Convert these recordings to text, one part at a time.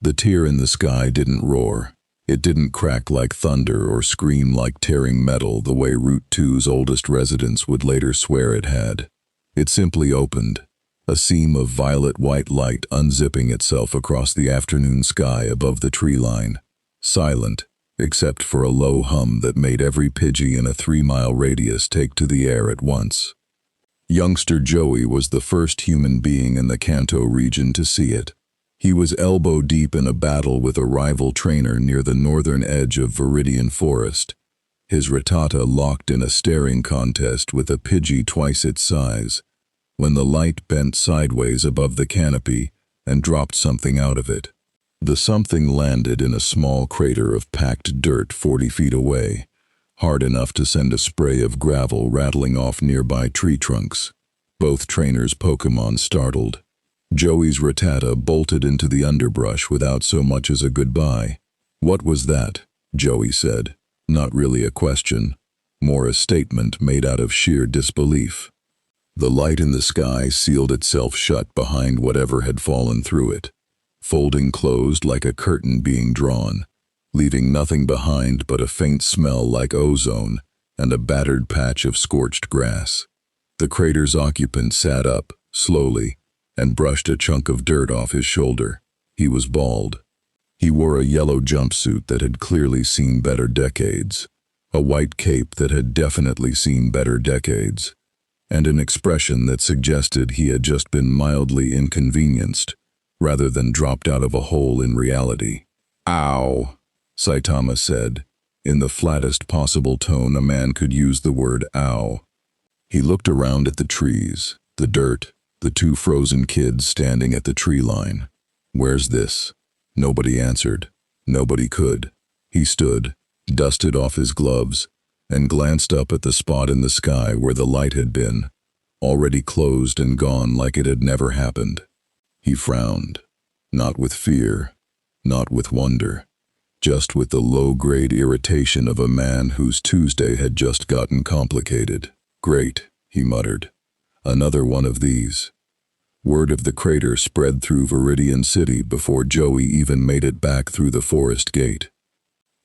The tear in the sky didn't roar. It didn't crack like thunder or scream like tearing metal the way Route 2's oldest residents would later swear it had. It simply opened, a seam of violet-white light unzipping itself across the afternoon sky above the tree line, silent, except for a low hum that made every Pidgey in a 3-mile radius take to the air at once. Youngster Joey was the first human being in the Kanto region to see it. He was elbow-deep in a battle with a rival trainer near the northern edge of Viridian Forest, his Rattata locked in a staring contest with a Pidgey twice its size, when the light bent sideways above the canopy and dropped something out of it. The something landed in a small crater of packed dirt 40 feet away, hard enough to send a spray of gravel rattling off nearby tree trunks. Both trainers' Pokémon startled. Joey's Rattata bolted into the underbrush without so much as a goodbye. "What was that?" Joey said, not really a question, more a statement made out of sheer disbelief. The light in the sky sealed itself shut behind whatever had fallen through it, folding closed like a curtain being drawn, leaving nothing behind but a faint smell like ozone and a battered patch of scorched grass. The crater's occupant sat up, slowly, and brushed a chunk of dirt off his shoulder. He was bald. He wore a yellow jumpsuit that had clearly seen better decades, a white cape that had definitely seen better decades, and an expression that suggested he had just been mildly inconvenienced, rather than dropped out of a hole in reality. "Ow," Saitama said, in the flattest possible tone a man could use the word ow. He looked around at the trees, the dirt, the 2 frozen kids standing at the tree line. "Where's this?" Nobody answered. Nobody could. He stood, dusted off his gloves, and glanced up at the spot in the sky where the light had been, already closed and gone like it had never happened. He frowned, not with fear, not with wonder, just with the low-grade irritation of a man whose Tuesday had just gotten complicated. "Great," he muttered. "Another one of these." Word of the crater spread through Viridian City before Joey even made it back through the forest gate.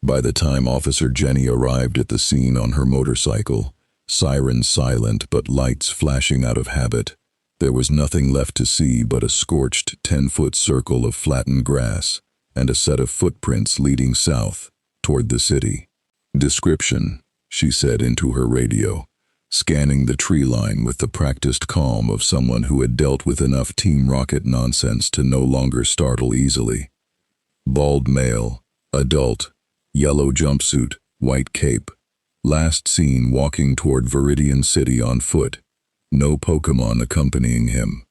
By the time Officer Jenny arrived at the scene on her motorcycle, sirens silent but lights flashing out of habit, there was nothing left to see but a scorched 10-foot circle of flattened grass and a set of footprints leading south, toward the city. "Description," she said into her radio, scanning the tree line with the practiced calm of someone who had dealt with enough Team Rocket nonsense to no longer startle easily. "Bald male, adult, yellow jumpsuit, white cape. Last seen walking toward Viridian City on foot. No Pokémon accompanying him.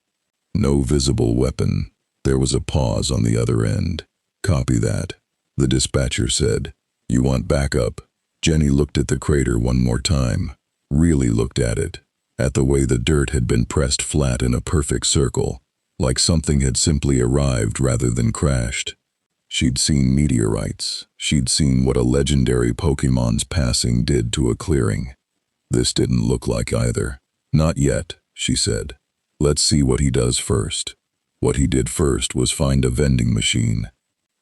No visible weapon." There was a pause on the other end. "Copy that," the dispatcher said. "You want backup?" Jenny looked at the crater one more time. Really looked at it, at the way the dirt had been pressed flat in a perfect circle, like something had simply arrived rather than crashed. She'd seen meteorites. She'd seen what a legendary Pokémon's passing did to a clearing. This didn't look like either. "Not yet," she said. "Let's see what he does first." What he did first was find a vending machine.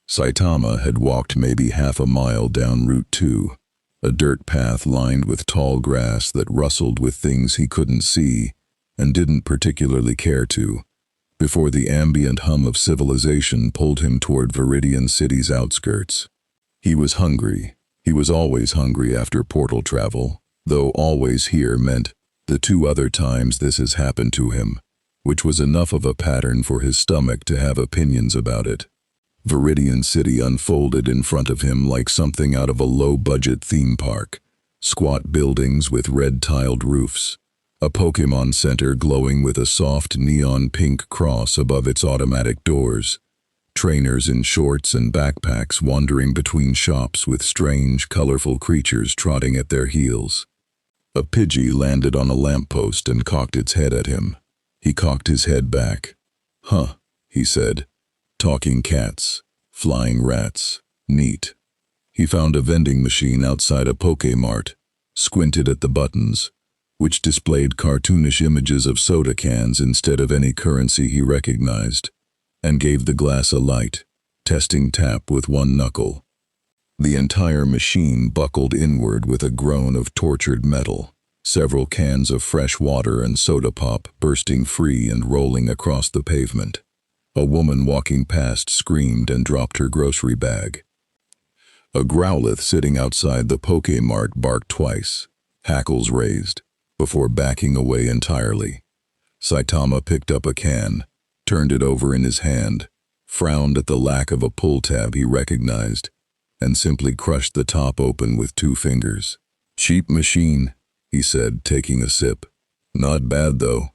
Saitama had walked maybe half a mile down Route 2, a dirt path lined with tall grass that rustled with things he couldn't see and didn't particularly care to, before the ambient hum of civilization pulled him toward Viridian City's outskirts. He was hungry. He was always hungry after portal travel, though always here meant the 2 other times this has happened to him, which was enough of a pattern for his stomach to have opinions about it. Viridian City unfolded in front of him like something out of a low-budget theme park. Squat buildings with red-tiled roofs. A Pokémon Center glowing with a soft neon-pink cross above its automatic doors. Trainers in shorts and backpacks wandering between shops with strange, colorful creatures trotting at their heels. A Pidgey landed on a lamppost and cocked its head at him. He cocked his head back. "Huh," he said. "Talking cats, flying rats, neat." He found a vending machine outside a Pokémart, squinted at the buttons, which displayed cartoonish images of soda cans instead of any currency he recognized, and gave the glass a light. testing tap with one knuckle. The entire machine buckled inward with a groan of tortured metal, several cans of fresh water and soda pop bursting free and rolling across the pavement. A woman walking past screamed and dropped her grocery bag. A Growlithe sitting outside the Pokémart barked twice, hackles raised, before backing away entirely. Saitama picked up a can, turned it over in his hand, frowned at the lack of a pull tab he recognized, and simply crushed the top open with 2 fingers. "Cheap machine," he said, taking a sip. "Not bad, though."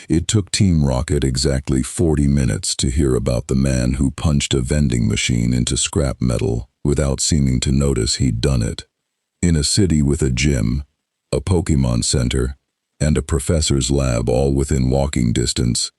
It took Team Rocket exactly 40 minutes to hear about the man who punched a vending machine into scrap metal without seeming to notice he'd done it. In a city with a gym, a Pokémon Center, and a professor's lab all within walking distance,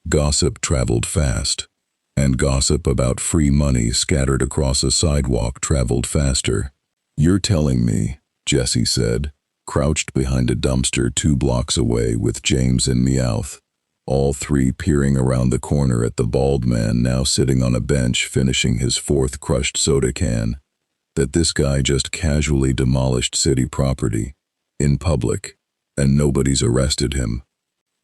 gossip traveled fast. And gossip about free money scattered across a sidewalk traveled faster. "You're telling me," Jessie said, crouched behind a dumpster 2 blocks away with James and Meowth, all 3 peering around the corner at the bald man now sitting on a bench finishing his 4th crushed soda can, that this guy just casually demolished city property, in public, and nobody's arrested him.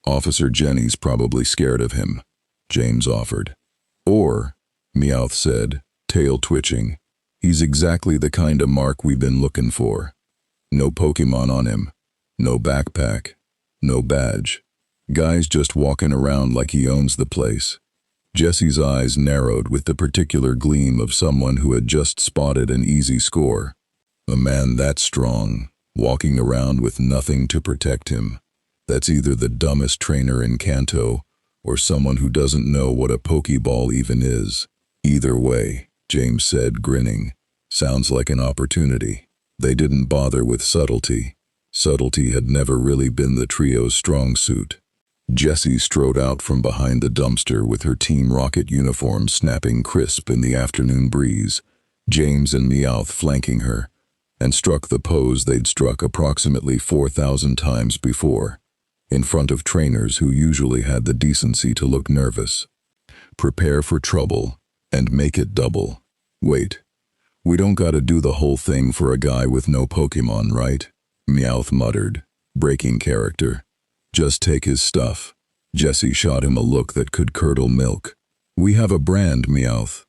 "Officer Jenny's probably scared of him," James offered. "Or," Meowth said, tail twitching, "he's exactly the kind of mark we've been looking for. No Pokémon on him, no backpack, no badge. Guy's just walking around like he owns the place." Jessie's eyes narrowed with the particular gleam of someone who had just spotted an easy score. A man that strong, walking around with nothing to protect him. That's either the dumbest trainer in Kanto, or someone who doesn't know what a Pokeball even is. "Either way," James said, grinning, "sounds like an opportunity." They didn't bother with subtlety. Subtlety had never really been the trio's strong suit. Jessie strode out from behind the dumpster with her Team Rocket uniform snapping crisp in the afternoon breeze, James and Meowth flanking her, and struck the pose they'd struck approximately 4,000 times before, in front of trainers who usually had the decency to look nervous. "Prepare for trouble, and make it double. Wait, we don't gotta do the whole thing for a guy with no Pokémon, right?" Meowth muttered, breaking character. "Just take his stuff." Jessie shot him a look that could curdle milk. "We have a brand, Meowth."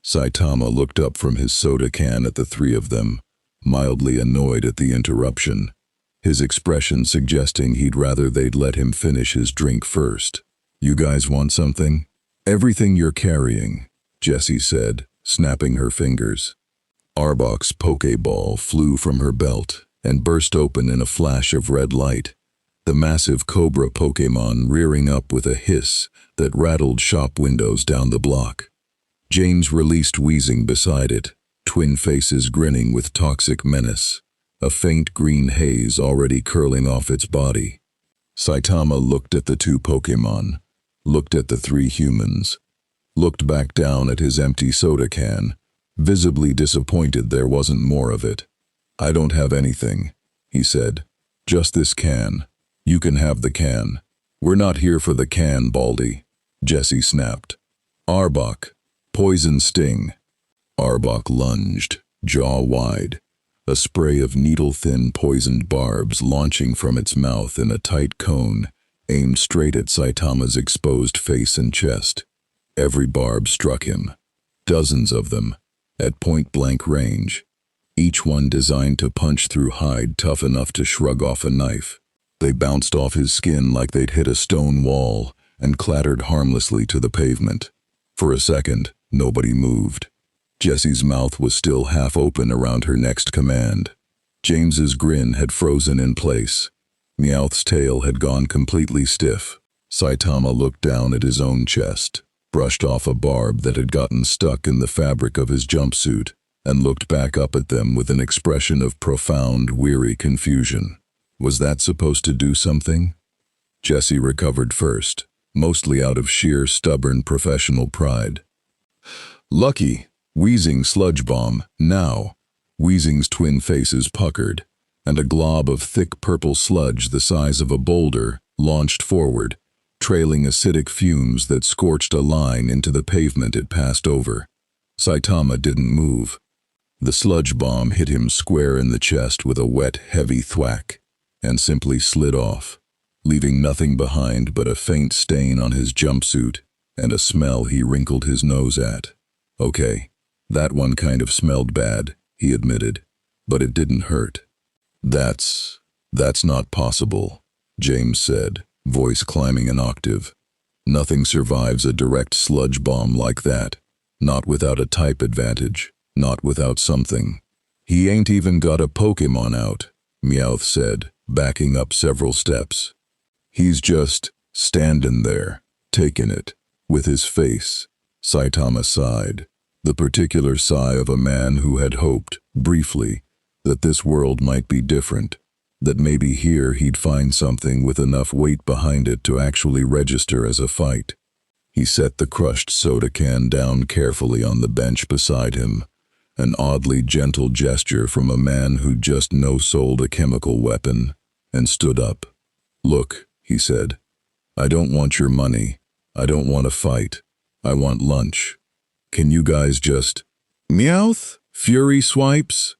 Saitama looked up from his soda can at the 3 of them, mildly annoyed at the interruption, his expression suggesting he'd rather they'd let him finish his drink first. "You guys want something?" "Everything you're carrying," Jessie said, snapping her fingers. Arbok's Pokeball flew from her belt and burst open in a flash of red light, the massive Cobra Pokémon rearing up with a hiss that rattled shop windows down the block. James released wheezing beside it, twin faces grinning with toxic menace, a faint green haze already curling off its body. Saitama looked at the 2 Pokémon, looked at the 3 humans, looked back down at his empty soda can, visibly disappointed there wasn't more of it. "I don't have anything," he said. "Just this can. You can have the can." "We're not here for the can, Baldy," Jessie snapped. "Arbok, poison sting." Arbok lunged, jaw wide, a spray of needle-thin poisoned barbs launching from its mouth in a tight cone, aimed straight at Saitama's exposed face and chest. Every barb struck him, dozens of them, at point-blank range, each one designed to punch through hide tough enough to shrug off a knife. They bounced off his skin like they'd hit a stone wall and clattered harmlessly to the pavement. For a second, nobody moved. Jessie's mouth was still half open around her next command. James's grin had frozen in place. Meowth's tail had gone completely stiff. Saitama looked down at his own chest, brushed off a barb that had gotten stuck in the fabric of his jumpsuit, and looked back up at them with an expression of profound, weary confusion. Was that supposed to do something? Jessie recovered first, mostly out of sheer stubborn professional pride. "Lucky, Wheezing sludge bomb, now." Wheezing's twin faces puckered, and a glob of thick purple sludge the size of a boulder launched forward, trailing acidic fumes that scorched a line into the pavement it passed over. Saitama didn't move. The sludge bomb hit him square in the chest with a wet, heavy thwack, and simply slid off, leaving nothing behind but a faint stain on his jumpsuit and a smell he wrinkled his nose at. Okay, that one kind of smelled bad, he admitted, but it didn't hurt. That's not possible, James said, voice climbing an octave. Nothing survives a direct sludge bomb like that, not without a type advantage. Not without something. He ain't even got a Pokémon out, Meowth said, backing up several steps. He's just standing there, taking it, with his face. Saitama sighed, the particular sigh of a man who had hoped, briefly, that this world might be different, that maybe here he'd find something with enough weight behind it to actually register as a fight. He set the crushed soda can down carefully on the bench beside him, an oddly gentle gesture from a man who'd just no-sold a chemical weapon, and stood up. Look, he said, I don't want your money. I don't want a fight. I want lunch. Can you guys just… Meowth? Fury swipes?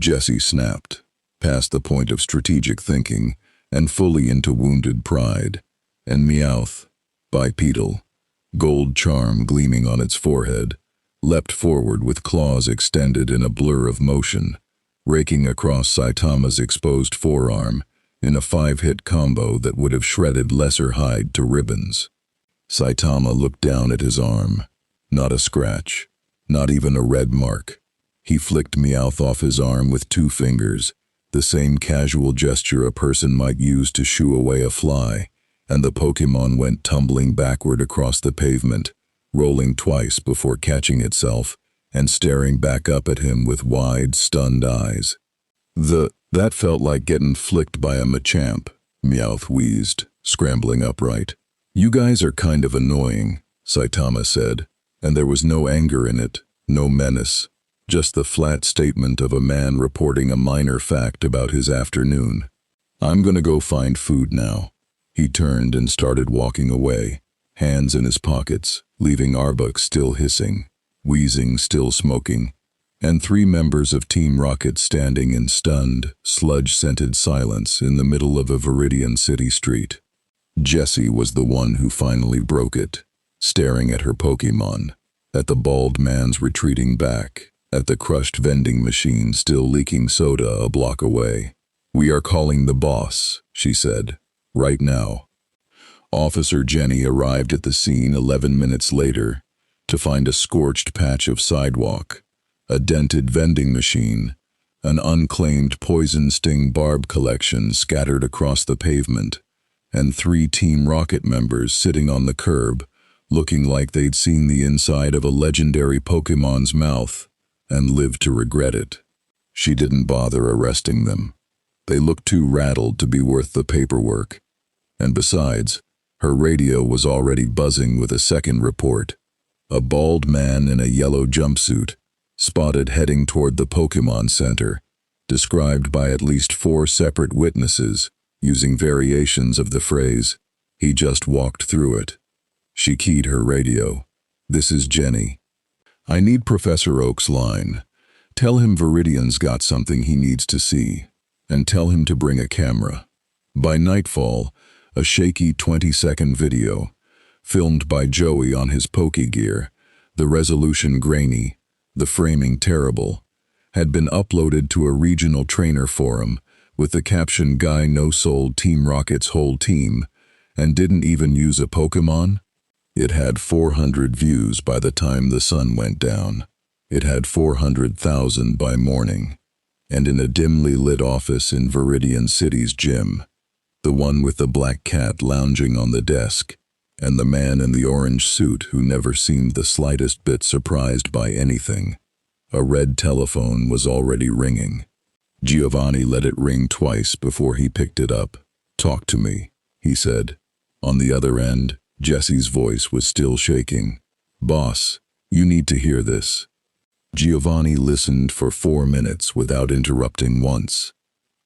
Jessie snapped, past the point of strategic thinking and fully into wounded pride, and Meowth, bipedal, gold charm gleaming on its forehead, leapt forward with claws extended in a blur of motion, raking across Saitama's exposed forearm in a 5-hit combo that would have shredded lesser hide to ribbons. Saitama looked down at his arm. Not a scratch, not even a red mark. He flicked Meowth off his arm with 2 fingers, the same casual gesture a person might use to shoo away a fly, and the Pokémon went tumbling backward across the pavement, rolling twice before catching itself and staring back up at him with wide, stunned eyes. That felt like getting flicked by a Machamp, Meowth wheezed, scrambling upright. You guys are kind of annoying, Saitama said, and there was no anger in it, no menace, just the flat statement of a man reporting a minor fact about his afternoon. I'm gonna go find food now. He turned and started walking away, hands in his pockets, leaving Arbok still hissing, wheezing still smoking, and 3 members of Team Rocket standing in stunned, sludge-scented silence in the middle of a Viridian City street. Jessie was the one who finally broke it, staring at her Pokémon, at the bald man's retreating back, at the crushed vending machine still leaking soda a block away. We are calling the boss, she said, right now. Officer Jenny arrived at the scene 11 minutes later to find a scorched patch of sidewalk, a dented vending machine, an unclaimed poison sting barb collection scattered across the pavement, and 3 Team Rocket members sitting on the curb, looking like they'd seen the inside of a legendary Pokémon's mouth and lived to regret it. She didn't bother arresting them. They looked too rattled to be worth the paperwork. And besides, her radio was already buzzing with a second report. A bald man in a yellow jumpsuit, spotted heading toward the Pokémon Center, described by at least 4 separate witnesses, using variations of the phrase, "He just walked through it." She keyed her radio. "This is Jenny. I need Professor Oak's line. Tell him Viridian's got something he needs to see, and tell him to bring a camera." By nightfall, a shaky 20-second video, filmed by Joey on his Pokégear, the resolution grainy, the framing terrible, had been uploaded to a regional trainer forum with the caption "Guy no-sold Team Rocket's whole team, and didn't even use a Pokémon?" It had 400 views by the time the sun went down. It had 400,000 by morning. And in a dimly lit office in Viridian City's gym, the one with the black cat lounging on the desk, and the man in the orange suit who never seemed the slightest bit surprised by anything, a red telephone was already ringing. Giovanni let it ring twice before he picked it up. "Talk to me," he said. On the other end, Jessie's voice was still shaking. "Boss, you need to hear this." Giovanni listened for 4 minutes without interrupting once.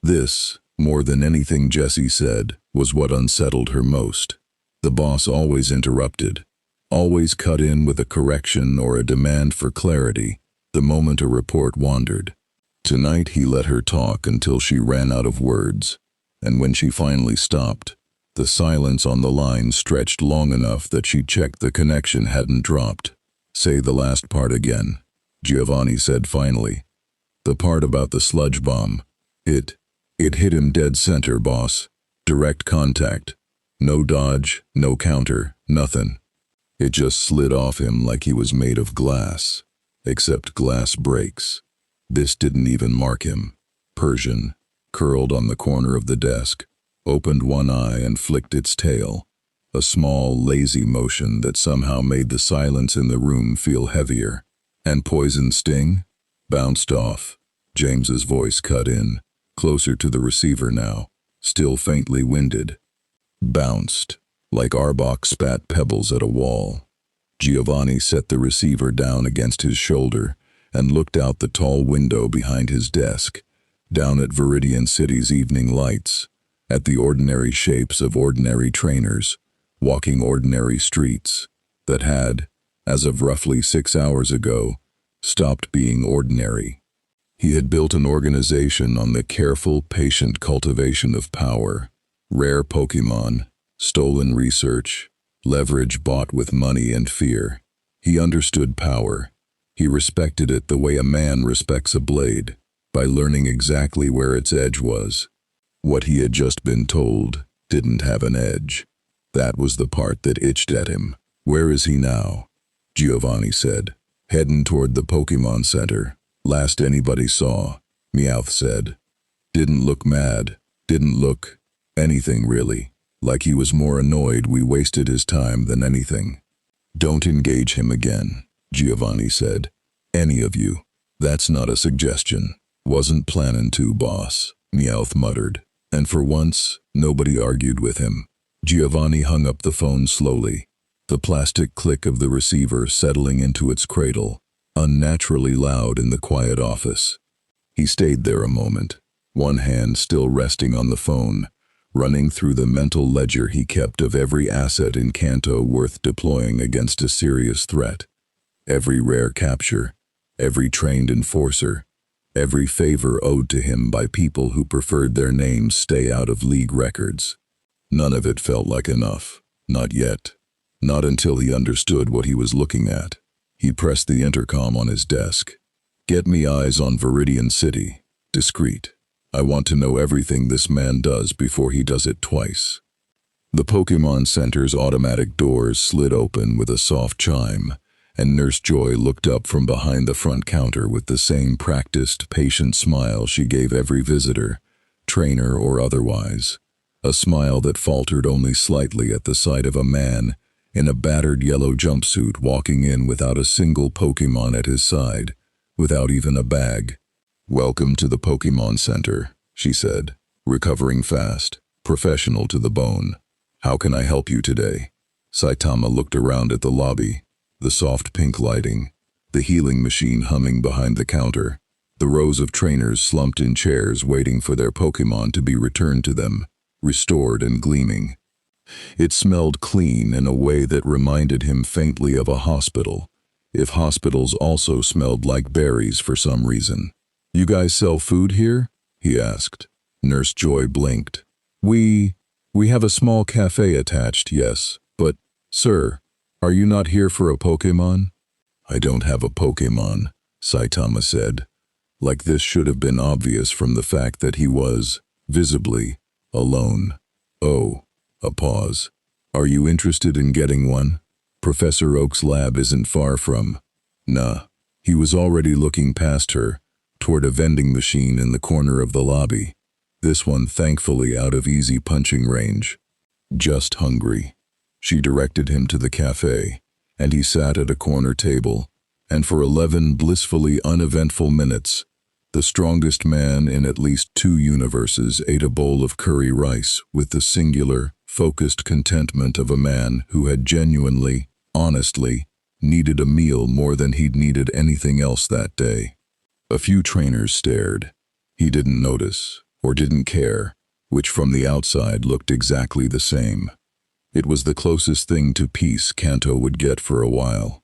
This, more than anything Jessie said, was what unsettled her most. The boss always interrupted, always cut in with a correction or a demand for clarity the moment a report wandered. Tonight he let her talk until she ran out of words, and when she finally stopped, the silence on the line stretched long enough that she checked the connection hadn't dropped. "Say the last part again," Giovanni said finally. "The part about the sludge bomb. It hit him dead center, boss. Direct contact. No dodge, no counter, nothing. It just slid off him like he was made of glass. Except glass breaks. This didn't even mark him." Persian, curled on the corner of the desk, opened one eye and flicked its tail, a small, lazy motion that somehow made the silence in the room feel heavier. "And poison sting?" "Bounced off." James's voice cut in, closer to the receiver now, still faintly winded. "Bounced, like Arbok spat pebbles at a wall." Giovanni set the receiver down against his shoulder and looked out the tall window behind his desk, down at Viridian City's evening lights, at the ordinary shapes of ordinary trainers, walking ordinary streets, that had, as of roughly 6 hours ago, stopped being ordinary. He had built an organization on the careful, patient cultivation of power, rare Pokémon, stolen research, leverage bought with money and fear. He understood power. He respected it the way a man respects a blade, by learning exactly where its edge was. What he had just been told didn't have an edge. That was the part that itched at him. "Where is he now?" Giovanni said. "Heading toward the Pokémon Center. Last anybody saw," Meowth said. "Didn't look mad. Didn't look anything really. Like he was more annoyed we wasted his time than anything." "Don't engage him again," Giovanni said. "Any of you. That's not a suggestion." "Wasn't planning to, boss," Meowth muttered. And for once, nobody argued with him. Giovanni hung up the phone slowly, the plastic click of the receiver settling into its cradle, unnaturally loud in the quiet office. He stayed there a moment, one hand still resting on the phone, running through the mental ledger he kept of every asset in Kanto worth deploying against a serious threat. Every rare capture, every trained enforcer, every favor owed to him by people who preferred their names stay out of league records. None of it felt like enough. Not yet. Not until he understood what he was looking at. He pressed the intercom on his desk. "Get me eyes on Viridian City. Discreet. I want to know everything this man does before he does it twice." The Pokémon Center's automatic doors slid open with a soft chime, and Nurse Joy looked up from behind the front counter with the same practiced, patient smile she gave every visitor, trainer or otherwise. A smile that faltered only slightly at the sight of a man in a battered yellow jumpsuit walking in without a single Pokémon at his side, without even a bag. "Welcome to the Pokémon Center," she said, recovering fast, professional to the bone. "How can I help you today?" Saitama looked around at the lobby, the soft pink lighting, the healing machine humming behind the counter, the rows of trainers slumped in chairs waiting for their Pokémon to be returned to them, restored and gleaming. It smelled clean in a way that reminded him faintly of a hospital, if hospitals also smelled like berries for some reason. "You guys sell food here?" he asked. Nurse Joy blinked. We have a small cafe attached, yes, but, sir, are you not here for a Pokémon?" "I don't have a Pokémon," Saitama said. Like this should have been obvious from the fact that he was, visibly, alone. "Oh," a pause. "Are you interested in getting one? Professor Oak's lab isn't far from—" "Nah." He was already looking past her, toward a vending machine in the corner of the lobby, this one thankfully out of easy punching range. "Just hungry." She directed him to the cafe, and he sat at a corner table, and for 11 blissfully uneventful minutes, the strongest man in at least 2 universes ate a bowl of curry rice with the singular, focused contentment of a man who had genuinely, honestly, needed a meal more than he'd needed anything else that day. A few trainers stared. He didn't notice, or didn't care, which from the outside looked exactly the same. It was the closest thing to peace Kanto would get for a while.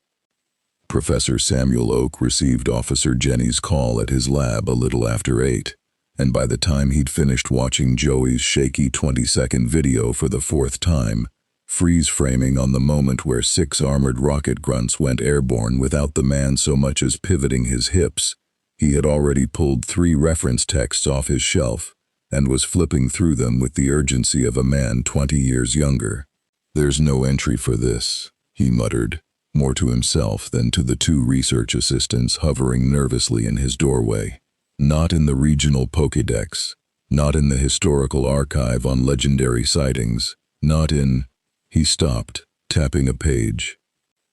Professor Samuel Oak received Officer Jenny's call at his lab a little after 8, and by the time he'd finished watching Joey's shaky 20-second video for the 4th time, freeze-framing on the moment where 6 armored rocket grunts went airborne without the man so much as pivoting his hips, he had already pulled 3 reference texts off his shelf and was flipping through them with the urgency of a man 20 years younger. "There's no entry for this," he muttered, more to himself than to the 2 research assistants hovering nervously in his doorway. "Not in the regional Pokédex, not in the historical archive on legendary sightings, not in—" He stopped, tapping a page.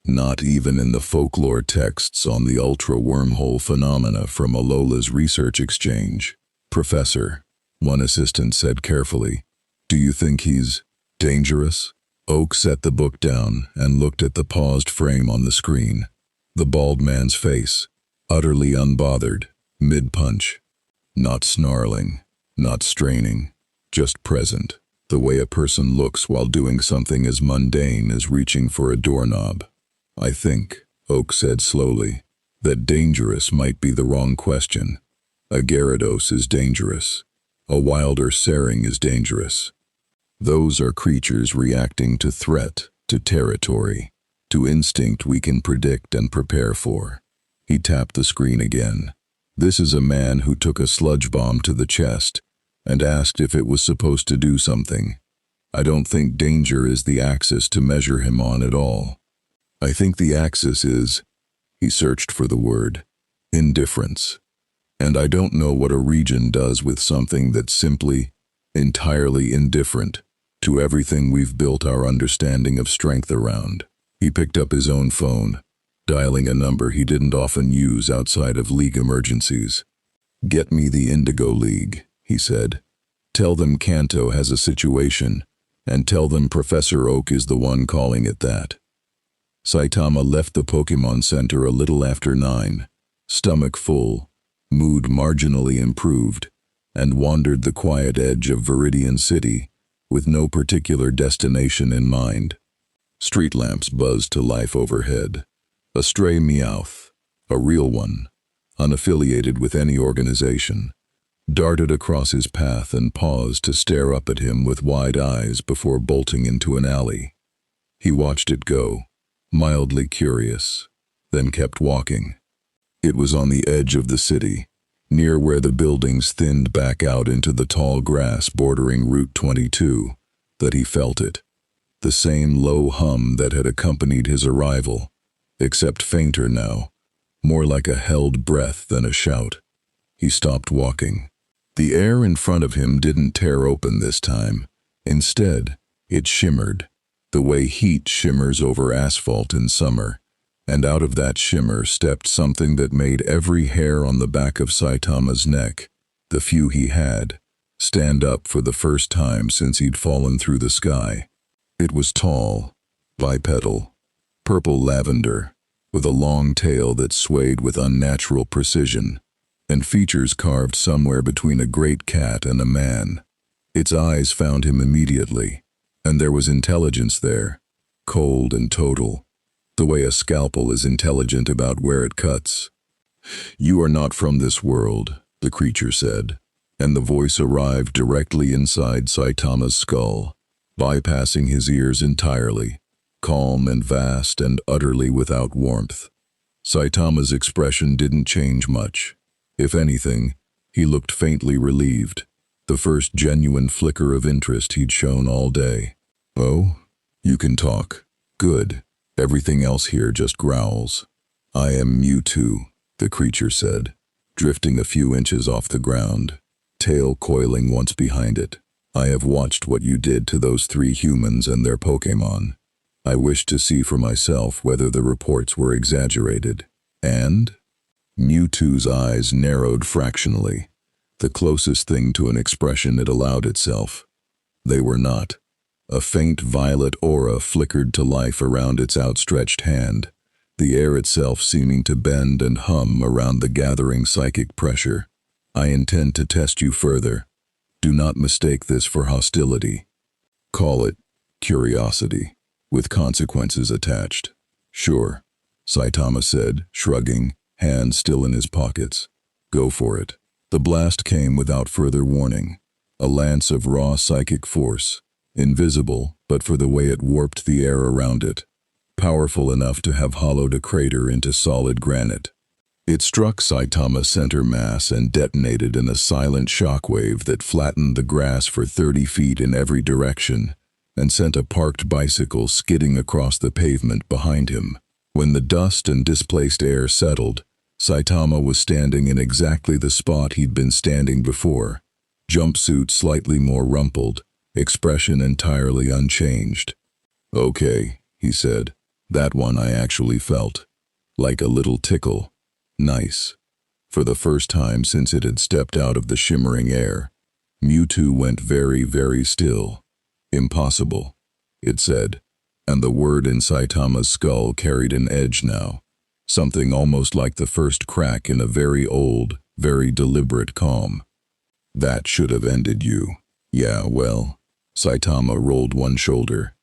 "Not even in the folklore texts on the ultra-wormhole phenomena from Alola's research exchange. Professor," one assistant said carefully, "do you think he's dangerous?" Oak set the book down and looked at the paused frame on the screen. The bald man's face, utterly unbothered, mid-punch. Not snarling, not straining, just present, the way a person looks while doing something as mundane as reaching for a doorknob. "I think," Oak said slowly, "that dangerous might be the wrong question. A Gyarados is dangerous. A wilder Saring is dangerous. Those are creatures reacting to threat, to territory, to instinct we can predict and prepare for." He tapped the screen again. "This is a man who took a sludge bomb to the chest and asked if it was supposed to do something. I don't think danger is the axis to measure him on at all. I think the axis is," he searched for the word, "indifference. And I don't know what a region does with something that's simply, entirely indifferent to everything we've built our understanding of strength around." He picked up his own phone, dialing a number he didn't often use outside of League emergencies. "Get me the Indigo League," he said. "Tell them Kanto has a situation, and tell them Professor Oak is the one calling it that." Saitama left the Pokémon Center a little after 9, stomach full, mood marginally improved, and wandered the quiet edge of Viridian City with no particular destination in mind. Street lamps buzzed to life overhead. A stray Meowth, a real one, unaffiliated with any organization, darted across his path and paused to stare up at him with wide eyes before bolting into an alley. He watched it go, mildly curious, then kept walking. It was on the edge of the city, near where the buildings thinned back out into the tall grass bordering Route 22, that he felt it. The same low hum that had accompanied his arrival, except fainter now, more like a held breath than a shout. He stopped walking. The air in front of him didn't tear open this time. Instead, it shimmered, the way heat shimmers over asphalt in summer, and out of that shimmer stepped something that made every hair on the back of Saitama's neck, the few he had, stand up for the first time since he'd fallen through the sky. It was tall, bipedal, purple lavender, with a long tail that swayed with unnatural precision, and features carved somewhere between a great cat and a man. Its eyes found him immediately, and there was intelligence there, cold and total, the way a scalpel is intelligent about where it cuts. "You are not from this world," the creature said, and the voice arrived directly inside Saitama's skull, bypassing his ears entirely, calm and vast and utterly without warmth. Saitama's expression didn't change much. If anything, he looked faintly relieved, the first genuine flicker of interest he'd shown all day. "Oh, you can talk. Good. Everything else here just growls." "I am Mewtwo," the creature said, drifting a few inches off the ground, tail coiling once behind it. "I have watched what you did to those 3 humans and their Pokémon. I wished to see for myself whether the reports were exaggerated. And?" Mewtwo's eyes narrowed fractionally, the closest thing to an expression it allowed itself. They were not. A faint violet aura flickered to life around its outstretched hand, the air itself seeming to bend and hum around the gathering psychic pressure. "I intend to test you further. Do not mistake this for hostility. Call it Curiosity, with consequences attached. Sure, Saitama said, shrugging, hands still in his pockets. Go for it. The blast came without further warning. A lance of raw psychic force, invisible but for the way it warped the air around it, powerful enough to have hollowed a crater into solid granite. It struck Saitama's center mass and detonated in a silent shockwave that flattened the grass for 30 feet in every direction and sent a parked bicycle skidding across the pavement behind him. When the dust and displaced air settled, Saitama was standing in exactly the spot he'd been standing before, jumpsuit slightly more rumpled, expression entirely unchanged. Okay, he said. That one I actually felt. Like a little tickle. Nice. For the first time since it had stepped out of the shimmering air, Mewtwo went very, very still. Impossible, it said, and the word in Saitama's skull carried an edge now, something almost like the first crack in a very old, very deliberate calm. That should have ended you. Yeah, well, Saitama rolled one shoulder,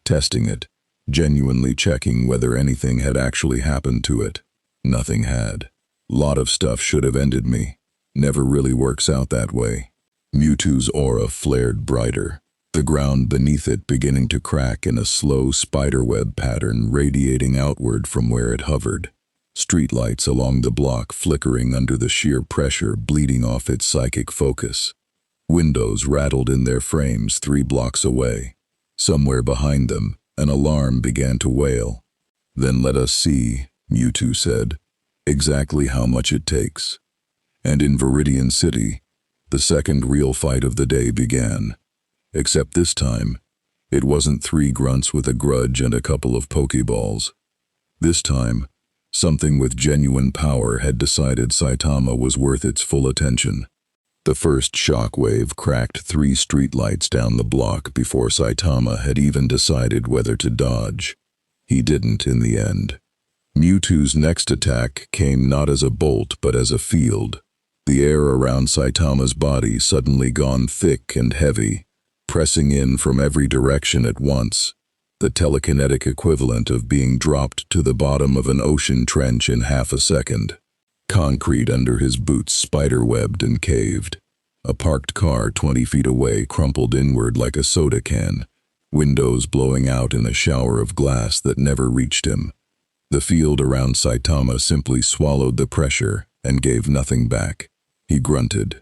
testing it, genuinely checking whether anything had actually happened to it. Nothing had. Lot of stuff should have ended me. Never really works out that way. Mewtwo's aura flared brighter, the ground beneath it beginning to crack in a slow spiderweb pattern radiating outward from where it hovered. Streetlights along the block flickering under the sheer pressure bleeding off its psychic focus. Windows rattled in their frames 3 blocks away. Somewhere behind them, an alarm began to wail. Then let us see, Mewtwo said, exactly how much it takes. And in Viridian City, the second real fight of the day began. Except this time, it wasn't 3 grunts with a grudge and a couple of Pokeballs. This time, something with genuine power had decided Saitama was worth its full attention. The first shockwave cracked 3 streetlights down the block before Saitama had even decided whether to dodge. He didn't in the end. Mewtwo's next attack came not as a bolt but as a field, the air around Saitama's body suddenly gone thick and heavy, pressing in from every direction at once, the telekinetic equivalent of being dropped to the bottom of an ocean trench in half a second. Concrete under his boots spider-webbed and caved. A parked car 20 feet away crumpled inward like a soda can, windows blowing out in a shower of glass that never reached him. The field around Saitama simply swallowed the pressure and gave nothing back. He grunted.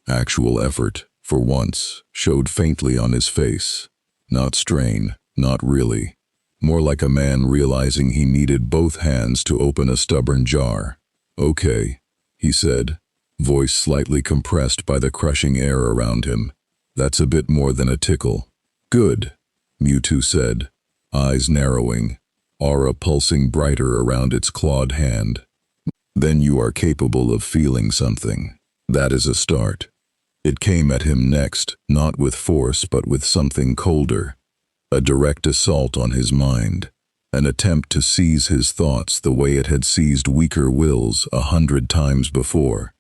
Actual effort, for once, showed faintly on his face. Not strain, not really. More like a man realizing he needed both hands to open a stubborn jar. Okay, he said, voice slightly compressed by the crushing air around him. That's a bit more than a tickle. Good, Mewtwo said, eyes narrowing, aura pulsing brighter around its clawed hand. Then you are capable of feeling something. That is a start. It came at him next, not with force but with something colder. A direct assault on his mind. An attempt to seize his thoughts the way it had seized weaker wills 100 times before.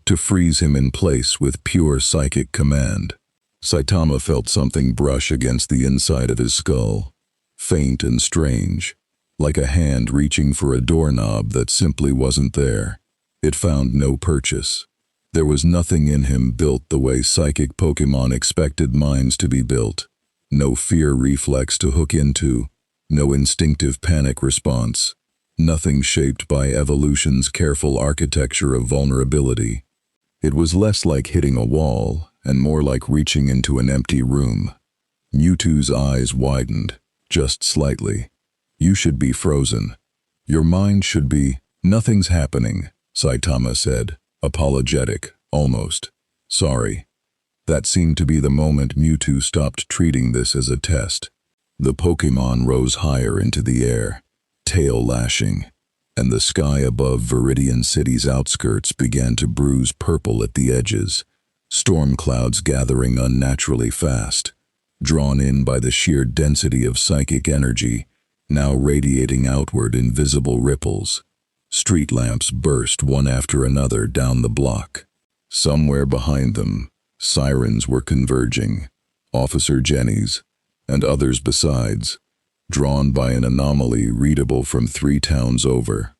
To freeze him in place with pure psychic command. Saitama felt something brush against the inside of his skull. Faint and strange. Like a hand reaching for a doorknob that simply wasn't there. It found no purchase. There was nothing in him built the way psychic Pokémon expected minds to be built. No fear reflex to hook into, no instinctive panic response, nothing shaped by evolution's careful architecture of vulnerability. It was less like hitting a wall and more like reaching into an empty room. Mewtwo's eyes widened, just slightly. You should be frozen. Your mind should be, nothing's happening, Saitama said, apologetic, almost. Sorry. That seemed to be the moment Mewtwo stopped treating this as a test. The Pokémon rose higher into the air, tail lashing, and the sky above Viridian City's outskirts began to bruise purple at the edges, storm clouds gathering unnaturally fast, drawn in by the sheer density of psychic energy, now radiating outward in visible ripples. Street lamps burst one after another down the block. Somewhere behind them, sirens were converging. Officer Jenny's, and others besides, drawn by an anomaly readable from 3 towns over.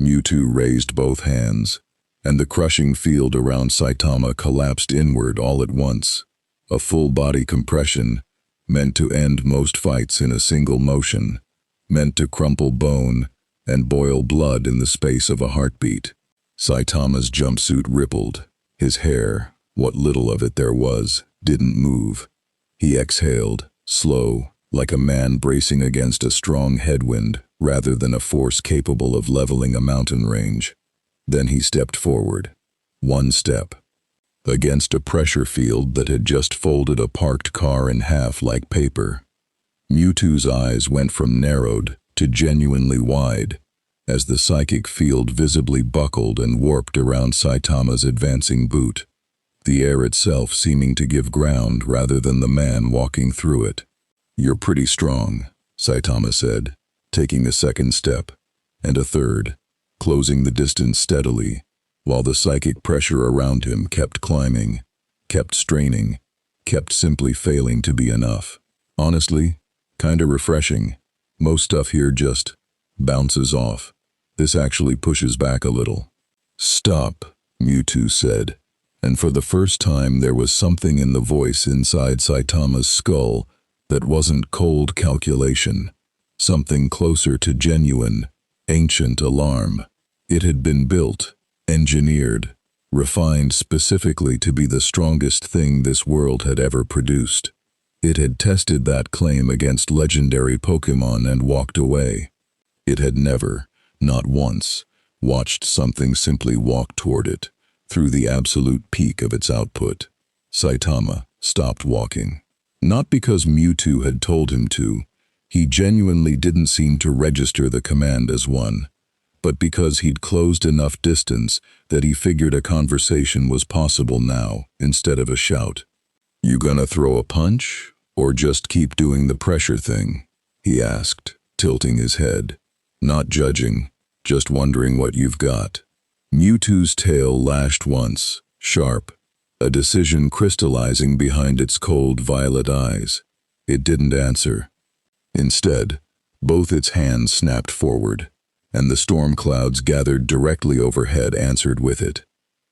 Mewtwo raised both hands, and the crushing field around Saitama collapsed inward all at once. A full-body compression, meant to end most fights in a single motion, meant to crumple bone and boil blood in the space of a heartbeat. Saitama's jumpsuit rippled. His hair, what little of it there was, didn't move. He exhaled, slow, like a man bracing against a strong headwind rather than a force capable of leveling a mountain range. Then he stepped forward. 1 step. Against a pressure field that had just folded a parked car in half like paper. Mewtwo's eyes went from narrowed to genuinely wide, as the psychic field visibly buckled and warped around Saitama's advancing boot, the air itself seeming to give ground rather than the man walking through it. "You're pretty strong," Saitama said, taking a second step, and a third, closing the distance steadily, while the psychic pressure around him kept climbing, kept straining, kept simply failing to be enough. Honestly, kinda refreshing. Most stuff here just bounces off. This actually pushes back a little. "Stop," Mewtwo said, and for the first time there was something in the voice inside Saitama's skull that wasn't cold calculation, something closer to genuine, ancient alarm. It had been built, engineered, refined specifically to be the strongest thing this world had ever produced. It had tested that claim against legendary Pokémon and walked away. It had never, not once, watched something simply walk toward it, through the absolute peak of its output. Saitama stopped walking. Not because Mewtwo had told him to, he genuinely didn't seem to register the command as one, but because he'd closed enough distance that he figured a conversation was possible now, instead of a shout. "You gonna throw a punch, or just keep doing the pressure thing?" he asked, tilting his head. "Not judging, just wondering what you've got." Mewtwo's tail lashed once, sharp, a decision crystallizing behind its cold violet eyes. It didn't answer. Instead, both its hands snapped forward, and the storm clouds gathered directly overhead answered with it.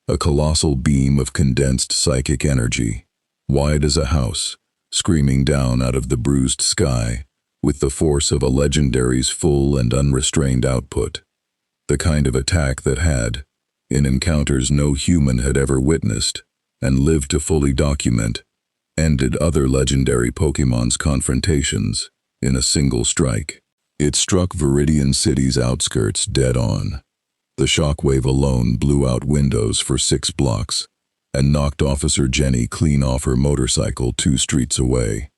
A colossal beam of condensed psychic energy, wide as a house, screaming down out of the bruised sky, with the force of a legendary's full and unrestrained output. The kind of attack that had, in encounters no human had ever witnessed, and lived to fully document, ended other legendary Pokémon's confrontations in a single strike. It struck Viridian City's outskirts dead on. The shockwave alone blew out windows for 6 blocks, and knocked Officer Jenny clean off her motorcycle 2 streets away.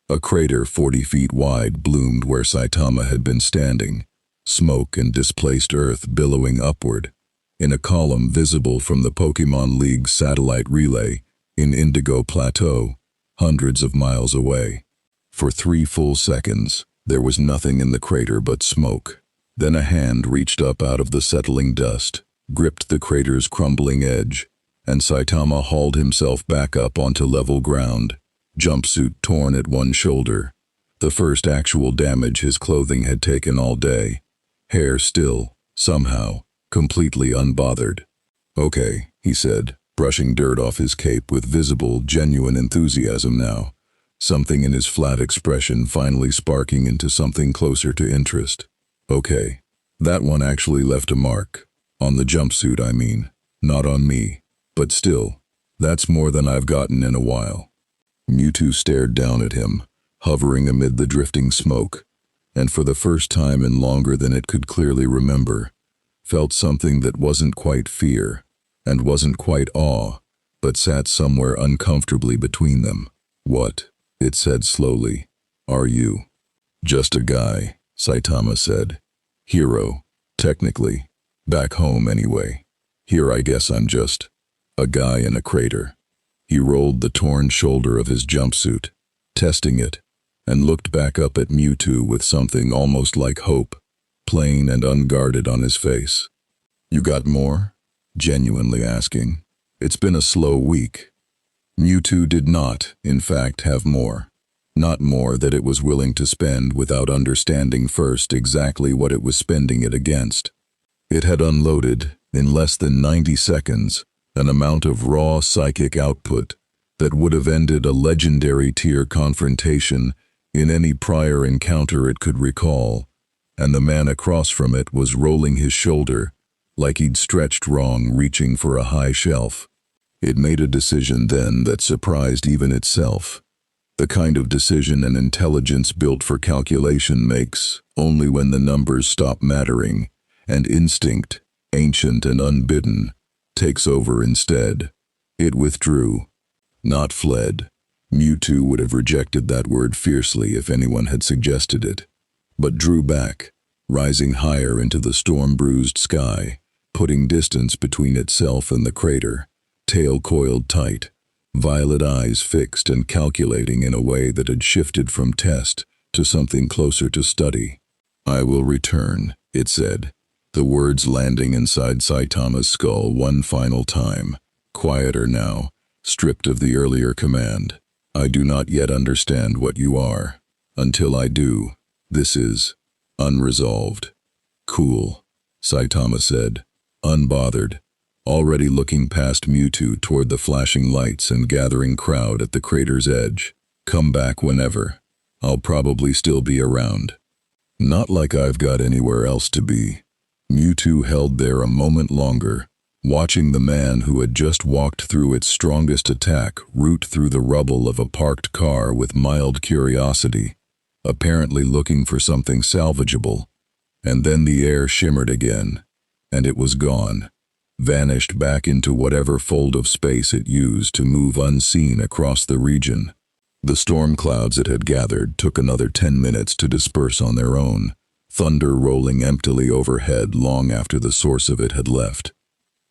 A crater 40 feet wide bloomed where Saitama had been standing, smoke and displaced earth billowing upward, in a column visible from the Pokémon League's satellite relay in Indigo Plateau, hundreds of miles away. For 3 full seconds, there was nothing in the crater but smoke. Then a hand reached up out of the settling dust, gripped the crater's crumbling edge, and Saitama hauled himself back up onto level ground, jumpsuit torn at one shoulder, the first actual damage his clothing had taken all day, hair still, somehow, completely unbothered. "Okay," he said, brushing dirt off his cape with visible, genuine enthusiasm now, something in his flat expression finally sparking into something closer to interest. "Okay, that one actually left a mark. On the jumpsuit, I mean, not on me. But still, that's more than I've gotten in a while." Mewtwo stared down at him, hovering amid the drifting smoke, and for the first time in longer than it could clearly remember, felt something that wasn't quite fear, and wasn't quite awe, but sat somewhere uncomfortably between them. "What?" it said slowly. "Are you?" "Just a guy," Saitama said. "Hero, technically. Back home anyway. Here I guess I'm just a guy in a crater." He rolled the torn shoulder of his jumpsuit, testing it, and looked back up at Mewtwo with something almost like hope, plain and unguarded on his face. "You got more?" genuinely asking. "It's been a slow week." Mewtwo did not, in fact, have more. Not more that it was willing to spend without understanding first exactly what it was spending it against. It had unloaded, in less than 90 seconds, an amount of raw psychic output that would have ended a legendary tier confrontation in any prior encounter it could recall, and the man across from it was rolling his shoulder like he'd stretched wrong reaching for a high shelf. It made a decision then that surprised even itself. The kind of decision an intelligence built for calculation makes only when the numbers stop mattering, and instinct, ancient and unbidden, takes over instead. It withdrew, not fled. Mewtwo would have rejected that word fiercely if anyone had suggested it, but drew back, rising higher into the storm-bruised sky, putting distance between itself and the crater, tail coiled tight, violet eyes fixed and calculating in a way that had shifted from test to something closer to study. "I will return," it said, the words landing inside Saitama's skull one final time, quieter now, stripped of the earlier command. "I do not yet understand what you are. Until I do, this is unresolved." "Cool," Saitama said, unbothered, already looking past Mewtwo toward the flashing lights and gathering crowd at the crater's edge. "Come back whenever. I'll probably still be around." "Not like I've got anywhere else to be." Mewtwo held there a moment longer, watching the man who had just walked through its strongest attack root through the rubble of a parked car with mild curiosity, apparently looking for something salvageable. And then the air shimmered again, and it was gone, vanished back into whatever fold of space it used to move unseen across the region. The storm clouds it had gathered took another 10 minutes to disperse on their own, thunder rolling emptily overhead long after the source of it had left.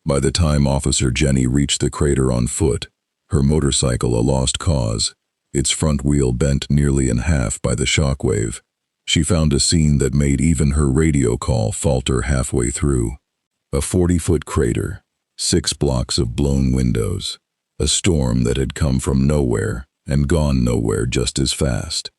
By the time Officer Jenny reached the crater on foot, her motorcycle a lost cause, its front wheel bent nearly in half by the shockwave, she found a scene that made even her radio call falter halfway through. A 40-foot crater, 6 blocks of blown windows, a storm that had come from nowhere and gone nowhere just as fast.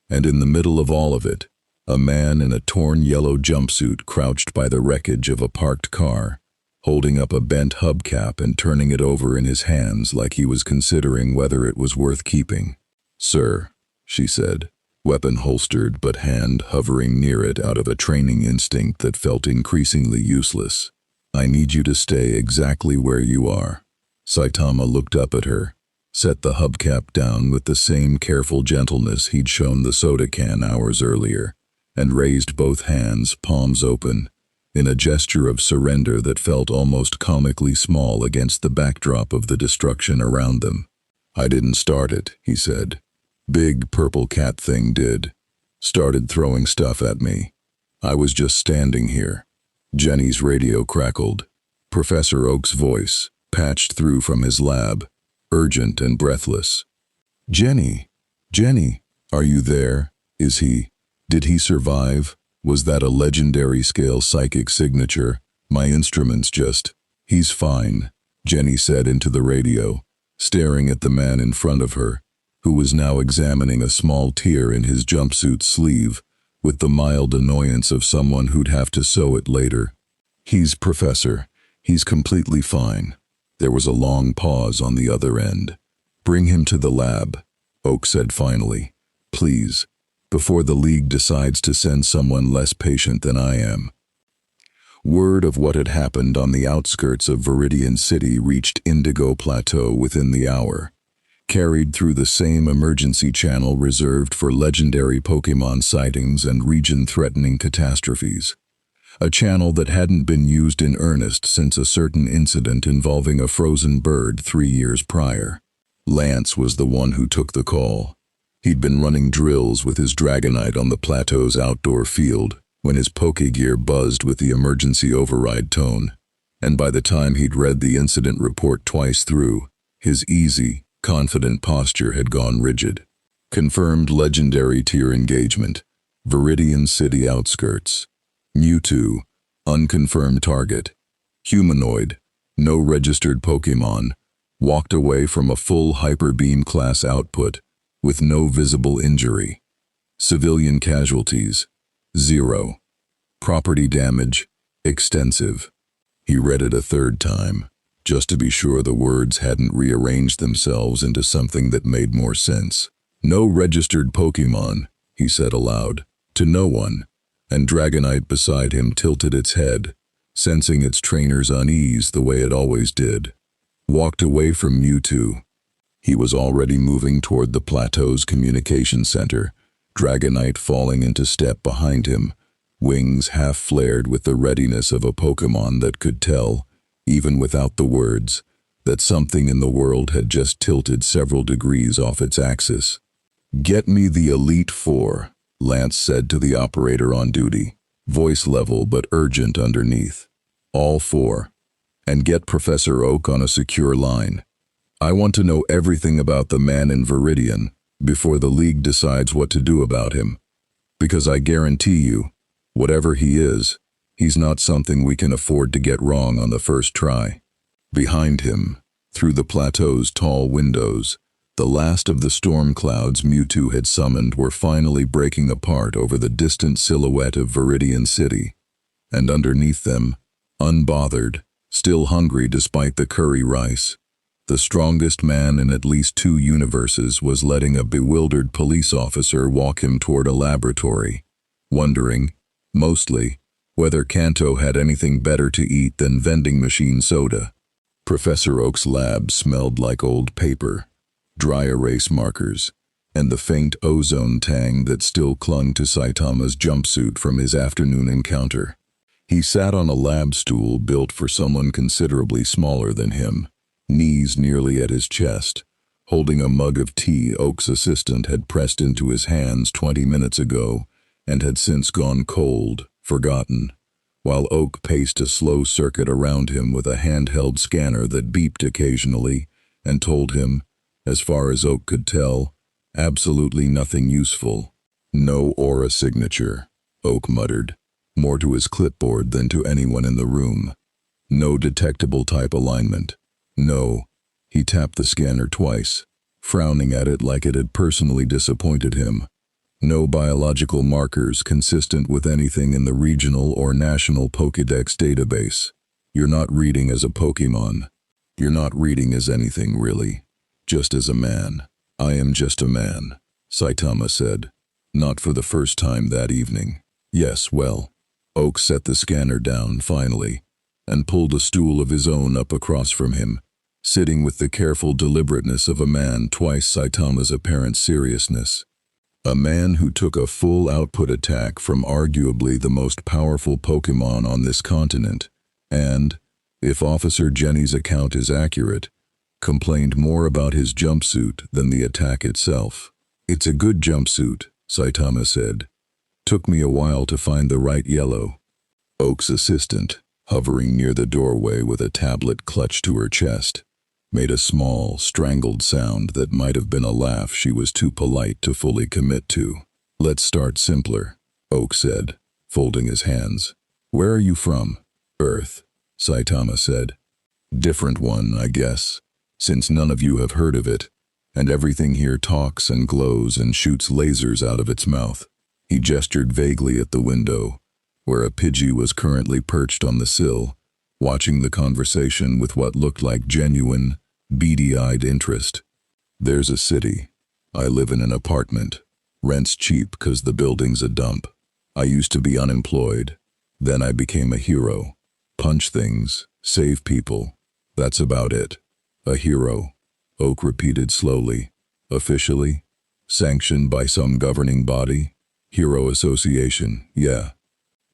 And in the middle of all of it, a man in a torn yellow jumpsuit crouched by the wreckage of a parked car, holding up a bent hubcap and turning it over in his hands like he was considering whether it was worth keeping. "Sir," she said, weapon holstered but hand hovering near it out of a training instinct that felt increasingly useless, "I need you to stay exactly where you are." Saitama looked up at her, set the hubcap down with the same careful gentleness he'd shown the soda can hours earlier, and raised both hands, palms open, in a gesture of surrender that felt almost comically small against the backdrop of the destruction around them. "I didn't start it," he said. "Big purple cat thing did. Started throwing stuff at me. I was just standing here." Jenny's radio crackled. Professor Oak's voice, patched through from his lab, urgent and breathless. Jenny, are you there? Did he survive? Was that a legendary scale psychic signature? My instruments just..." "He's fine," Jenny said into the radio, staring at the man in front of her, who was now examining a small tear in his jumpsuit sleeve, with the mild annoyance of someone who'd have to sew it later. Professor, he's completely fine." There was a long pause on the other end. "Bring him to the lab," Oak said finally. "Please, before the League decides to send someone less patient than I am." Word of what had happened on the outskirts of Viridian City reached Indigo Plateau within the hour, carried through the same emergency channel reserved for legendary Pokémon sightings and region-threatening catastrophes. A channel that hadn't been used in earnest since a certain incident involving a frozen bird 3 years prior. Lance was the one who took the call. He'd been running drills with his Dragonite on the plateau's outdoor field when his Pokégear buzzed with the emergency override tone, and by the time he'd read the incident report twice through, his easy, confident posture had gone rigid. Confirmed legendary tier engagement, Viridian City outskirts. Mewtwo, unconfirmed target. Humanoid, no registered Pokémon, walked away from a full Hyper Beam class output, with no visible injury. Civilian casualties, 0. Property damage, extensive. He read it a third time, just to be sure the words hadn't rearranged themselves into something that made more sense. No registered Pokémon, he said aloud, to no one, and Dragonite beside him tilted its head, sensing its trainer's unease the way it always did. Walked away from Mewtwo. He was already moving toward the plateau's communication center, Dragonite falling into step behind him, wings half flared with the readiness of a Pokémon that could tell, even without the words, that something in the world had just tilted several degrees off its axis. "Get me the Elite Four," Lance said to the operator on duty, voice level but urgent underneath. "All 4. And get Professor Oak on a secure line. I want to know everything about the man in Viridian before the League decides what to do about him. Because I guarantee you, whatever he is, he's not something we can afford to get wrong on the first try." Behind him, through the plateau's tall windows, the last of the storm clouds Mewtwo had summoned were finally breaking apart over the distant silhouette of Viridian City. And underneath them, unbothered, still hungry despite the curry rice, the strongest man in at least 2 universes was letting a bewildered police officer walk him toward a laboratory, wondering, mostly, whether Kanto had anything better to eat than vending machine soda. Professor Oak's lab smelled like old paper, dry erase markers, and the faint ozone tang that still clung to Saitama's jumpsuit from his afternoon encounter. He sat on a lab stool built for someone considerably smaller than him, knees nearly at his chest, holding a mug of tea Oak's assistant had pressed into his hands 20 minutes ago and had since gone cold, forgotten, while Oak paced a slow circuit around him with a handheld scanner that beeped occasionally and told him, as far as Oak could tell, absolutely nothing useful. "No aura signature," Oak muttered, more to his clipboard than to anyone in the room. "No detectable type alignment. No." He tapped the scanner twice, frowning at it like it had personally disappointed him. "No biological markers consistent with anything in the regional or national Pokédex database. You're not reading as a Pokémon. You're not reading as anything, really. Just as a man." "I am just a man," Saitama said, not for the first time that evening. "Yes, well." Oak set the scanner down, finally, and pulled a stool of his own up across from him, sitting with the careful deliberateness of a man twice Saitama's apparent seriousness. A man who took a full output attack from arguably the most powerful Pokémon on this continent, and, if Officer Jenny's account is accurate, complained more about his jumpsuit than the attack itself. "It's a good jumpsuit," Saitama said. "Took me a while to find the right yellow." Oak's assistant, hovering near the doorway with a tablet clutched to her chest, made a small, strangled sound that might have been a laugh she was too polite to fully commit to. "Let's start simpler," Oak said, folding his hands. "Where are you from?" "Earth," Saitama said. "Different one, I guess, since none of you have heard of it, and everything here talks and glows and shoots lasers out of its mouth." He gestured vaguely at the window, where a Pidgey was currently perched on the sill, watching the conversation with what looked like genuine, beady-eyed interest. "There's a city. I live in an apartment. Rent's cheap 'cause the building's a dump. I used to be unemployed. Then I became a hero. Punch things, save people. That's about it. A hero," Oak repeated slowly. "Officially? Sanctioned by some governing body? Hero Association, yeah.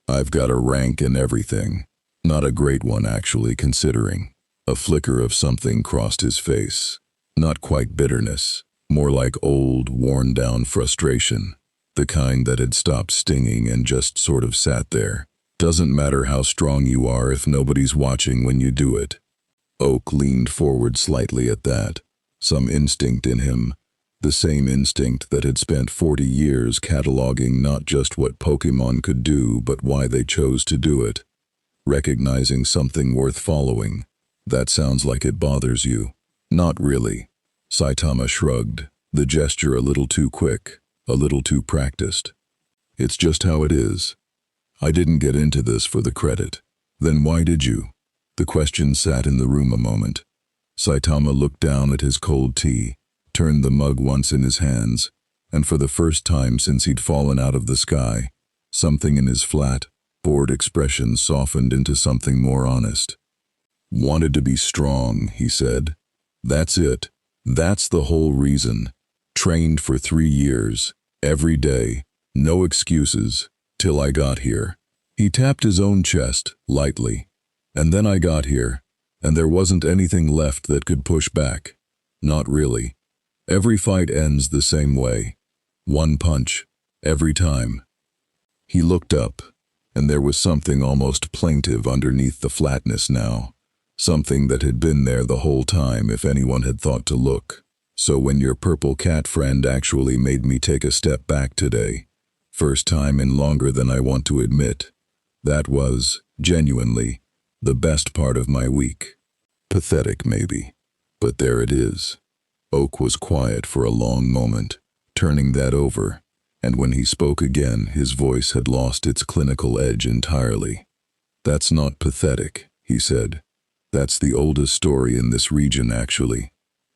I've got a rank and everything. Not a great one, actually, considering." A flicker of something crossed his face. Not quite bitterness, more like old, worn-down frustration. The kind that had stopped stinging and just sort of sat there. "Doesn't matter how strong you are if nobody's watching when you do it." Oak leaned forward slightly at that. Some instinct in him, the same instinct that had spent 40 years cataloging not just what Pokémon could do but why they chose to do it. Recognizing something worth following. "That sounds like it bothers you." "Not really." Saitama shrugged, the gesture a little too quick, a little too practiced. It's just how it is. I didn't get into this for the credit. Then why did you? The question sat in the room a moment. Saitama looked down at his cold tea, turned the mug once in his hands, and for the first time since he'd fallen out of the sky, something in his flat, bored expression softened into something more honest. Wanted to be strong, he said. That's it. That's the whole reason. Trained for 3 years, every day, no excuses, till I got here. He tapped his own chest, lightly. And then I got here, and there wasn't anything left that could push back. Not really. Every fight ends the same way. One punch, every time. He looked up, and there was something almost plaintive underneath the flatness now. Something that had been there the whole time if anyone had thought to look. So when your purple cat friend actually made me take a step back today, first time in longer than I want to admit, that was, genuinely, the best part of my week. Pathetic maybe, but there it is. Oak was quiet for a long moment, turning that over, and when he spoke again his voice had lost its clinical edge entirely. That's not pathetic, he said. That's the oldest story in this region actually.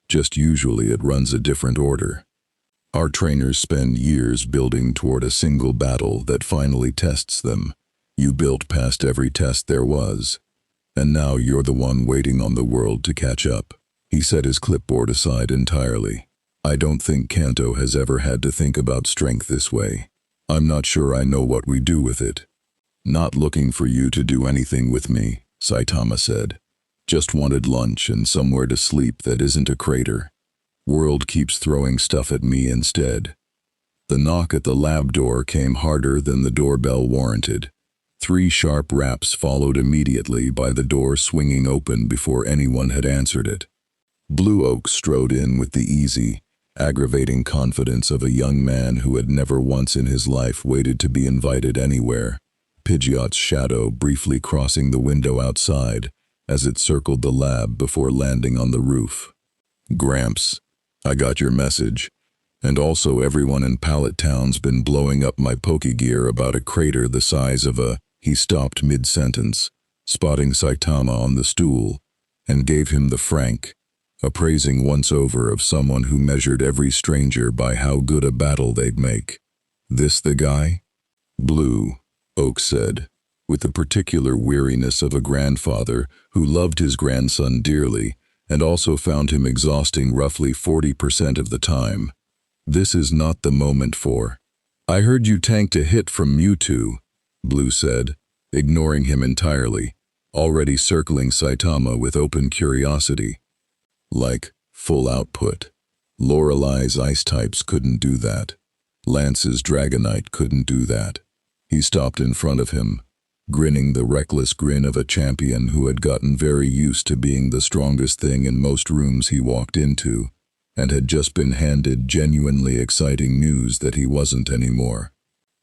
Just usually it runs a different order. Our trainers spend years building toward a single battle that finally tests them. You built past every test there was. And now you're the one waiting on the world to catch up. He set his clipboard aside entirely. I don't think Kanto has ever had to think about strength this way. I'm not sure I know what we do with it. Not looking for you to do anything with me, Saitama said. Just wanted lunch and somewhere to sleep that isn't a crater. World keeps throwing stuff at me instead. The knock at the lab door came harder than the doorbell warranted. 3 sharp raps followed immediately by the door swinging open before anyone had answered it. Blue Oak strode in with the easy, aggravating confidence of a young man who had never once in his life waited to be invited anywhere, Pidgeot's shadow briefly crossing the window outside as it circled the lab before landing on the roof. Gramps, I got your message, and also everyone in Pallet Town's been blowing up my Pokegear about a crater the size of a... He stopped mid-sentence, spotting Saitama on the stool, and gave him the frank, appraising once-over of someone who measured every stranger by how good a battle they'd make. This the guy? Blue, Oak said, with the particular weariness of a grandfather who loved his grandson dearly and also found him exhausting roughly 40% of the time. This is not the moment for. I heard you tanked a hit from Mewtwo, Blue said, ignoring him entirely, already circling Saitama with open curiosity. Like, full output. Lorelei's ice types couldn't do that. Lance's Dragonite couldn't do that. He stopped in front of him, grinning the reckless grin of a champion who had gotten very used to being the strongest thing in most rooms he walked into, and had just been handed genuinely exciting news that he wasn't anymore.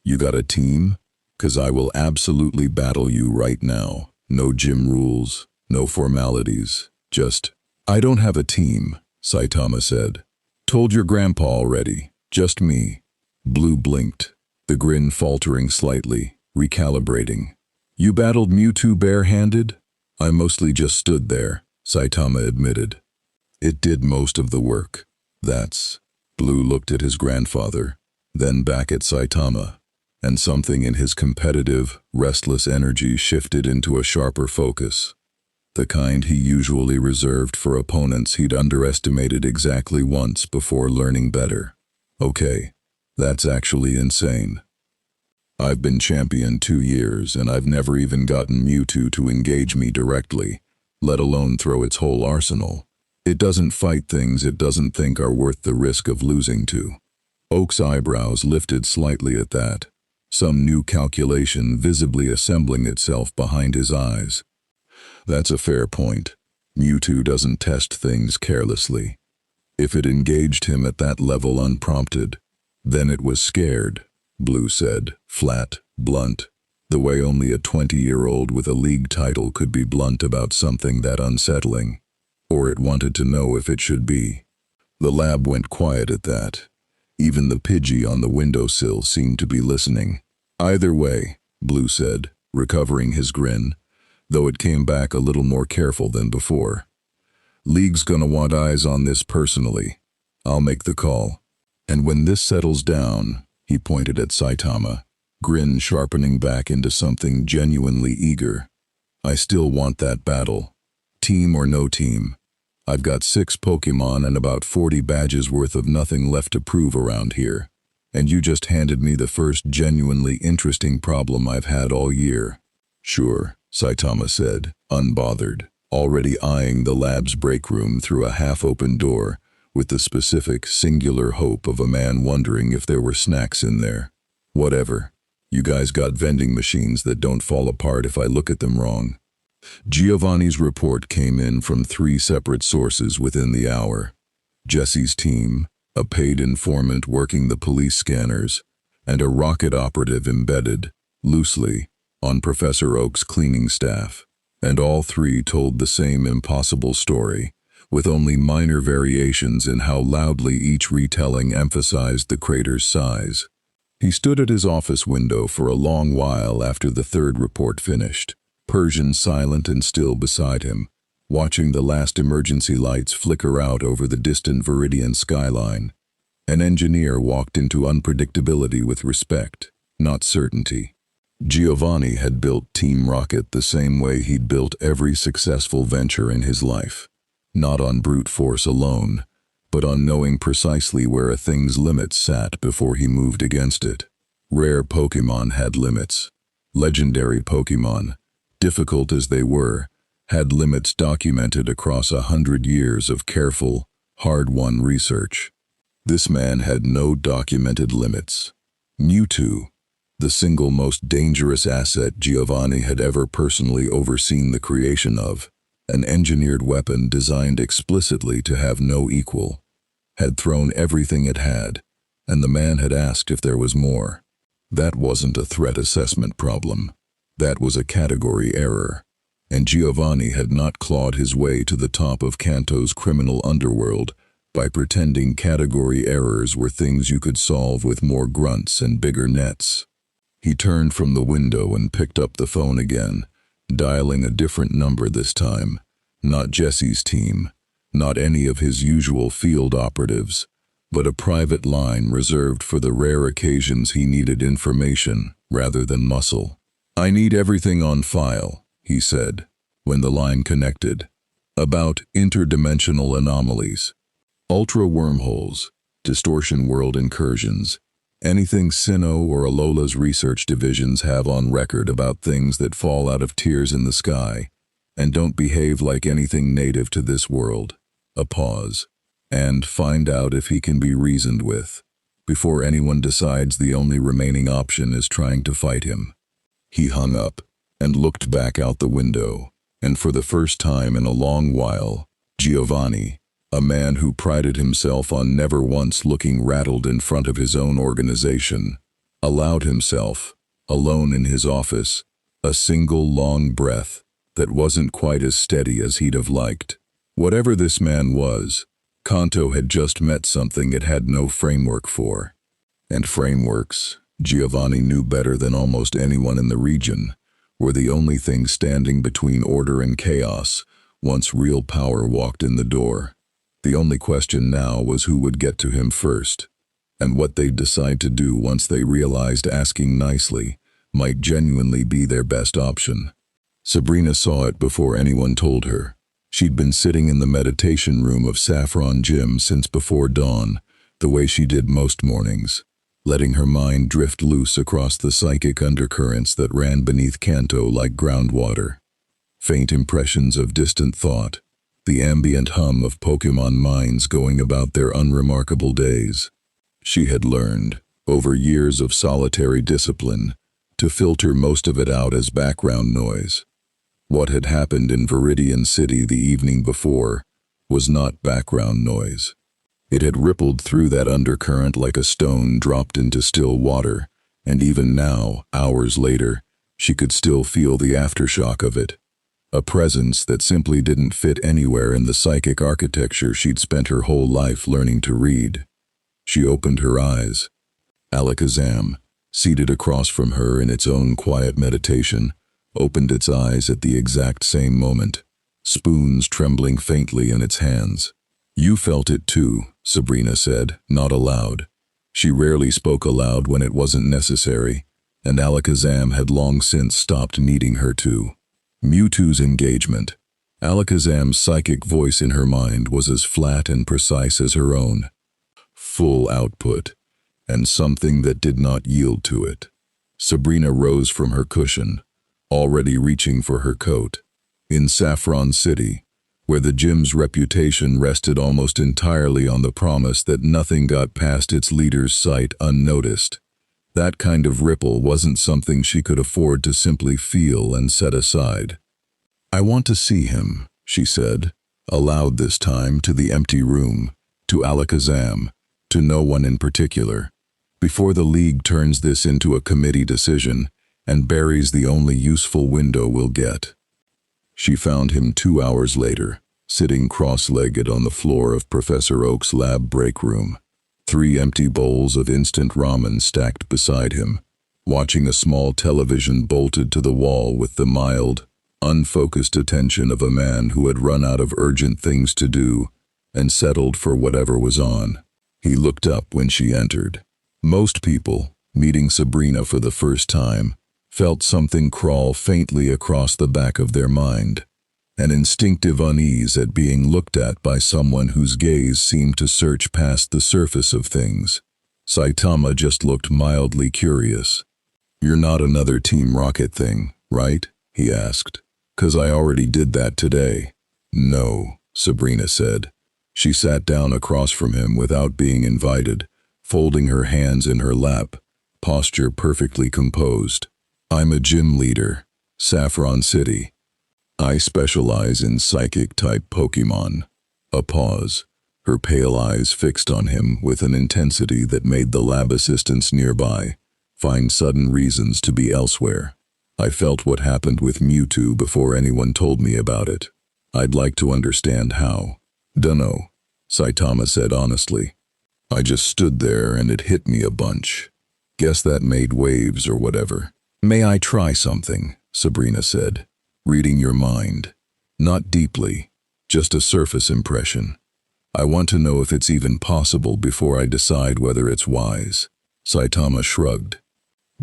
You got a team? 'Cause I will absolutely battle you right now. No gym rules, no formalities, just... I don't have a team, Saitama said. Told your grandpa already, just me. Blue blinked, the grin faltering slightly, recalibrating. You battled Mewtwo barehanded? I mostly just stood there, Saitama admitted. It did most of the work. That's... Blue looked at his grandfather, then back at Saitama, and something in his competitive, restless energy shifted into a sharper focus. The kind he usually reserved for opponents he'd underestimated exactly once before learning better. Okay, that's actually insane. I've been champion 2 years and I've never even gotten Mewtwo to engage me directly, let alone throw its whole arsenal. It doesn't fight things it doesn't think are worth the risk of losing to. Oak's eyebrows lifted slightly at that, some new calculation visibly assembling itself behind his eyes. That's a fair point. Mewtwo doesn't test things carelessly. If it engaged him at that level unprompted, then it was scared, Blue said, flat, blunt, the way only a 20-year-old with a league title could be blunt about something that unsettling. Or it wanted to know if it should be. The lab went quiet at that. Even the Pidgey on the windowsill seemed to be listening. "Either way," Blue said, recovering his grin, though it came back a little more careful than before. "League's gonna want eyes on this personally. I'll make the call. And when this settles down," he pointed at Saitama, grin sharpening back into something genuinely eager, "I still want that battle. Team or no team. I've got 6 Pokémon and about 40 badges worth of nothing left to prove around here. And you just handed me the first genuinely interesting problem I've had all year." "Sure," Saitama said, unbothered, already eyeing the lab's break room through a half-open door, with the specific, singular hope of a man wondering if there were snacks in there. "Whatever. You guys got vending machines that don't fall apart if I look at them wrong." Giovanni's report came in from 3 separate sources within the hour. Jessie's team, a paid informant working the police scanners, and a rocket operative embedded, loosely, on Professor Oak's cleaning staff. And all 3 told the same impossible story, with only minor variations in how loudly each retelling emphasized the crater's size. He stood at his office window for a long while after the 3rd report finished, Persian silent and still beside him, watching the last emergency lights flicker out over the distant Viridian skyline. An engineer walked into unpredictability with respect, not certainty. Giovanni had built Team Rocket the same way he'd built every successful venture in his life. Not on brute force alone, but on knowing precisely where a thing's limits sat before he moved against it. Rare Pokémon had limits. Legendary Pokémon, difficult as they were, had limits documented across 100 years of careful, hard-won research. This man had no documented limits. Mewtwo, the single most dangerous asset Giovanni had ever personally overseen the creation of, an engineered weapon designed explicitly to have no equal, had thrown everything it had, and the man had asked if there was more. That wasn't a threat assessment problem. That was a category error, and Giovanni had not clawed his way to the top of Kanto's criminal underworld by pretending category errors were things you could solve with more grunts and bigger nets. He turned from the window and picked up the phone again, dialing a different number this time. Not Jessie's team, not any of his usual field operatives, but a private line reserved for the rare occasions he needed information rather than muscle. "I need everything on file," he said, when the line connected. "About interdimensional anomalies. Ultra wormholes, distortion world incursions, anything Sinnoh or Alola's research divisions have on record about things that fall out of tiers in the sky and don't behave like anything native to this world." A pause. "And find out if he can be reasoned with, before anyone decides the only remaining option is trying to fight him." He hung up and looked back out the window, and for the first time in a long while, Giovanni, a man who prided himself on never once looking rattled in front of his own organization, allowed himself, alone in his office, a single long breath that wasn't quite as steady as he'd have liked. Whatever this man was, Kanto had just met something it had no framework for. And frameworks, Giovanni knew better than almost anyone in the region, were the only thing standing between order and chaos once real power walked in the door. The only question now was who would get to him first, and what they'd decide to do once they realized asking nicely might genuinely be their best option. Sabrina saw it before anyone told her. She'd been sitting in the meditation room of Saffron Gym since before dawn, the way she did most mornings, letting her mind drift loose across the psychic undercurrents that ran beneath Kanto like groundwater. Faint impressions of distant thought, the ambient hum of Pokémon minds going about their unremarkable days. She had learned, over years of solitary discipline, to filter most of it out as background noise. What had happened in Viridian City the evening before was not background noise. It had rippled through that undercurrent like a stone dropped into still water, and even now, hours later, she could still feel the aftershock of it. A presence that simply didn't fit anywhere in the psychic architecture she'd spent her whole life learning to read. She opened her eyes. Alakazam, seated across from her in its own quiet meditation, opened its eyes at the exact same moment, spoons trembling faintly in its hands. "You felt it too," Sabrina said, not aloud. She rarely spoke aloud when it wasn't necessary, and Alakazam had long since stopped needing her to. Mewtwo's engagement. Alakazam's psychic voice in her mind was as flat and precise as her own. Full output, and something that did not yield to it. Sabrina rose from her cushion, already reaching for her coat. In Saffron City, where the gym's reputation rested almost entirely on the promise that nothing got past its leader's sight unnoticed, that kind of ripple wasn't something she could afford to simply feel and set aside. "I want to see him," she said, aloud this time to the empty room, to Alakazam, to no one in particular, before the League turns this into a committee decision and buries the only useful window we'll get. She found him 2 hours later, sitting cross-legged on the floor of Professor Oak's lab break room, 3 empty bowls of instant ramen stacked beside him, watching a small television bolted to the wall with the mild, unfocused attention of a man who had run out of urgent things to do and settled for whatever was on. He looked up when she entered. Most people, meeting Sabrina for the first time, felt something crawl faintly across the back of their mind, an instinctive unease at being looked at by someone whose gaze seemed to search past the surface of things. Saitama just looked mildly curious. "You're not another Team Rocket thing, right?" he asked. "'Cause I already did that today." "No," Sabrina said. She sat down across from him without being invited, folding her hands in her lap, posture perfectly composed. "I'm a gym leader, Saffron City. I specialize in psychic-type Pokémon." A pause, her pale eyes fixed on him with an intensity that made the lab assistants nearby find sudden reasons to be elsewhere. "I felt what happened with Mewtwo before anyone told me about it. I'd like to understand how." "Dunno," Saitama said honestly. "I just stood there and it hit me a bunch. Guess that made waves or whatever." "May I try something?" Sabrina said. "Reading your mind. Not deeply, just a surface impression. I want to know if it's even possible before I decide whether it's wise." Saitama shrugged.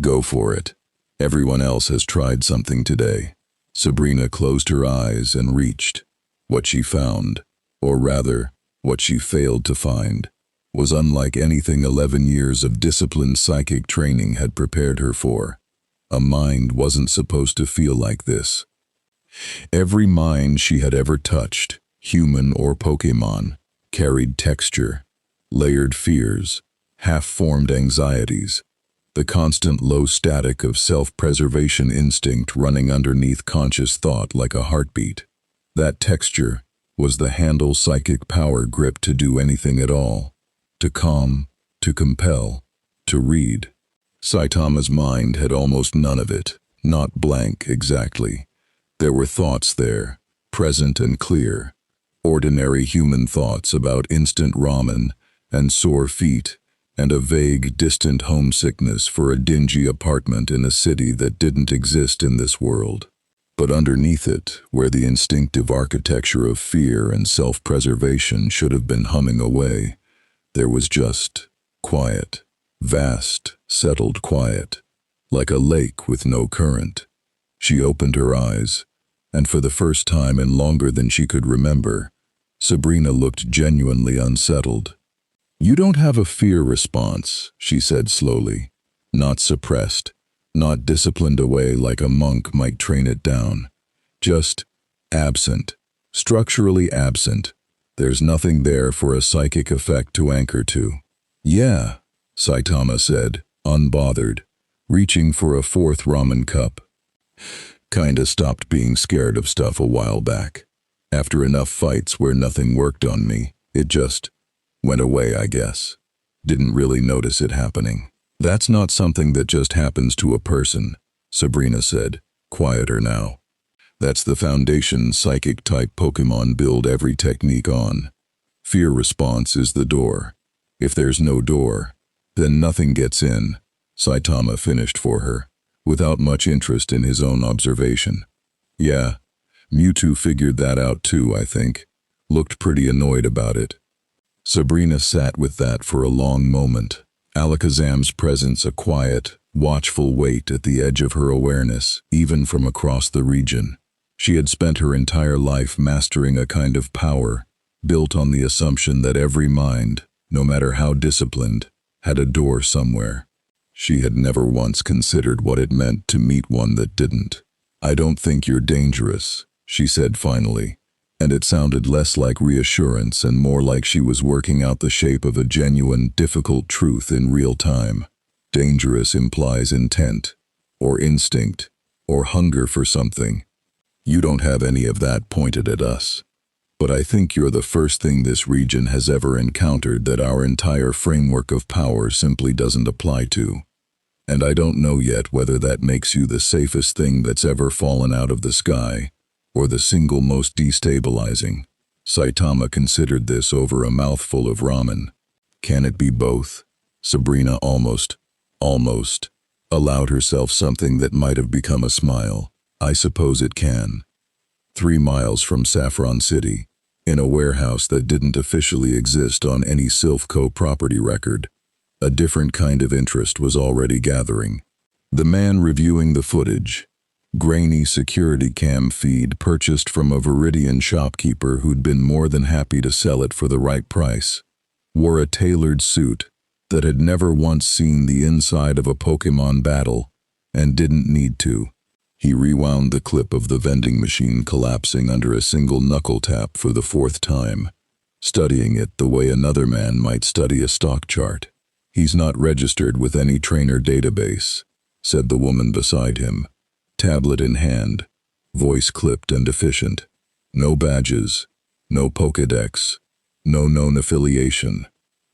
"Go for it. Everyone else has tried something today." Sabrina closed her eyes and reached. What she found, or rather, what she failed to find, was unlike anything 11 years of disciplined psychic training had prepared her for. A mind wasn't supposed to feel like this. Every mind she had ever touched, human or Pokémon, carried texture, layered fears, half-formed anxieties, the constant low static of self-preservation instinct running underneath conscious thought like a heartbeat. That texture was the handle psychic power gripped to do anything at all, to calm, to compel, to read. Saitama's mind had almost none of it, not blank exactly. There were thoughts there, present and clear, ordinary human thoughts about instant ramen and sore feet and a vague, distant homesickness for a dingy apartment in a city that didn't exist in this world. But underneath it, where the instinctive architecture of fear and self-preservation should have been humming away, there was just quiet, vast, settled quiet, like a lake with no current. She opened her eyes, and for the first time in longer than she could remember, Sabrina looked genuinely unsettled. "You don't have a fear response," she said slowly, not suppressed, not disciplined away like a monk might train it down. Just absent, structurally absent. There's nothing there for a psychic effect to anchor to. "Yeah," Saitama said, unbothered, reaching for a 4th ramen cup. "Kinda stopped being scared of stuff a while back. After enough fights where nothing worked on me, it just went away, I guess. Didn't really notice it happening." "That's not something that just happens to a person," Sabrina said, quieter now. That's the foundation psychic-type Pokémon build every technique on. Fear response is the door. If there's no door, then nothing gets in, Saitama finished for her, without much interest in his own observation. Yeah, Mewtwo figured that out too, I think. Looked pretty annoyed about it. Sabrina sat with that for a long moment, Alakazam's presence a quiet, watchful weight at the edge of her awareness, even from across the region. She had spent her entire life mastering a kind of power, built on the assumption that every mind, no matter how disciplined, had a door somewhere. She had never once considered what it meant to meet one that didn't. "I don't think you're dangerous," she said finally, and it sounded less like reassurance and more like she was working out the shape of a genuine, difficult truth in real time. Dangerous implies intent, or instinct, or hunger for something. You don't have any of that pointed at us. But I think you're the first thing this region has ever encountered that our entire framework of power simply doesn't apply to. And I don't know yet whether that makes you the safest thing that's ever fallen out of the sky, or the single most destabilizing. Saitama considered this over a mouthful of ramen. Can it be both? Sabrina almost allowed herself something that might have become a smile. I suppose it can. 3 miles from Saffron City, in a warehouse that didn't officially exist on any Silph Co property record, a different kind of interest was already gathering. The man reviewing the footage, grainy security cam feed purchased from a Viridian shopkeeper who'd been more than happy to sell it for the right price, wore a tailored suit that had never once seen the inside of a Pokémon battle and didn't need to. He rewound the clip of the vending machine collapsing under a single knuckle tap for the 4th time, studying it the way another man might study a stock chart. "He's not registered with any trainer database," said the woman beside him, tablet in hand, voice clipped and efficient. "No badges, no Pokédex, no known affiliation,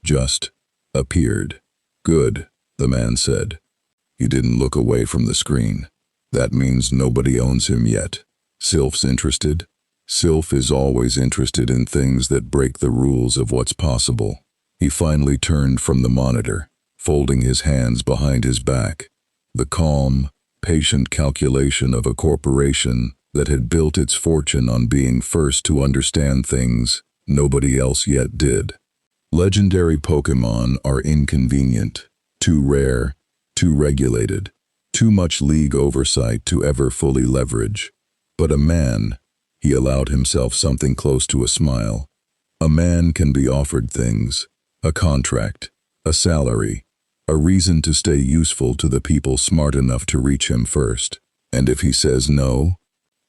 just appeared." "Good," the man said. He didn't look away from the screen. "That means nobody owns him yet. Silph's interested?" Silph is always interested in things that break the rules of what's possible. He finally turned from the monitor, folding his hands behind his back. The calm, patient calculation of a corporation that had built its fortune on being first to understand things nobody else yet did. Legendary Pokémon are inconvenient, too rare, too regulated. Too much league oversight to ever fully leverage. But a man, he allowed himself something close to a smile. A man can be offered things, a contract, a salary, a reason to stay useful to the people smart enough to reach him first. And if he says no,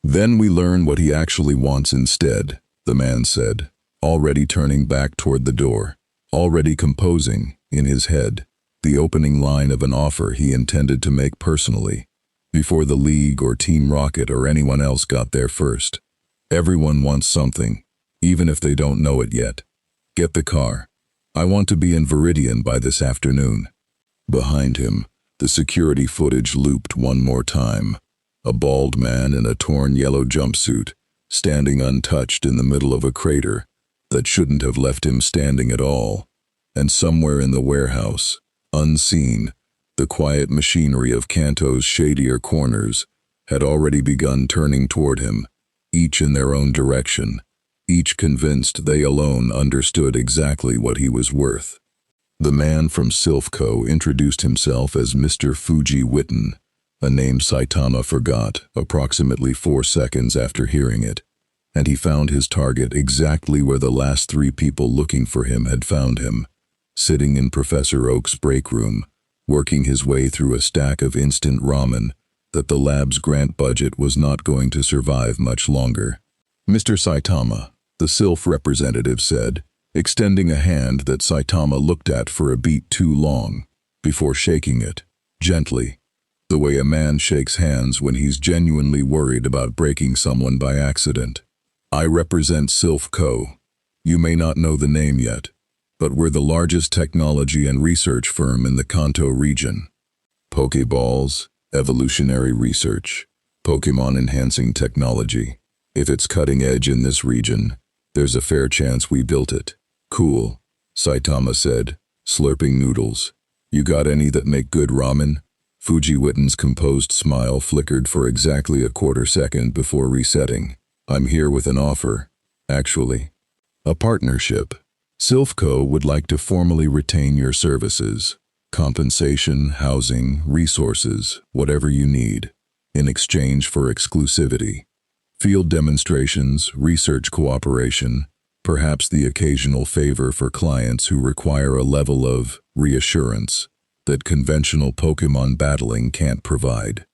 then we learn what he actually wants instead, the man said, already turning back toward the door, already composing, in his head, the opening line of an offer he intended to make personally, before the League or Team Rocket or anyone else got there first. Everyone wants something, even if they don't know it yet. "Get the car. I want to be in Viridian by this afternoon." Behind him, the security footage looped one more time. A bald man in a torn yellow jumpsuit, standing untouched in the middle of a crater that shouldn't have left him standing at all. And somewhere in the warehouse, unseen, the quiet machinery of Kanto's shadier corners had already begun turning toward him, each in their own direction, each convinced they alone understood exactly what he was worth. The man from Silph Co introduced himself as Mr. Fuji Witten, a name Saitama forgot approximately 4 seconds after hearing it, and he found his target exactly where the last 3 people looking for him had found him, sitting in Professor Oak's break room, working his way through a stack of instant ramen that the lab's grant budget was not going to survive much longer. "Mr. Saitama," the Silph representative said, extending a hand that Saitama looked at for a beat too long, before shaking it, gently, the way a man shakes hands when he's genuinely worried about breaking someone by accident. "I represent Silph Co. You may not know the name yet, but we're the largest technology and research firm in the Kanto region. Pokeballs, evolutionary research, Pokémon enhancing technology. If it's cutting edge in this region, there's a fair chance we built it. Cool, Saitama said, slurping noodles. You got any that make good ramen? Fujiwitten's composed smile flickered for exactly a quarter second before resetting. I'm here with an offer. Actually, a partnership. Silph Co would like to formally retain your services. Compensation, housing, resources, whatever you need, in exchange for exclusivity. Field demonstrations, research cooperation, perhaps the occasional favor for clients who require a level of reassurance that conventional Pokémon battling can't provide.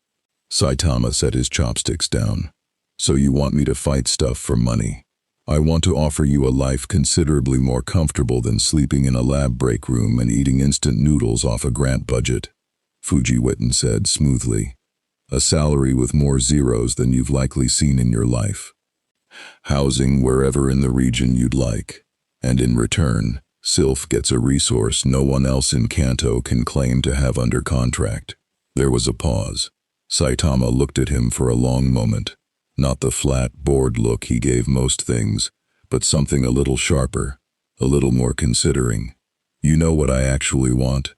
Saitama set his chopsticks down. So you want me to fight stuff for money? I want to offer you a life considerably more comfortable than sleeping in a lab break room and eating instant noodles off a grant budget, Fujiwitten said smoothly. A salary with more zeros than you've likely seen in your life. Housing wherever in the region you'd like. And in return, Silph gets a resource no one else in Kanto can claim to have under contract. There was a pause. Saitama looked at him for a long moment. Not the flat, bored look he gave most things, but something a little sharper, a little more considering. You know what I actually want?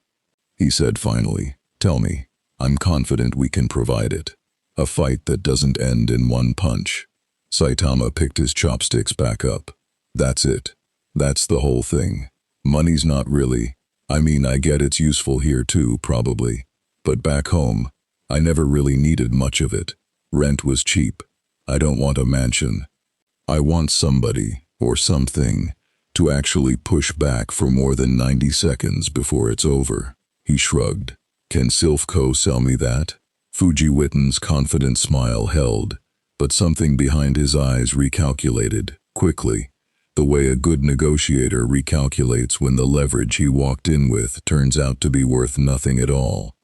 He said finally. Tell me. I'm confident we can provide it. A fight that doesn't end in one punch. Saitama picked his chopsticks back up. That's it. That's the whole thing. Money's not really. I mean, I get it's useful here too, probably. But back home, I never really needed much of it. Rent was cheap. I don't want a mansion. I want somebody, or something, to actually push back for more than 90 seconds before it's over. He shrugged. Can Silph Co sell me that? Fujiwitten's confident smile held, but something behind his eyes recalculated, quickly, the way a good negotiator recalculates when the leverage he walked in with turns out to be worth nothing at all.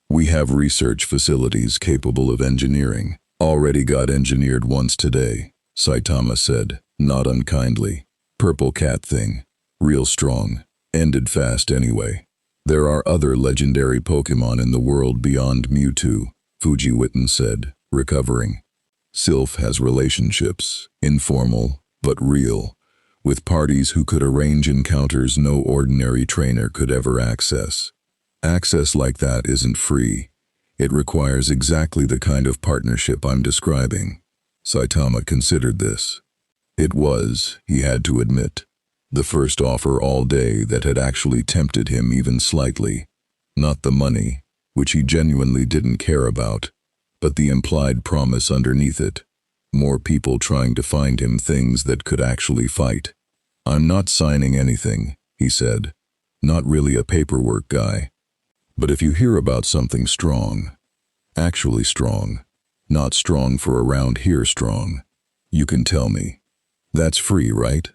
We have research facilities capable of engineering. Already got engineered once today, Saitama said, not unkindly. Purple cat thing. Real strong. Ended fast anyway. There are other legendary Pokémon in the world beyond Mewtwo, Fujiwitten said, recovering. Silph has relationships, informal, but real, with parties who could arrange encounters no ordinary trainer could ever access. Access like that isn't free. It requires exactly the kind of partnership I'm describing. Saitama considered this. It was, he had to admit, the first offer all day that had actually tempted him even slightly. Not the money, which he genuinely didn't care about, but the implied promise underneath it. More people trying to find him things that could actually fight. I'm not signing anything, he said. Not really a paperwork guy. But if you hear about something strong, actually strong, not strong for around here strong, you can tell me. That's free, right?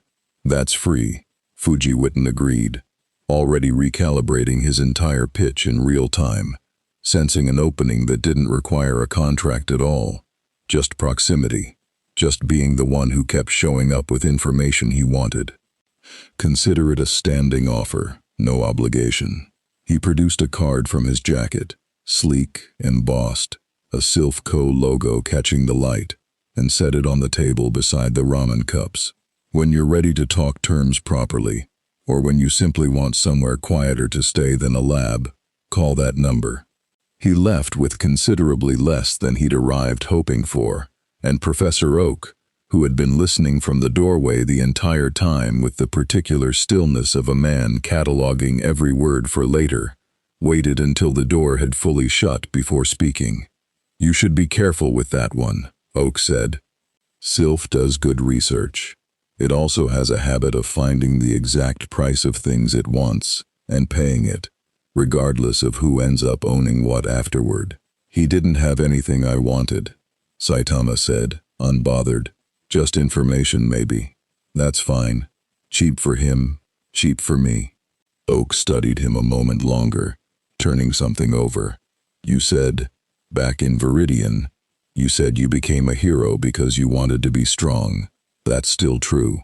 That's free, Fujiwitten agreed, already recalibrating his entire pitch in real time, sensing an opening that didn't require a contract at all, just proximity, just being the one who kept showing up with information he wanted. Consider it a standing offer, no obligation. He produced a card from his jacket, sleek, embossed, a Silph Co logo catching the light, and set it on the table beside the ramen cups. When you're ready to talk terms properly, or when you simply want somewhere quieter to stay than a lab, call that number. He left with considerably less than he'd arrived hoping for, and Professor Oak, who had been listening from the doorway the entire time with the particular stillness of a man cataloging every word for later, waited until the door had fully shut before speaking. You should be careful with that one, Oak said. Silph does good research. It also has a habit of finding the exact price of things it wants and paying it, regardless of who ends up owning what afterward. He didn't have anything I wanted, Saitama said, unbothered. Just information, maybe. That's fine. Cheap for him, cheap for me. Oak studied him a moment longer, turning something over. You said, back in Viridian, you said you became a hero because you wanted to be strong. That's still true.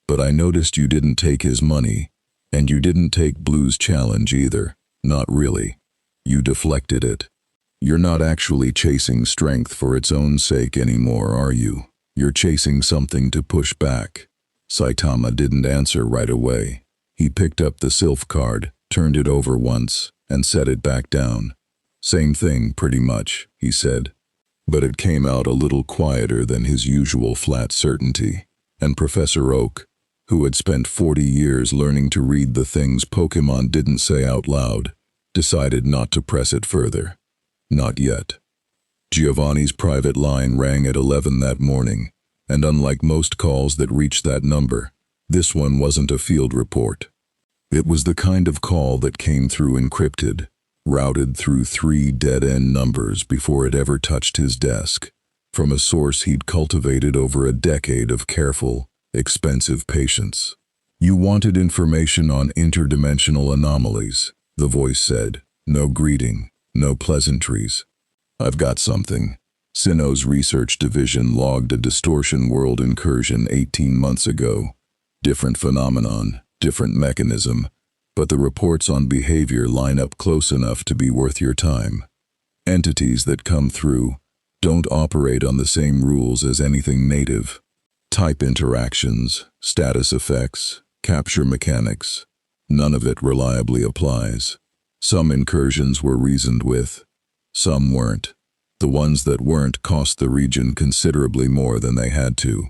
But I noticed you didn't take his money, and you didn't take Blue's challenge either. Not really. You deflected it. You're not actually chasing strength for its own sake anymore, are you? You're chasing something to push back. Saitama didn't answer right away. He picked up the Silph card, turned it over once, and set it back down. Same thing, pretty much, he said. But it came out a little quieter than his usual flat certainty, and Professor Oak, who had spent 40 years learning to read the things Pokémon didn't say out loud, decided not to press it further. Not yet. Giovanni's private line rang at 11 that morning, and unlike most calls that reached that number, this one wasn't a field report. It was the kind of call that came through encrypted, routed through 3 dead-end numbers before it ever touched his desk, from a source he'd cultivated over a decade of careful, expensive patience. You wanted information on interdimensional anomalies, the voice said. No greeting, no pleasantries. I've got something. Sinnoh's research division logged a distortion world incursion 18 months ago. Different phenomenon, different mechanism, but the reports on behavior line up close enough to be worth your time. Entities that come through don't operate on the same rules as anything native. Type interactions, status effects, capture mechanics, none of it reliably applies. Some incursions were reasoned with, some weren't. The ones that weren't cost the region considerably more than they had to.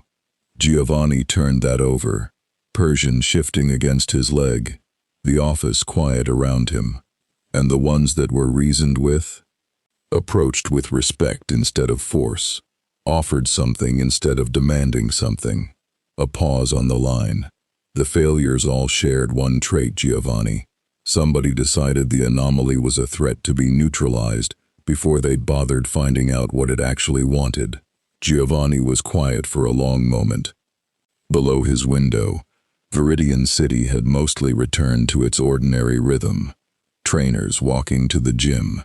Giovanni turned that over, Persian shifting against his leg, the office quiet around him. And the ones that were reasoned with? Approached with respect instead of force, offered something instead of demanding something. A pause on the line. The failures all shared one trait, Giovanni. Somebody decided the anomaly was a threat to be neutralized before they'd bothered finding out what it actually wanted. Giovanni was quiet for a long moment. Below his window, Viridian City had mostly returned to its ordinary rhythm. Trainers walking to the gym,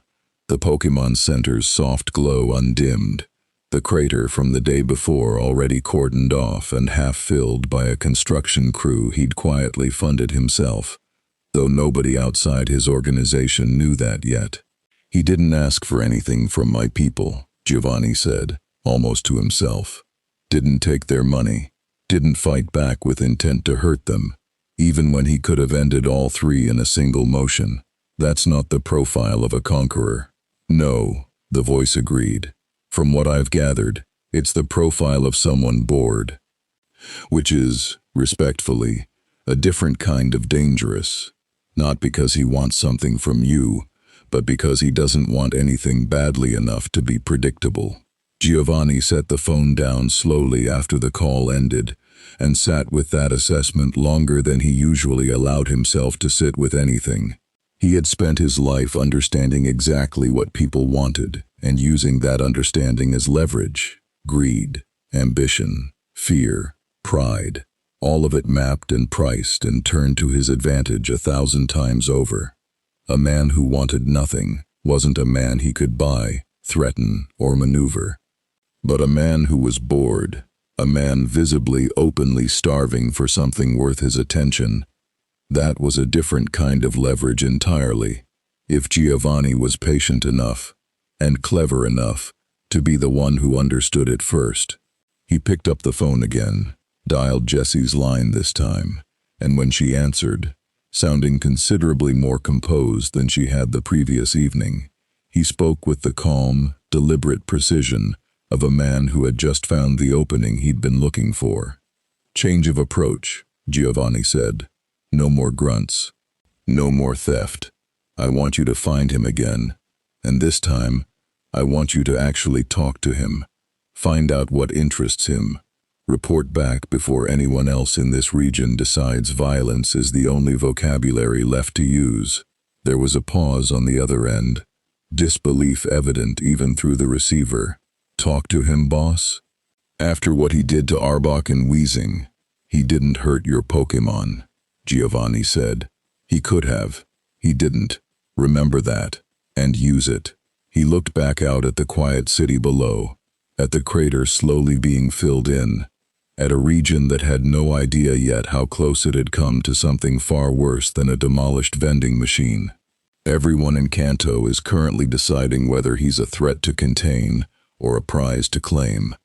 the Pokémon Center's soft glow undimmed, the crater from the day before already cordoned off and half filled by a construction crew he'd quietly funded himself, though nobody outside his organization knew that yet. He didn't ask for anything from my people, Giovanni said, almost to himself. Didn't take their money, didn't fight back with intent to hurt them, even when he could have ended all 3 in a single motion. That's not the profile of a conqueror. No, the voice agreed. From what I've gathered, it's the profile of someone bored. Which is, respectfully, a different kind of dangerous. Not because he wants something from you, but because he doesn't want anything badly enough to be predictable. Giovanni set the phone down slowly after the call ended, and sat with that assessment longer than he usually allowed himself to sit with anything. He had spent his life understanding exactly what people wanted, and using that understanding as leverage. Greed, ambition, fear, pride, all of it mapped and priced and turned to his advantage 1,000 times over. A man who wanted nothing wasn't a man he could buy, threaten, or maneuver. But a man who was bored, a man visibly, openly starving for something worth his attention, that was a different kind of leverage entirely. If Giovanni was patient enough, and clever enough, to be the one who understood it first. He picked up the phone again, dialed Jessie's line this time, and when she answered, sounding considerably more composed than she had the previous evening, he spoke with the calm, deliberate precision of a man who had just found the opening he'd been looking for. Change of approach, Giovanni said. No more grunts. No more theft. I want you to find him again, and this time, I want you to actually talk to him. Find out what interests him. Report back before anyone else in this region decides violence is the only vocabulary left to use. There was a pause on the other end, disbelief evident even through the receiver. Talk to him, boss? After what he did to Arbok and Weezing, he didn't hurt your Pokémon, Giovanni said. He could have. He didn't. Remember that. And use it. He looked back out at the quiet city below, at the crater slowly being filled in, at a region that had no idea yet how close it had come to something far worse than a demolished vending machine. Everyone in Kanto is currently deciding whether he's a threat to contain or a prize to claim.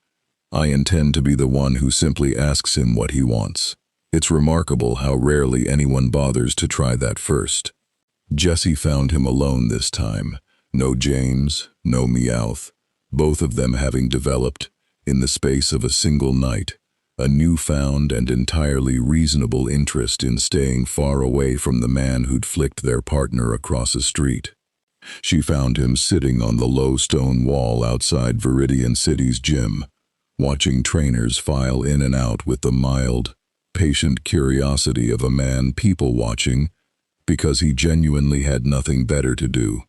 I intend to be the one who simply asks him what he wants. It's remarkable how rarely anyone bothers to try that first. Jessie found him alone this time. No James, no Meowth, both of them having developed, in the space of a single night, a newfound and entirely reasonable interest in staying far away from the man who'd flicked their partner across a street. She found him sitting on the low stone wall outside Viridian City's gym, watching trainers file in and out with the mild, patient curiosity of a man people-watching because he genuinely had nothing better to do.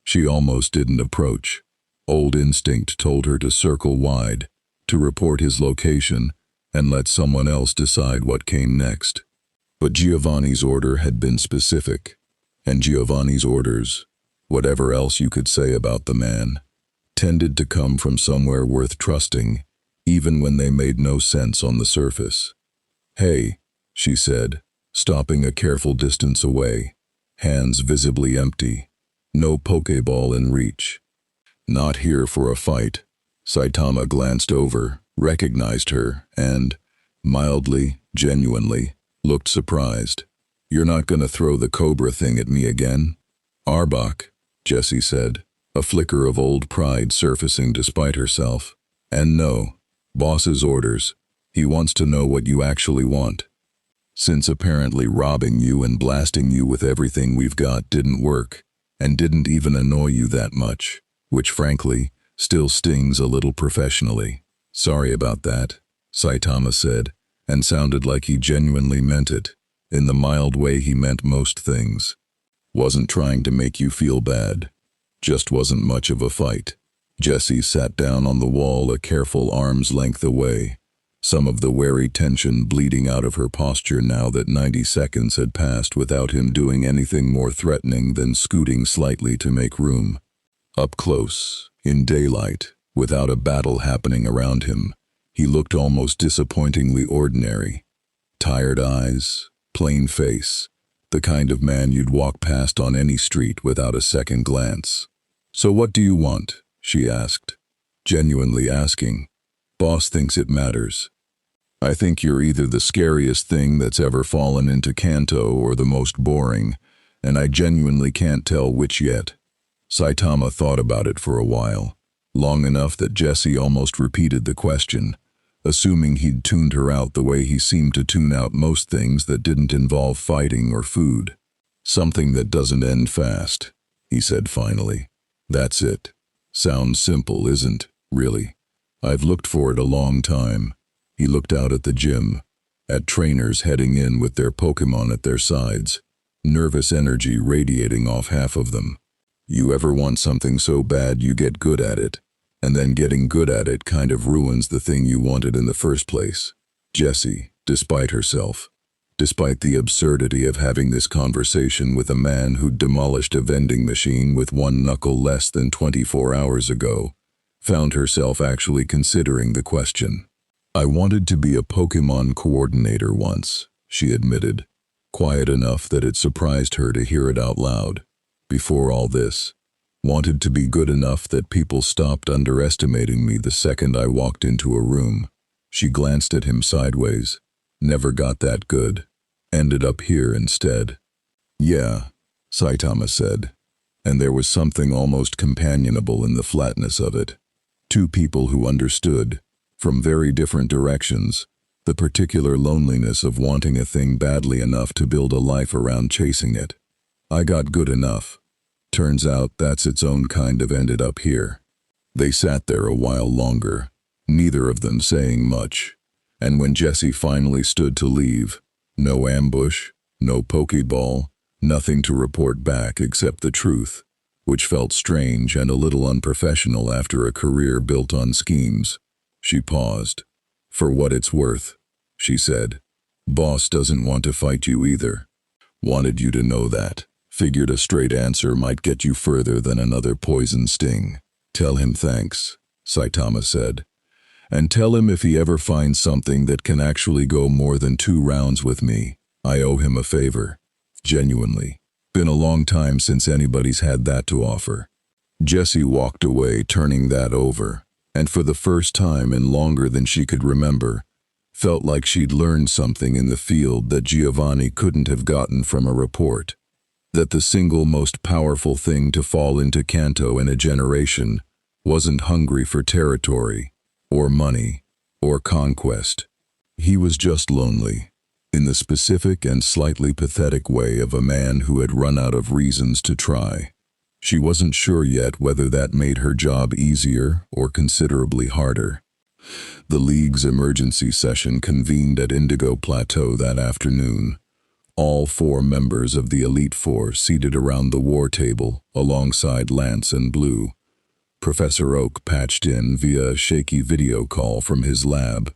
She almost didn't approach. Old instinct told her to circle wide, to report his location, and let someone else decide what came next. But Giovanni's order had been specific, and Giovanni's orders, whatever else you could say about the man, tended to come from somewhere worth trusting, even when they made no sense on the surface. "Hey," she said, stopping a careful distance away, hands visibly empty, no Pokeball in reach. "Not here for a fight." Saitama glanced over, recognized her, and, mildly, genuinely, looked surprised. "You're not gonna throw the cobra thing at me again?" "Arbok," Jessie said, a flicker of old pride surfacing despite herself. "And no, boss's orders. He wants to know what you actually want. Since apparently robbing you and blasting you with everything we've got didn't work, and didn't even annoy you that much, which frankly, still stings a little professionally." "Sorry about that," Saitama said, and sounded like he genuinely meant it, in the mild way he meant most things. "Wasn't trying to make you feel bad. Just wasn't much of a fight." Jessie sat down on the wall a careful arm's length away, some of the wary tension bleeding out of her posture now that 90 seconds had passed without him doing anything more threatening than scooting slightly to make room. Up close, in daylight, without a battle happening around him, he looked almost disappointingly ordinary. Tired eyes, plain face, the kind of man you'd walk past on any street without a second glance. "So what do you want?" she asked, genuinely asking. "Boss thinks it matters. I think you're either the scariest thing that's ever fallen into Kanto or the most boring, and I genuinely can't tell which yet." Saitama thought about it for a while, long enough that Jessie almost repeated the question, assuming he'd tuned her out the way he seemed to tune out most things that didn't involve fighting or food. "Something that doesn't end fast," he said finally. "That's it. Sounds simple, isn't, really? I've looked for it a long time." He looked out at the gym, at trainers heading in with their Pokémon at their sides, nervous energy radiating off half of them. "You ever want something so bad you get good at it, and then getting good at it kind of ruins the thing you wanted in the first place?" Jessie, despite herself, despite the absurdity of having this conversation with a man who'd demolished a vending machine with one knuckle less than 24 hours ago, found herself actually considering the question. "I wanted to be a Pokémon coordinator once," she admitted, quiet enough that it surprised her to hear it out loud. "Before all this, wanted to be good enough that people stopped underestimating me the second I walked into a room." She glanced at him sideways. "Never got that good. Ended up here instead." "Yeah," Saitama said, and there was something almost companionable in the flatness of it. Two people who understood, from very different directions, the particular loneliness of wanting a thing badly enough to build a life around chasing it. "I got good enough. Turns out that's its own kind of ended up here." They sat there a while longer, neither of them saying much, and when Jessie finally stood to leave, no ambush, no Pokeball, nothing to report back except the truth, which felt strange and a little unprofessional after a career built on schemes. She paused. "For what it's worth," she said, "Boss doesn't want to fight you either. Wanted you to know that. Figured a straight answer might get you further than another poison sting." "Tell him thanks," Saitama said. "And tell him if he ever finds something that can actually go more than 2 rounds with me, I owe him a favor. Genuinely." Been a long time since anybody's had that to offer. Jessie walked away, turning that over, and for the first time in longer than she could remember, felt like she'd learned something in the field that Giovanni couldn't have gotten from a report. That the single most powerful thing to fall into Kanto in a generation wasn't hungry for territory, or money, or conquest. He was just lonely, in the specific and slightly pathetic way of a man who had run out of reasons to try. She wasn't sure yet whether that made her job easier or considerably harder. The League's emergency session convened at Indigo Plateau that afternoon. All 4 members of the Elite Four seated around the war table alongside Lance and Blue. Professor Oak patched in via a shaky video call from his lab.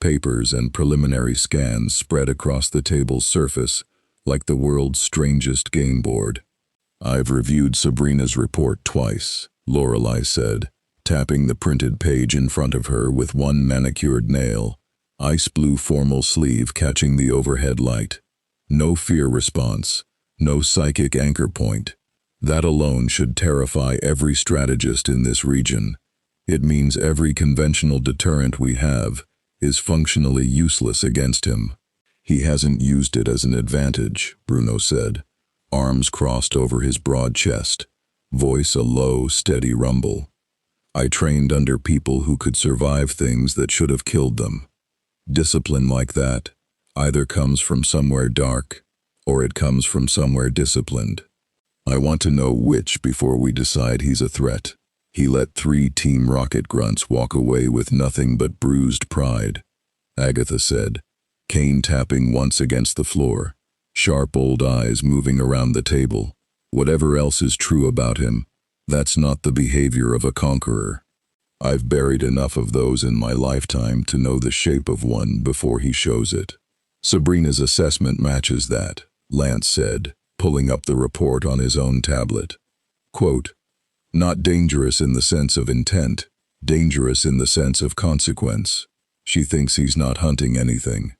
Papers and preliminary scans spread across the table's surface like the world's strangest game board. "I've reviewed Sabrina's report twice," Lorelei said, tapping the printed page in front of her with one manicured nail, ice blue formal sleeve catching the overhead light. No fear response, no psychic anchor point. That alone should terrify every strategist in this region. It means every conventional deterrent we have is functionally useless against him. "He hasn't used it as an advantage," Bruno said, arms crossed over his broad chest, voice a low, steady rumble. "I trained under people who could survive things that should have killed them. Discipline like that either comes from somewhere dark, or it comes from somewhere disciplined. I want to know which before we decide he's a threat." He let 3 Team Rocket grunts walk away with nothing but bruised pride. Agatha said, cane tapping once against the floor, sharp old eyes moving around the table. "Whatever else is true about him, that's not the behavior of a conqueror. I've buried enough of those in my lifetime to know the shape of one before he shows it." "Sabrina's assessment matches that," Lance said, pulling up the report on his own tablet. Quote, "Not dangerous in the sense of intent, dangerous in the sense of consequence. She thinks he's not hunting anything.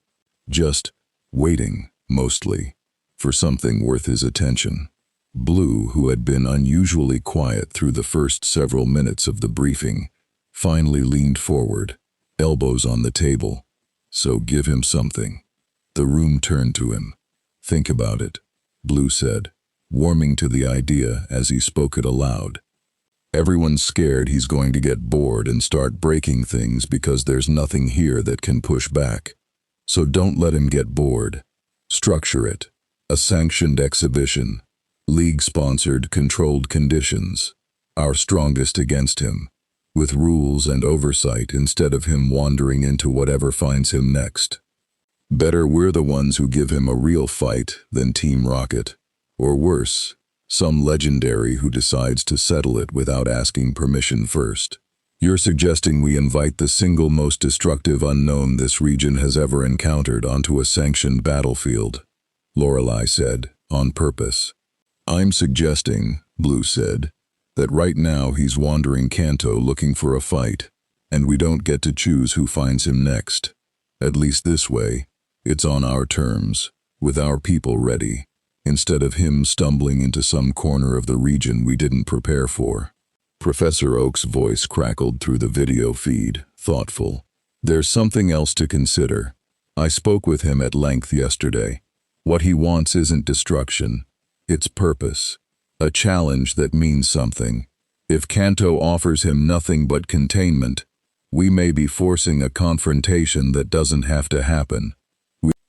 Just waiting, mostly, for something worth his attention." Blue, who had been unusually quiet through the first several minutes of the briefing, finally leaned forward, elbows on the table. "So give him something." The room turned to him. "Think about it," Blue said, warming to the idea as he spoke it aloud. "Everyone's scared he's going to get bored and start breaking things because there's nothing here that can push back. So don't let him get bored. Structure it. A sanctioned exhibition. League-sponsored, controlled conditions. Our strongest against him. With rules and oversight instead of him wandering into whatever finds him next. Better we're the ones who give him a real fight than Team Rocket. Or worse, some legendary who decides to settle it without asking permission first. You're suggesting we invite the single most destructive unknown this region has ever encountered onto a sanctioned battlefield," Lorelei said, on purpose. "I'm suggesting," Blue said, "that right now he's wandering Kanto looking for a fight, and we don't get to choose who finds him next. At least this way, it's on our terms, with our people ready, instead of him stumbling into some corner of the region we didn't prepare for." Professor Oak's voice crackled through the video feed, thoughtful. "There's something else to consider. I spoke with him at length yesterday. What he wants isn't destruction, it's purpose. A challenge that means something. If Kanto offers him nothing but containment, we may be forcing a confrontation that doesn't have to happen.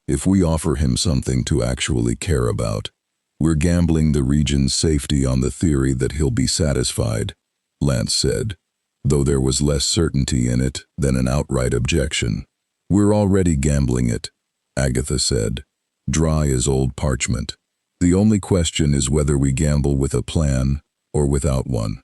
If we offer him something to actually care about, we're gambling the region's safety on the theory that he'll be satisfied," Lance said, though there was less certainty in it than an outright objection. "We're already gambling it," Agatha said, dry as old parchment. "The only question is whether we gamble with a plan or without one."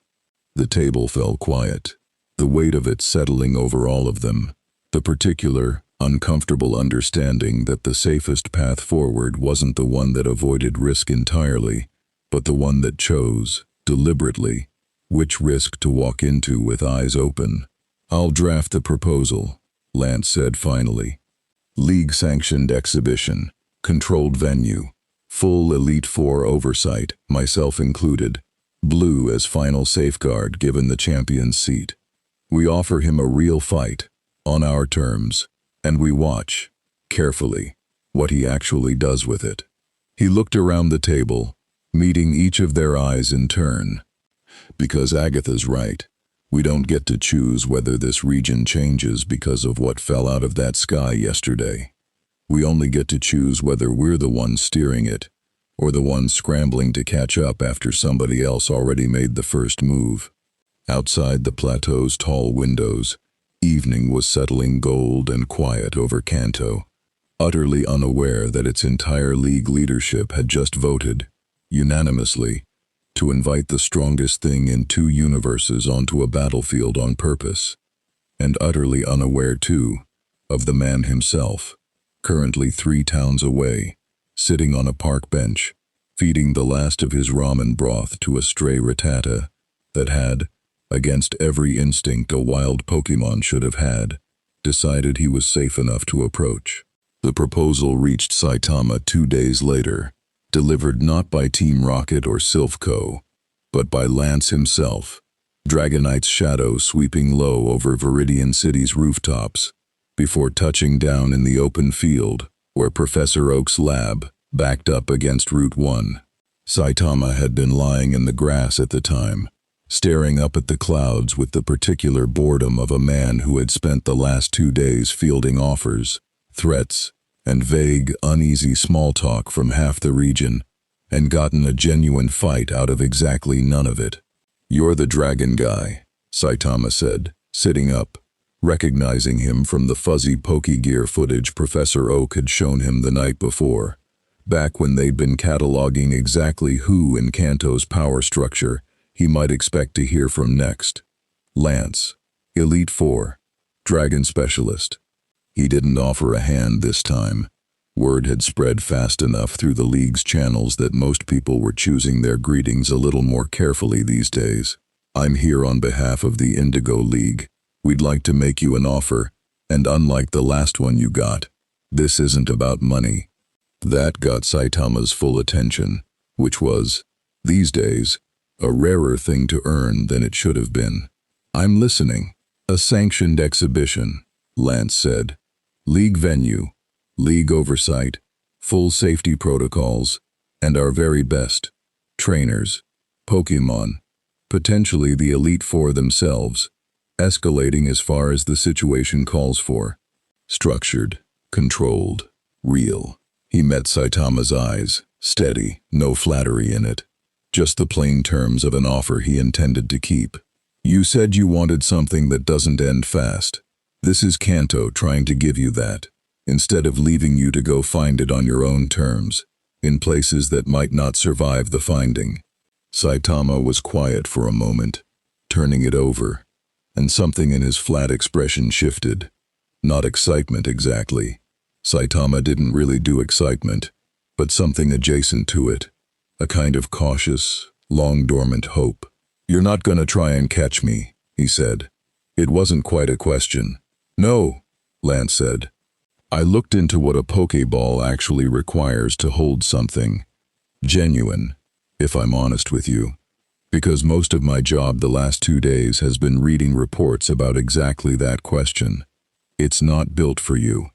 The table fell quiet, the weight of it settling over all of them, the particular, uncomfortable understanding that the safest path forward wasn't the one that avoided risk entirely, but the one that chose, deliberately, which risk to walk into with eyes open. "I'll draft the proposal," Lance said finally. "League-sanctioned exhibition, controlled venue, Full Elite Four oversight, myself included. Blue as final safeguard given the champion's seat. We offer him a real fight, on our terms, and we watch, carefully, what he actually does with it. He looked around the table, meeting each of their eyes in turn. Because Agatha's right. We don't get to choose whether this region changes because of what fell out of that sky yesterday. We only get to choose whether we're the ones steering it, or the ones scrambling to catch up after somebody else already made the first move. Outside the plateau's tall windows, evening was settling gold and quiet over Kanto, utterly unaware that its entire league leadership had just voted, unanimously, to invite the strongest thing in two universes onto a battlefield on purpose, and utterly unaware, too, of the man himself, currently 3 towns away, sitting on a park bench, feeding the last of his ramen broth to a stray Rattata that had, against every instinct a wild Pokémon should have had, decided he was safe enough to approach. The proposal reached Saitama 2 days later, delivered not by Team Rocket or Silph Co, but by Lance himself, Dragonite's shadow sweeping low over Viridian City's rooftops, before touching down in the open field where Professor Oak's lab backed up against Route 1. Saitama had been lying in the grass at the time, staring up at the clouds with the particular boredom of a man who had spent the last 2 days fielding offers, threats, and vague, uneasy small talk from half the region, and gotten a genuine fight out of exactly none of it. "You're the dragon guy," Saitama said, sitting up, recognizing him from the fuzzy Pokégear footage Professor Oak had shown him the night before, back when they'd been cataloging exactly who in Kanto's power structure he might expect to hear from next. Lance, Elite Four, Dragon Specialist. He didn't offer a hand this time. Word had spread fast enough through the League's channels that most people were choosing their greetings a little more carefully these days. "I'm here on behalf of the Indigo League. We'd like to make you an offer, and unlike the last one you got, this isn't about money." That got Saitama's full attention, which was, these days, a rarer thing to earn than it should have been. "I'm listening." "A sanctioned exhibition," Lance said. "League venue, league oversight, full safety protocols, and our very best trainers, Pokémon, potentially the Elite Four themselves, escalating as far as the situation calls for. Structured, controlled, real." He met Saitama's eyes, steady, no flattery in it. Just the plain terms of an offer he intended to keep. "You said you wanted something that doesn't end fast. This is Kanto trying to give you that, instead of leaving you to go find it on your own terms, in places that might not survive the finding." Saitama was quiet for a moment, turning it over, and something in his flat expression shifted. Not excitement exactly. Saitama didn't really do excitement, but something adjacent to it. A kind of cautious, long-dormant hope. "You're not gonna try and catch me," he said. It wasn't quite a question. "No," Lance said. "I looked into what a Pokéball actually requires to hold something genuine, if I'm honest with you, because most of my job the last 2 days has been reading reports about exactly that question. It's not built for you.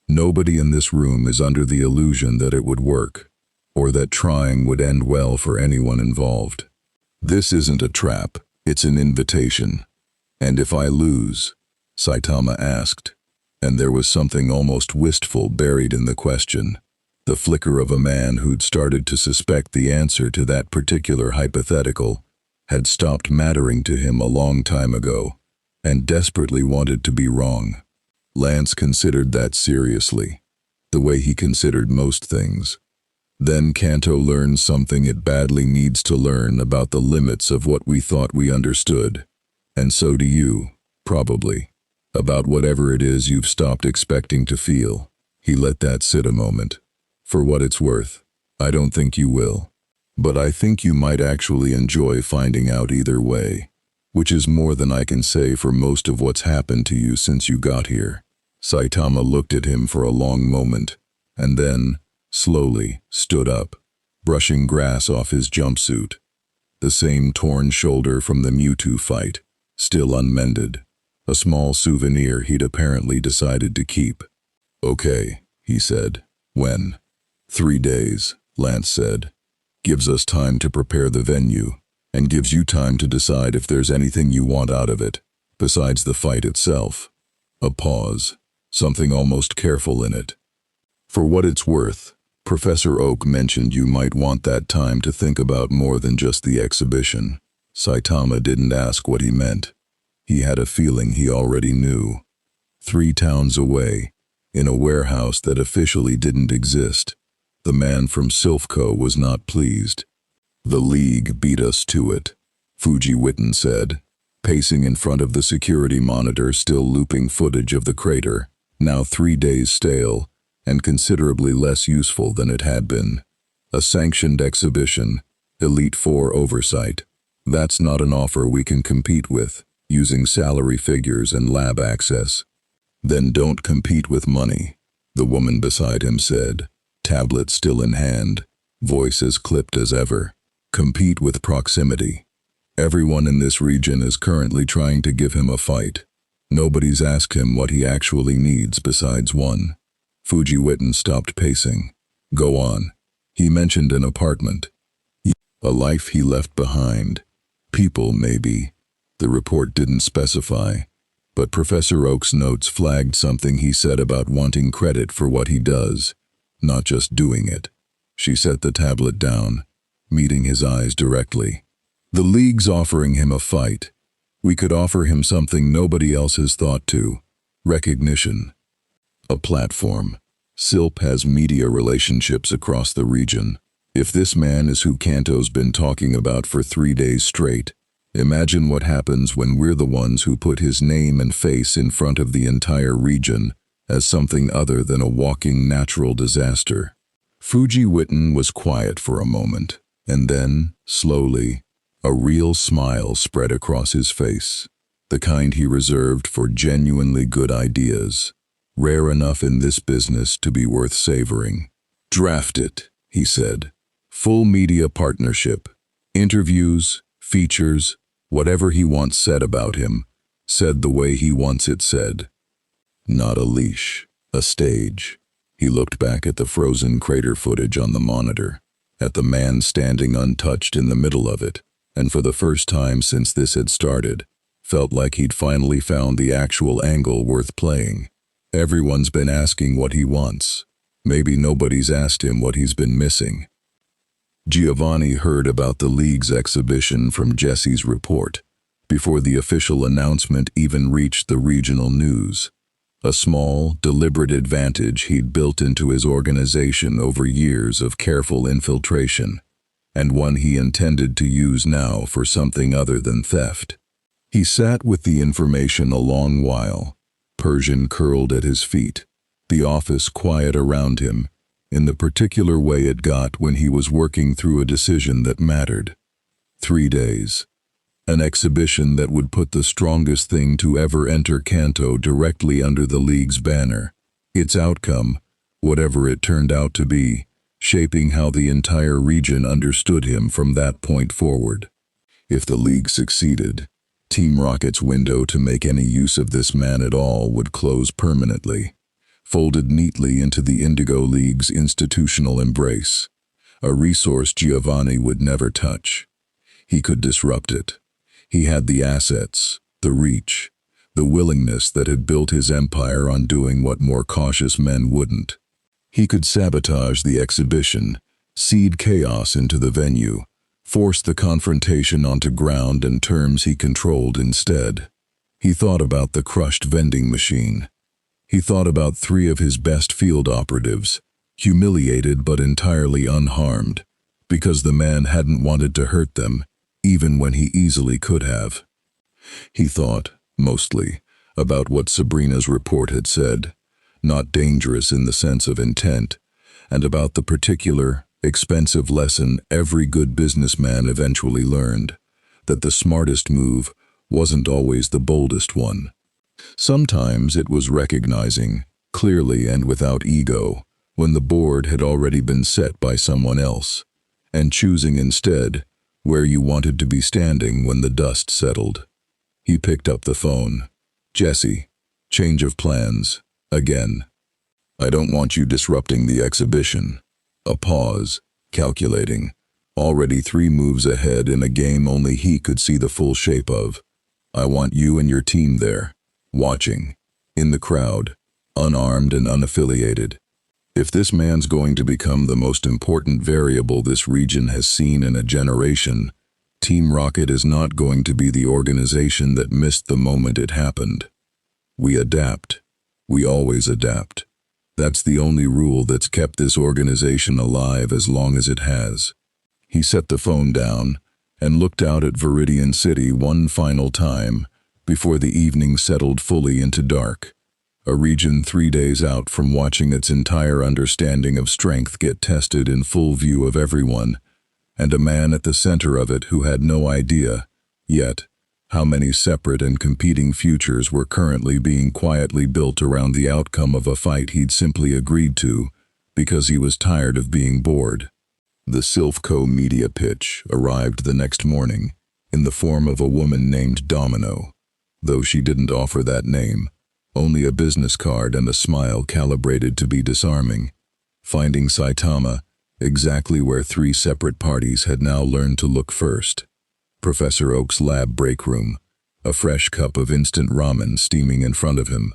Nobody in this room is under the illusion that it would work, or that trying would end well for anyone involved. This isn't a trap, it's an invitation. And if I lose?" Saitama asked, and there was something almost wistful buried in the question, the flicker of a man who'd started to suspect the answer to that particular hypothetical had stopped mattering to him a long time ago, and desperately wanted to be wrong. Lance considered that seriously, the way he considered most things. Then Kanto learned something it badly needs to learn about the limits of what we thought we understood. And so do you, probably, about whatever it is you've stopped expecting to feel. He let that sit a moment. "For what it's worth, I don't think you will. But I think you might actually enjoy finding out either way, which is more than I can say for most of what's happened to you since you got here." Saitama looked at him for a long moment, and then, slowly, stood up. brushing grass off his jumpsuit. The same torn shoulder from the Mewtwo fight, still unmended. A small souvenir he'd apparently decided to keep. "Okay," he said. "When?" "3 days," Lance said. "Gives us time to prepare the venue, and gives you time to decide if there's anything you want out of it, besides the fight itself." A pause, something almost careful in it. "For what it's worth, Professor Oak mentioned you might want that time to think about more than just the exhibition." Saitama didn't ask what he meant. He had a feeling he already knew. 3 towns away, in a warehouse that officially didn't exist, the man from Silph Co was not pleased. "The League beat us to it," Fuji Witten said, pacing in front of the security monitor still looping footage of the crater, now 3 days stale and considerably less useful than it had been. "A sanctioned exhibition, Elite Four oversight. That's not an offer we can compete with, using salary figures and lab access." "Then don't compete with money," the woman beside him said, tablet still in hand, voice as clipped as ever. "Compete with proximity. Everyone in this region is currently trying to give him a fight. Nobody's asked him what he actually needs besides one." Fuji Witten stopped pacing. "Go on." He mentioned an apartment. "A life he left behind. People, maybe." The report didn't specify, but Professor Oak's notes flagged something he said about wanting credit for what he does, not just doing it. She set the tablet down, meeting his eyes directly. "The League's offering him a fight. We could offer him something nobody else has thought to. Recognition. A platform. Silph has media relationships across the region. If this man is who Kanto's been talking about for 3 days straight, imagine what happens when we're the ones who put his name and face in front of the entire region as something other than a walking natural disaster." Fuji Witten was quiet for a moment, and then, slowly, a real smile spread across his face, the kind he reserved for genuinely good ideas, rare enough in this business to be worth savoring. "Draft it," he said. "Full media partnership. Interviews, features, whatever he wants said about him, said the way he wants it said. Not a leash, a stage." He looked back at the frozen crater footage on the monitor, at the man standing untouched in the middle of it, and for the first time since this had started, felt like he'd finally found the actual angle worth playing. Everyone's been asking what he wants. Maybe nobody's asked him what he's been missing. Giovanni heard about the League's exhibition from Jessie's report, before the official announcement even reached the regional news. A small, deliberate advantage he'd built into his organization over years of careful infiltration, and one he intended to use now for something other than theft. He sat with the information a long while, Persian curled at his feet, the office quiet around him, in the particular way it got when he was working through a decision that mattered. 3 days. An exhibition that would put the strongest thing to ever enter Kanto directly under the League's banner. Its outcome, whatever it turned out to be, shaping how the entire region understood him from that point forward. If the League succeeded, Team Rocket's window to make any use of this man at all would close permanently, folded neatly into the Indigo League's institutional embrace, a resource Giovanni would never touch. He could disrupt it. He had the assets, the reach, the willingness that had built his empire on doing what more cautious men wouldn't. He could sabotage the exhibition, seed chaos into the venue, force the confrontation onto ground and terms he controlled instead. He thought about the crushed vending machine. He thought about 3 of his best field operatives, humiliated but entirely unharmed, because the man hadn't wanted to hurt them, even when he easily could have. He thought, mostly, about what Sabrina's report had said, not dangerous in the sense of intent, and about the particular, expensive lesson every good businessman eventually learned, that the smartest move wasn't always the boldest one. Sometimes it was recognizing, clearly and without ego, when the board had already been set by someone else, and choosing instead where you wanted to be standing when the dust settled. He picked up the phone. "Jessie, change of plans. Again. I don't want you disrupting the exhibition." A pause, calculating. Already 3 moves ahead in a game only he could see the full shape of. "I want you and your team there, watching, in the crowd, unarmed and unaffiliated. If this man's going to become the most important variable this region has seen in a generation, Team Rocket is not going to be the organization that missed the moment it happened. We adapt. We always adapt. That's the only rule that's kept this organization alive as long as it has." He set the phone down and looked out at Viridian City one final time before the evening settled fully into dark. A region 3 days out from watching its entire understanding of strength get tested in full view of everyone, and a man at the center of it who had no idea, yet, how many separate and competing futures were currently being quietly built around the outcome of a fight he'd simply agreed to because he was tired of being bored. The Silph Co media pitch arrived the next morning in the form of a woman named Domino, though she didn't offer that name, only a business card and a smile calibrated to be disarming. Finding Saitama, exactly where 3 separate parties had now learned to look first. Professor Oak's lab break room, a fresh cup of instant ramen steaming in front of him.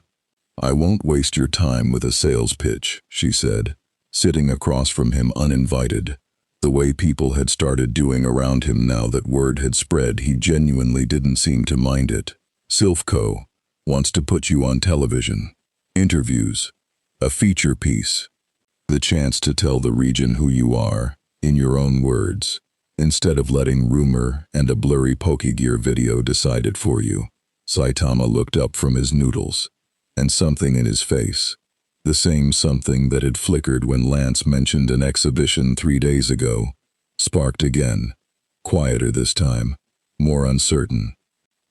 "I won't waste your time with a sales pitch," she said, sitting across from him uninvited. The way people had started doing around him now that word had spread, he genuinely didn't seem to mind it. "Silph Co wants to put you on television. Interviews. A feature piece. The chance to tell the region who you are, in your own words, instead of letting rumor and a blurry Pokégear video decide it for you." Saitama looked up from his noodles, and something in his face, the same something that had flickered when Lance mentioned an exhibition 3 days ago, sparked again, quieter this time, more uncertain.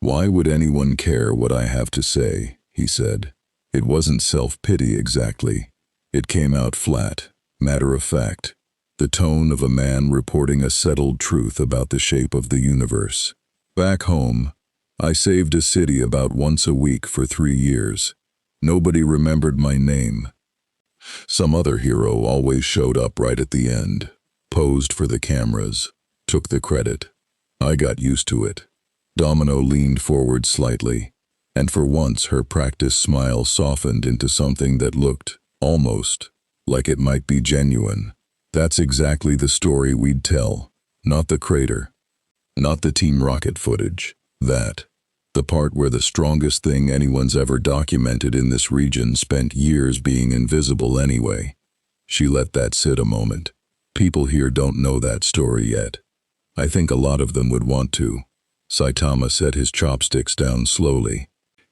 "Why would anyone care what I have to say?" he said. It wasn't self-pity exactly. It came out flat, matter-of-fact, the tone of a man reporting a settled truth about the shape of the universe. "Back home, I saved a city about once a week for 3 years. Nobody remembered my name. Some other hero always showed up right at the end, posed for the cameras, took the credit. I got used to it." Domino leaned forward slightly, and for once her practiced smile softened into something that looked, almost, like it might be genuine. "That's exactly the story we'd tell, not the crater. Not the Team Rocket footage. That. The part where the strongest thing anyone's ever documented in this region spent years being invisible anyway." She let that sit a moment. "People here don't know that story yet. I think a lot of them would want to." Saitama set his chopsticks down slowly.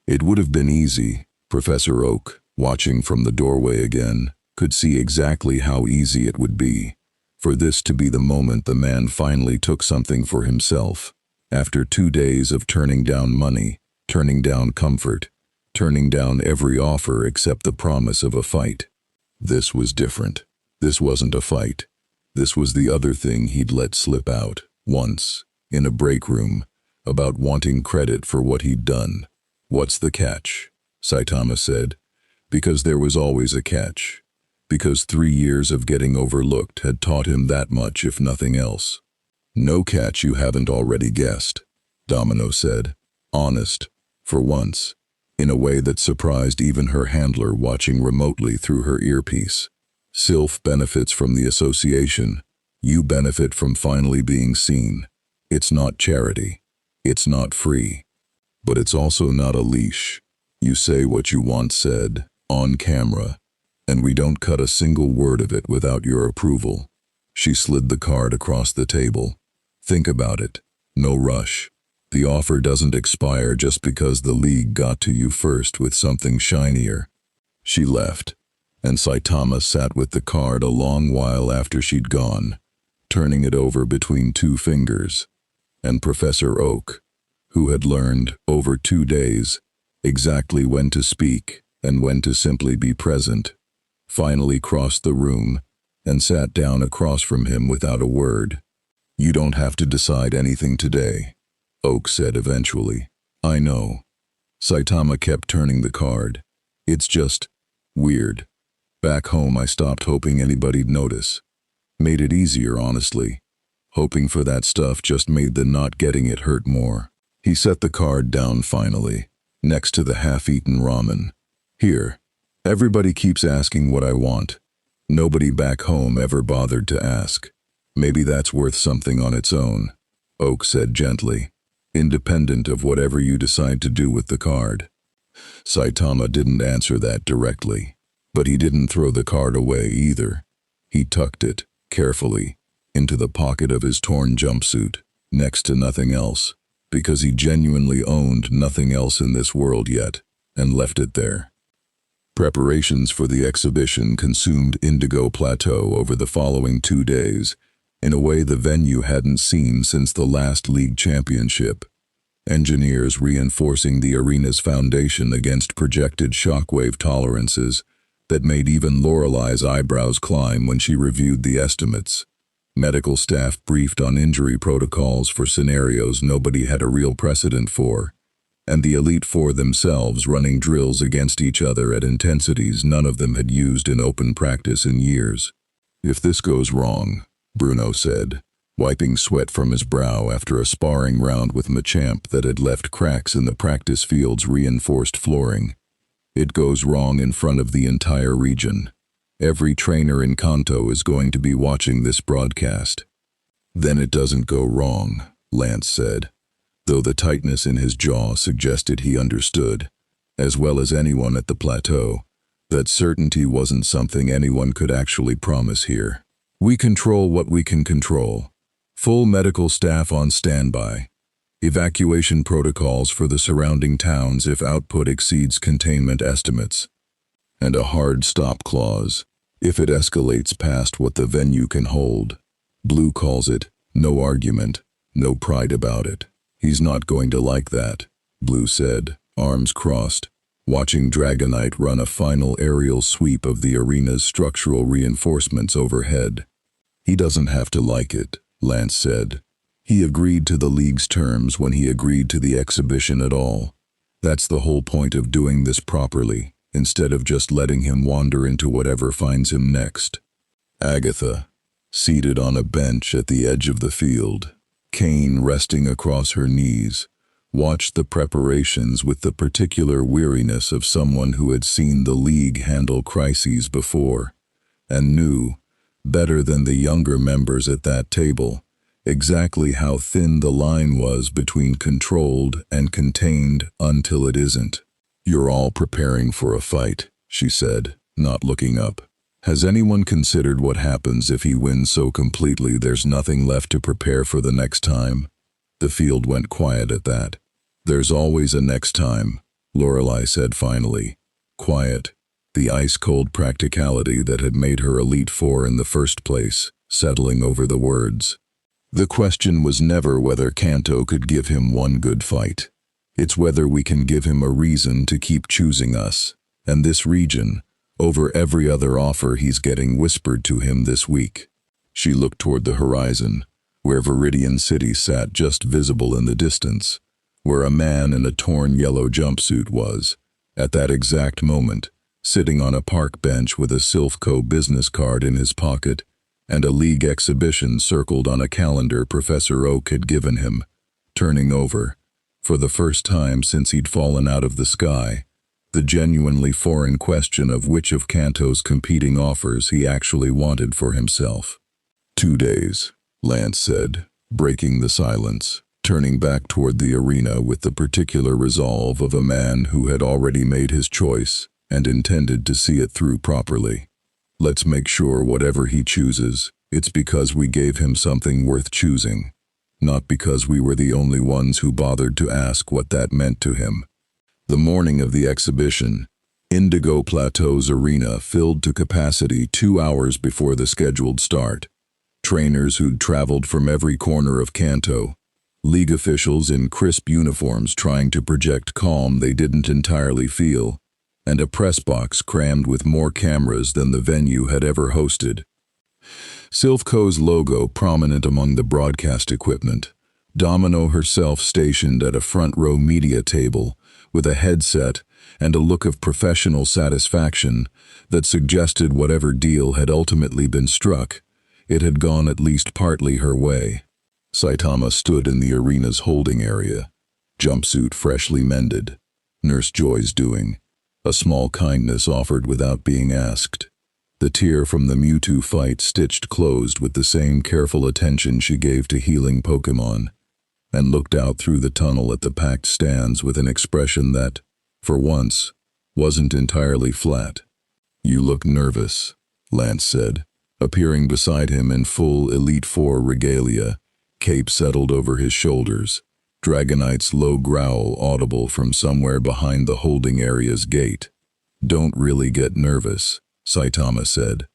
It would have been easy. Professor Oak, watching from the doorway again, could see exactly how easy it would be for this to be the moment the man finally took something for himself. After 2 days of turning down money, turning down comfort, turning down every offer except the promise of a fight. This was different. This wasn't a fight. This was the other thing he'd let slip out, once, in a break room, about wanting credit for what he'd done. "What's the catch?" Saitama said. Because there was always a catch. Because 3 years of getting overlooked had taught him that much, if nothing else. "No catch you haven't already guessed," Domino said. Honest, for once, in a way that surprised even her handler watching remotely through her earpiece. "Silph benefits from the association. You benefit from finally being seen. It's not charity. It's not free. But it's also not a leash. You say what you want said, on camera, and we don't cut a single word of it without your approval." She slid the card across the table. "Think about it. No rush. The offer doesn't expire just because the League got to you first with something shinier." She left, and Saitama sat with the card a long while after she'd gone, turning it over between 2 fingers. And Professor Oak, who had learned, over 2 days, exactly when to speak and when to simply be present, finally crossed the room and sat down across from him without a word. You don't have to decide anything today, Oak said eventually. I know. Saitama kept turning the card. It's just weird. Back home I stopped hoping anybody'd notice. Made it easier, honestly. Hoping for that stuff just made the not getting it hurt more. He set the card down finally, next to the half-eaten ramen. Here. Everybody keeps asking what I want. Nobody back home ever bothered to ask. Maybe that's worth something on its own, Oak said gently, independent of whatever you decide to do with the card. Saitama didn't answer that directly, but he didn't throw the card away either. He tucked it, carefully, into the pocket of his torn jumpsuit, next to nothing else, because he genuinely owned nothing else in this world yet, and left it there. Preparations for the exhibition consumed Indigo Plateau over the following 2 days, in a way the venue hadn't seen since the last league championship. Engineers reinforcing the arena's foundation against projected shockwave tolerances that made even Lorelei's eyebrows climb when she reviewed the estimates. Medical staff briefed on injury protocols for scenarios nobody had a real precedent for, and the Elite Four themselves running drills against each other at intensities none of them had used in open practice in years. If this goes wrong, Bruno said, wiping sweat from his brow after a sparring round with Machamp that had left cracks in the practice field's reinforced flooring. It goes wrong in front of the entire region. Every trainer in Kanto is going to be watching this broadcast. Then it doesn't go wrong, Lance said, though the tightness in his jaw suggested he understood, as well as anyone at the plateau, that certainty wasn't something anyone could actually promise here. We control what we can control. Full medical staff on standby. Evacuation protocols for the surrounding towns if output exceeds containment estimates. And a hard stop clause, if it escalates past what the venue can hold. Blue calls it, no argument, no pride about it. He's not going to like that, Blue said, arms crossed, watching Dragonite run a final aerial sweep of the arena's structural reinforcements overhead. He doesn't have to like it, Lance said. He agreed to the league's terms when he agreed to the exhibition at all. That's the whole point of doing this properly, instead of just letting him wander into whatever finds him next. Agatha, seated on a bench at the edge of the field, cane resting across her knees, watched the preparations with the particular weariness of someone who had seen the league handle crises before, and knew, better than the younger members at that table, exactly how thin the line was between controlled and contained until it isn't. You're all preparing for a fight, she said, not looking up. Has anyone considered what happens if he wins so completely there's nothing left to prepare for the next time? The field went quiet at that. There's always a next time, Lorelei said finally. Quiet, the ice-cold practicality that had made her Elite Four in the first place, settling over the words. The question was never whether Kanto could give him one good fight. It's whether we can give him a reason to keep choosing us, and this region, over every other offer he's getting whispered to him this week. She looked toward the horizon, where Viridian City sat just visible in the distance, where a man in a torn yellow jumpsuit was, at that exact moment, sitting on a park bench with a Silph Co business card in his pocket and a league exhibition circled on a calendar Professor Oak had given him, turning over, for the first time since he'd fallen out of the sky, the genuinely foreign question of which of Kanto's competing offers he actually wanted for himself. 2 days, Lance said, breaking the silence, turning back toward the arena with the particular resolve of a man who had already made his choice and intended to see it through properly. Let's make sure whatever he chooses, it's because we gave him something worth choosing, not because we were the only ones who bothered to ask what that meant to him. The morning of the exhibition, Indigo Plateau's arena filled to capacity 2 hours before the scheduled start. Trainers who'd traveled from every corner of Kanto, league officials in crisp uniforms trying to project calm they didn't entirely feel, and a press box crammed with more cameras than the venue had ever hosted. Silph Co's logo prominent among the broadcast equipment. Domino herself stationed at a front-row media table with a headset and a look of professional satisfaction that suggested whatever deal had ultimately been struck, it had gone at least partly her way. Saitama stood in the arena's holding area, jumpsuit freshly mended, Nurse Joy's doing, a small kindness offered without being asked. The tear from the Mewtwo fight stitched closed with the same careful attention she gave to healing Pokémon, and looked out through the tunnel at the packed stands with an expression that, for once, wasn't entirely flat. "You look nervous," Lance said, appearing beside him in full Elite Four regalia, cape settled over his shoulders, Dragonite's low growl audible from somewhere behind the holding area's gate. "Don't really get nervous," Saitama said.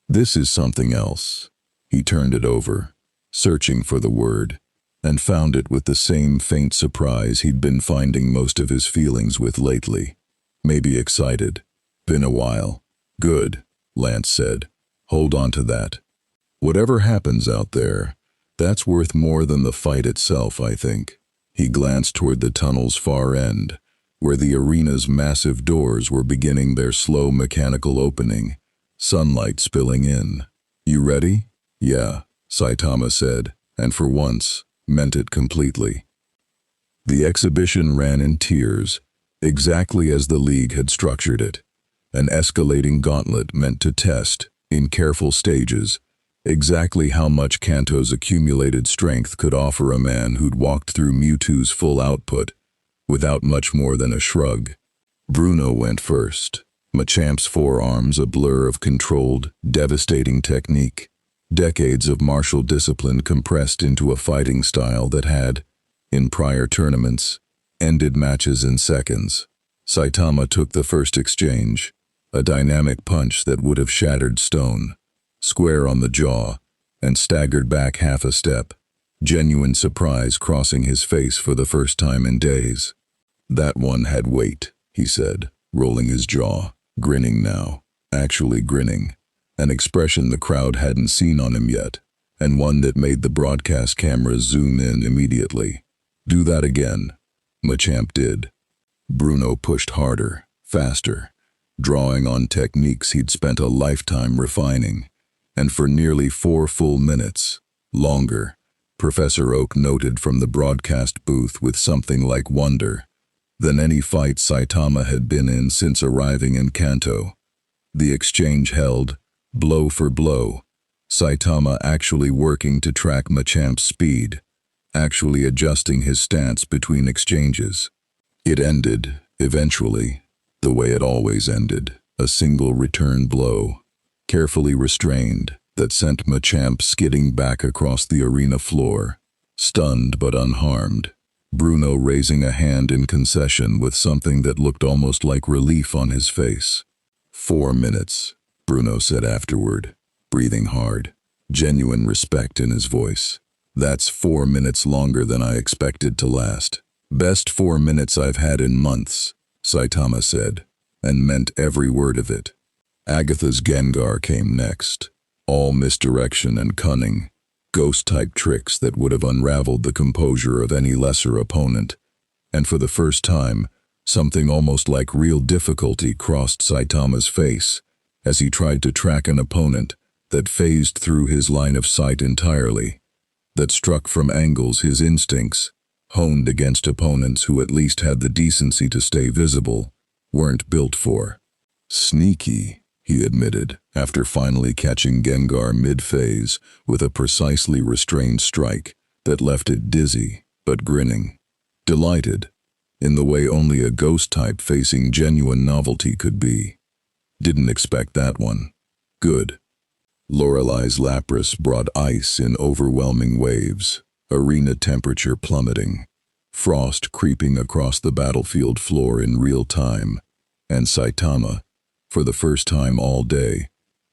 "This is something else." He turned it over, searching for the word, and found it with the same faint surprise he'd been finding most of his feelings with lately. Maybe excited. "Been a while." "Good," Lance said. "Hold on to that. Whatever happens out there, that's worth more than the fight itself, I think." He glanced toward the tunnel's far end, where the arena's massive doors were beginning their slow mechanical opening, sunlight spilling in. "You ready?" "Yeah," Saitama said, and for once, meant it completely. The exhibition ran in tiers, exactly as the League had structured it, an escalating gauntlet meant to test, in careful stages, exactly how much Kanto's accumulated strength could offer a man who'd walked through Mewtwo's full output, without much more than a shrug. Bruno went first, Machamp's forearms a blur of controlled, devastating technique, decades of martial discipline compressed into a fighting style that had, in prior tournaments, ended matches in seconds. Saitama took the first exchange, a dynamic punch that would have shattered stone, square on the jaw, and staggered back half a step, genuine surprise crossing his face for the first time in days. "That one had weight," he said, rolling his jaw, grinning now, actually grinning, an expression the crowd hadn't seen on him yet, and one that made the broadcast cameras zoom in immediately. "Do that again." Machamp did. Bruno pushed harder, faster, drawing on techniques he'd spent a lifetime refining, and for nearly 4 full minutes, longer, Professor Oak noted from the broadcast booth with something like wonder, than any fight Saitama had been in since arriving in Kanto. The exchange held, blow for blow, Saitama actually working to track Machamp's speed, actually adjusting his stance between exchanges. It ended, eventually, the way it always ended, a single return blow, carefully restrained, that sent Machamp skidding back across the arena floor, stunned but unharmed, Bruno raising a hand in concession with something that looked almost like relief on his face. 4 minutes, Bruno said afterward, breathing hard, genuine respect in his voice. "That's 4 minutes longer than I expected to last. Best 4 minutes I've had in months," Saitama said, and meant every word of it. Agatha's Gengar came next, all misdirection and cunning, ghost-type tricks that would have unraveled the composure of any lesser opponent, and for the first time, something almost like real difficulty crossed Saitama's face as he tried to track an opponent that phased through his line of sight entirely, that struck from angles his instincts, honed against opponents who at least had the decency to stay visible, weren't built for. "Sneaky," he admitted, after finally catching Gengar mid-phase with a precisely restrained strike that left it dizzy, but grinning. Delighted, in the way only a ghost-type facing genuine novelty could be. "Didn't expect that one." "Good." Lorelei's Lapras brought ice in overwhelming waves, arena temperature plummeting, frost creeping across the battlefield floor in real time, and Saitama, for the first time all day,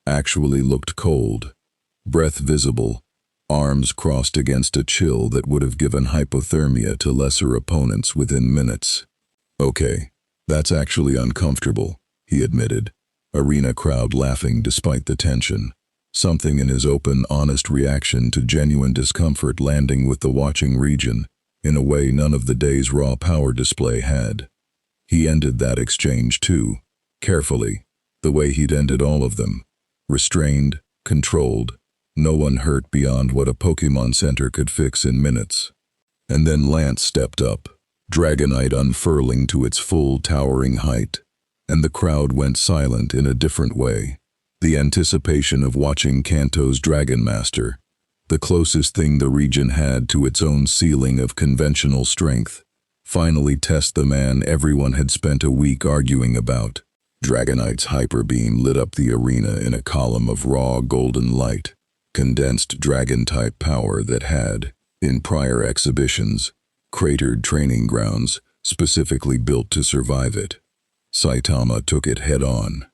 actually looked cold, breath visible, arms crossed against a chill that would have given hypothermia to lesser opponents within minutes. "Okay, that's actually uncomfortable," he admitted, arena crowd laughing despite the tension. something in his open, honest reaction to genuine discomfort landing with the watching region in a way none of the day's raw power display had. He ended that exchange too, carefully, the way he'd ended all of them. Restrained, controlled, no one hurt beyond what a Pokémon Center could fix in minutes. And then Lance stepped up, Dragonite unfurling to its full towering height, and the crowd went silent in a different way. The anticipation of watching Kanto's Dragon Master, the closest thing the region had to its own ceiling of conventional strength, finally test the man everyone had spent a week arguing about. Dragonite's hyper beam lit up the arena in a column of raw golden light, condensed dragon-type power that had, in prior exhibitions, cratered training grounds specifically built to survive it. Saitama took it head-on.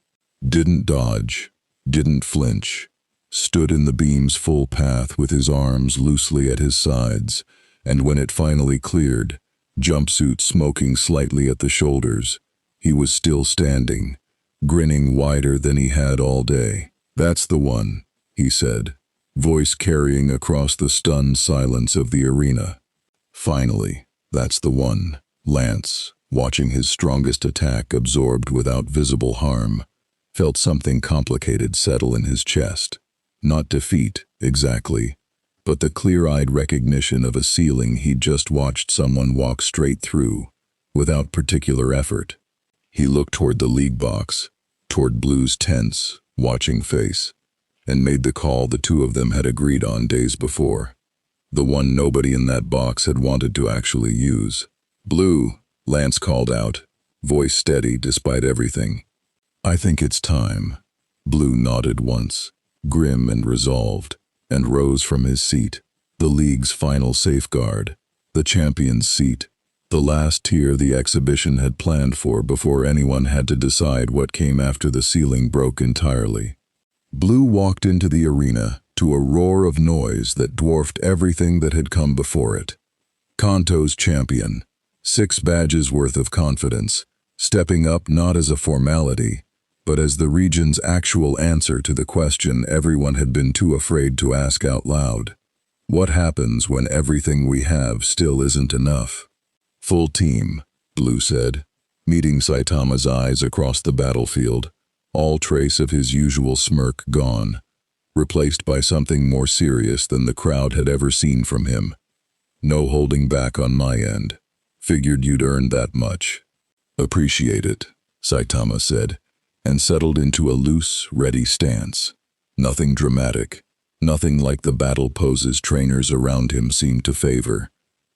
Didn't dodge, didn't flinch, stood in the beam's full path with his arms loosely at his sides, and when it finally cleared, jumpsuit smoking slightly at the shoulders, he was still standing, grinning wider than he had all day. "That's the one," he said, voice carrying across the stunned silence of the arena. Finally, that's the one. Lance, watching his strongest attack absorbed without visible harm, felt something complicated settle in his chest. Not defeat, exactly, but the clear-eyed recognition of a ceiling he'd just watched someone walk straight through, without particular effort. He looked toward the league box, toward Blue's tense, watching face, and made the call the two of them had agreed on days before. The one nobody in that box had wanted to actually use. "Blue," Lance called out, voice steady despite everything. "I think it's time." Blue nodded once, grim and resolved, and rose from his seat. The league's final safeguard, the champion's seat, the last tier the exhibition had planned for before anyone had to decide what came after the ceiling broke entirely. Blue walked into the arena to a roar of noise that dwarfed everything that had come before it. Kanto's champion, 6 badges worth of confidence, stepping up not as a formality, but as the region's actual answer to the question everyone had been too afraid to ask out loud. What happens when everything we have still isn't enough? "Full team," Blue said, meeting Saitama's eyes across the battlefield, all trace of his usual smirk gone, replaced by something more serious than the crowd had ever seen from him. "No holding back on my end. Figured you'd earned that much." "Appreciate it," Saitama said, and settled into a loose, ready stance. Nothing dramatic, nothing like the battle poses trainers around him seemed to favor.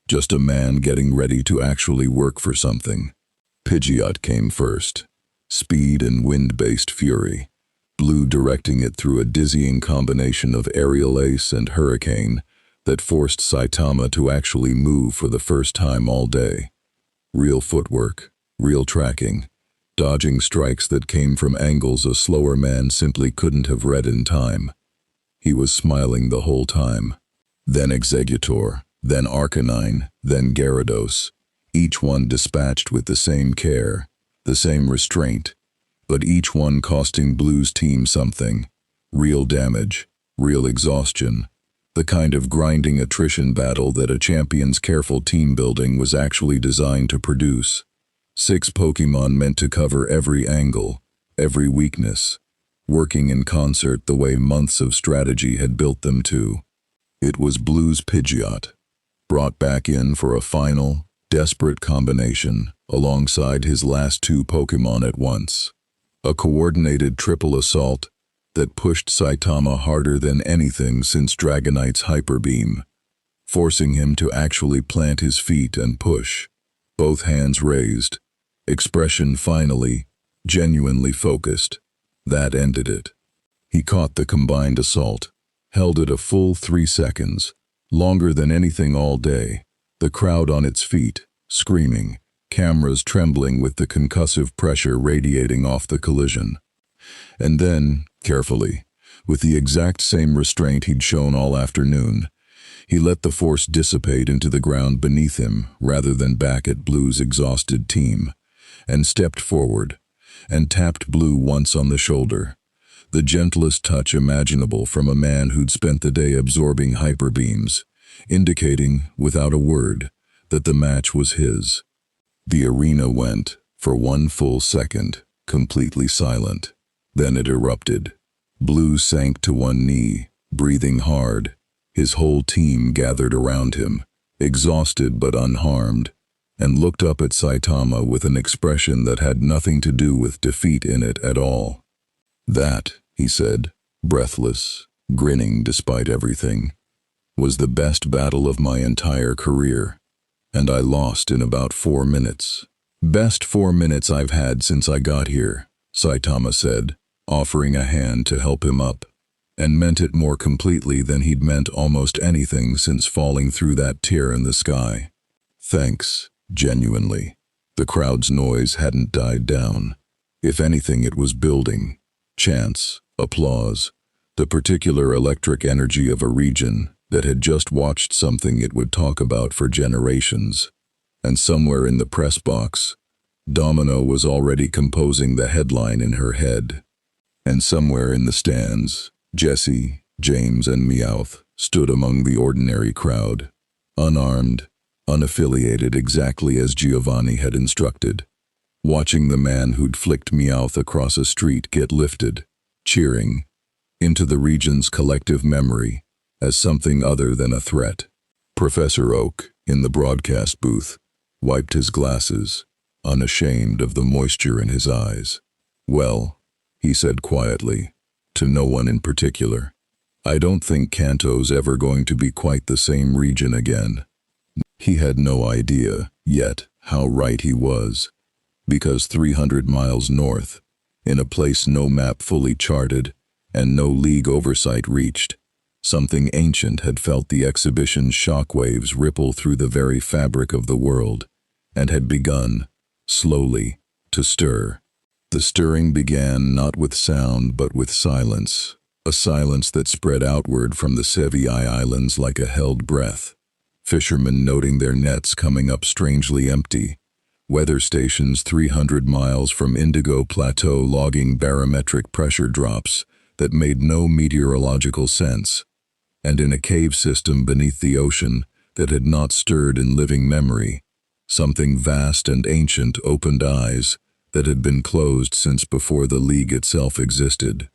Just a man getting ready to actually work for something. Pidgeot came first. Speed and wind-based fury. Blue directing it through a dizzying combination of aerial ace and hurricane that forced Saitama to actually move for the first time all day. Real footwork, real tracking, dodging strikes that came from angles a slower man simply couldn't have read in time. He was smiling the whole time. Then Executor, then Arcanine, then Gyarados, each one dispatched with the same care, the same restraint, but each one costing Blue's team something. Real damage, real exhaustion, the kind of grinding attrition battle that a champion's careful team building was actually designed to produce. 6 Pokémon meant to cover every angle, every weakness, working in concert the way months of strategy had built them to. It was Blue's Pidgeot, brought back in for a final, desperate combination alongside his last 2 Pokémon at once. A coordinated triple assault that pushed Saitama harder than anything since Dragonite's Hyper Beam, forcing him to actually plant his feet and push, both hands raised, expression finally, genuinely focused. That ended it. He caught the combined assault, held it a full 3 seconds, longer than anything all day, the crowd on its feet, screaming, cameras trembling with the concussive pressure radiating off the collision. And then, carefully, with the exact same restraint he'd shown all afternoon, he let the force dissipate into the ground beneath him rather than back at Blue's exhausted team, and stepped forward, and tapped Blue once on the shoulder, The gentlest touch imaginable from a man who'd spent the day absorbing hyperbeams, indicating, without a word, that the match was his. The arena went, for one full second, completely silent. Then it erupted. Blue sank to one knee, breathing hard. His whole team gathered around him, exhausted but unharmed, and looked up at Saitama with an expression that had nothing to do with defeat in it at all. "That," he said, breathless, grinning despite everything, "was the best battle of my entire career, and I lost in about 4 minutes. Best 4 minutes I've had since I got here," Saitama said, offering a hand to help him up, and meant it more completely than he'd meant almost anything since falling through that tear in the sky. "Thanks, genuinely." The crowd's noise hadn't died down. If anything, it was building. Chants, applause, the particular electric energy of a region that had just watched something it would talk about for generations. And somewhere in the press box, Domino was already composing the headline in her head. And somewhere in the stands, Jessie, James, and Meowth stood among the ordinary crowd, unarmed, unaffiliated, exactly as Giovanni had instructed, watching the man who'd flicked Meowth across a street get lifted, cheering, into the region's collective memory as something other than a threat. Professor Oak, in the broadcast booth, wiped his glasses, unashamed of the moisture in his eyes. "Well," he said quietly, to no one in particular, "I don't think Kanto's ever going to be quite the same region again." He had no idea, yet, how right he was, because 300 miles north, in a place no map fully charted and no league oversight reached, something ancient had felt the exhibition's shockwaves ripple through the very fabric of the world, and had begun, slowly, to stir. The stirring began not with sound but with silence, a silence that spread outward from the Sevii Islands like a held breath. Fishermen noting their nets coming up strangely empty, weather stations 300 miles from Indigo Plateau logging barometric pressure drops that made no meteorological sense, and in a cave system beneath the ocean that had not stirred in living memory, something vast and ancient opened eyes that had been closed since before the League itself existed.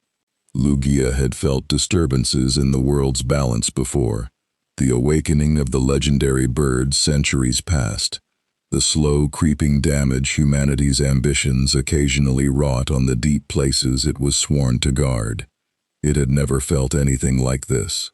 Lugia had felt disturbances in the world's balance before, the awakening of the legendary birds centuries past, the slow creeping damage humanity's ambitions occasionally wrought on the deep places it was sworn to guard. It had never felt anything like this.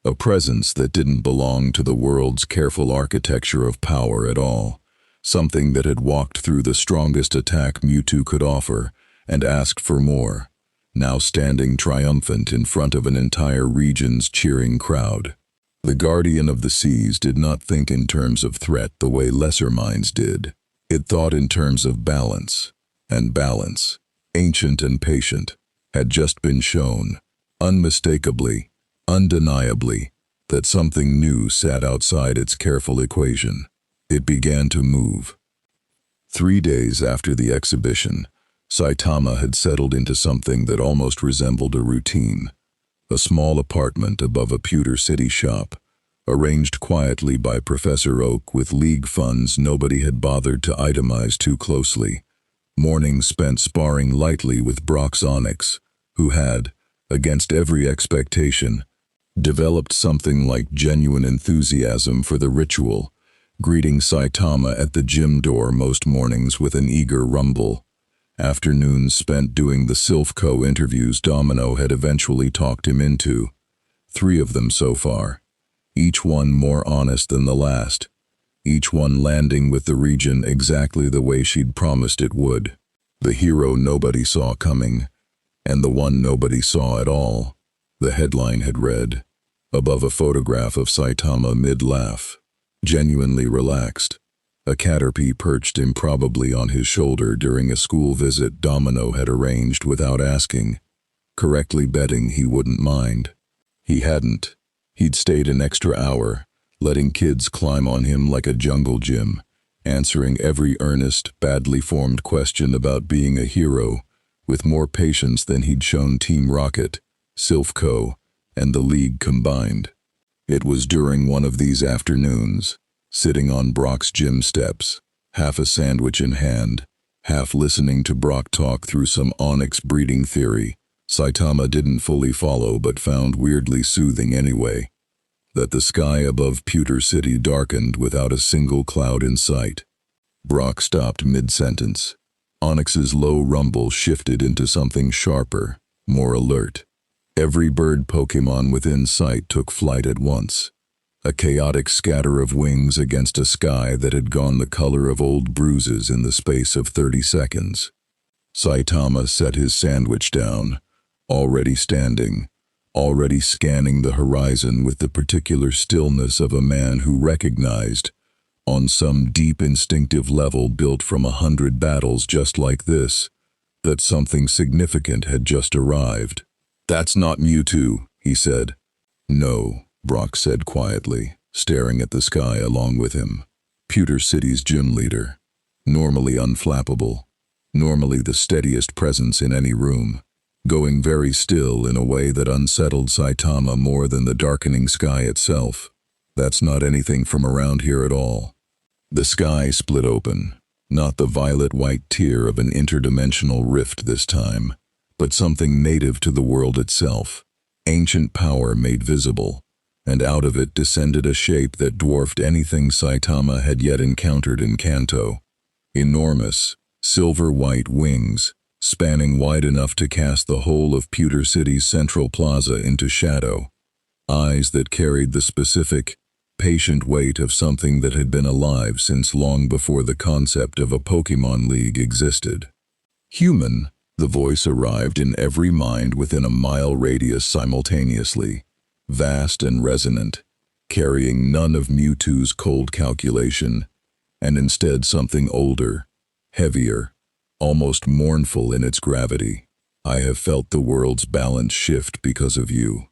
A presence that didn't belong to the world's careful architecture of power at all, something that had walked through the strongest attack Mewtwo could offer and asked for more, now standing triumphant in front of an entire region's cheering crowd. The Guardian of the Seas did not think in terms of threat the way lesser minds did. It thought in terms of balance, and balance, ancient and patient, had just been shown, unmistakably, undeniably, that something new sat outside its careful equation. It began to move. 3 days after the exhibition, Saitama had settled into something that almost resembled a routine. A small apartment above a pewter city shop, arranged quietly by Professor Oak with league funds nobody had bothered to itemize too closely. Mornings spent sparring lightly with Brock's Onyx, who had, against every expectation, developed something like genuine enthusiasm for the ritual, greeting Saitama at the gym door most mornings with an eager rumble. Afternoons spent doing the Silph Co interviews Domino had eventually talked him into. 3 of them so far, each one more honest than the last, each one landing with the region exactly the way she'd promised it would. The hero nobody saw coming, and the one nobody saw at all, the headline had read, above a photograph of Saitama mid-laugh, genuinely relaxed. A caterpie perched improbably on his shoulder during a school visit Domino had arranged without asking, correctly betting he wouldn't mind. He hadn't. He'd stayed an extra hour, letting kids climb on him like a jungle gym, answering every earnest, badly formed question about being a hero, with more patience than he'd shown Team Rocket, Silph Co, and the League combined. It was during one of these afternoons, sitting on Brock's gym steps, half a sandwich in hand, half listening to Brock talk through some onyx breeding theory Saitama didn't fully follow but found weirdly soothing anyway, that the sky above Pewter City darkened without a single cloud in sight. Brock stopped mid-sentence. Onyx's low rumble shifted into something sharper, more alert. Every bird Pokémon within sight took flight at once, a chaotic scatter of wings against a sky that had gone the color of old bruises in the space of 30 seconds. Saitama set his sandwich down, already standing, already scanning the horizon with the particular stillness of a man who recognized, on some deep instinctive level built from 100 battles just like this, that something significant had just arrived. "That's not Mewtwo," he said. "No," Brock said quietly, staring at the sky along with him. Pewter City's gym leader, normally unflappable, normally the steadiest presence in any room, going very still in a way that unsettled Saitama more than the darkening sky itself. "That's not anything from around here at all." The sky split open, not the violet-white tear of an interdimensional rift this time, but something native to the world itself, ancient power made visible, and out of it descended a shape that dwarfed anything Saitama had yet encountered in Kanto. Enormous, silver-white wings, spanning wide enough to cast the whole of Pewter City's central plaza into shadow. Eyes that carried the specific, patient weight of something that had been alive since long before the concept of a Pokémon League existed. Human, the voice arrived in every mind within a mile radius simultaneously, vast and resonant, carrying none of Mewtwo's cold calculation, and instead something older, heavier, almost mournful in its gravity. "I have felt the world's balance shift because of you.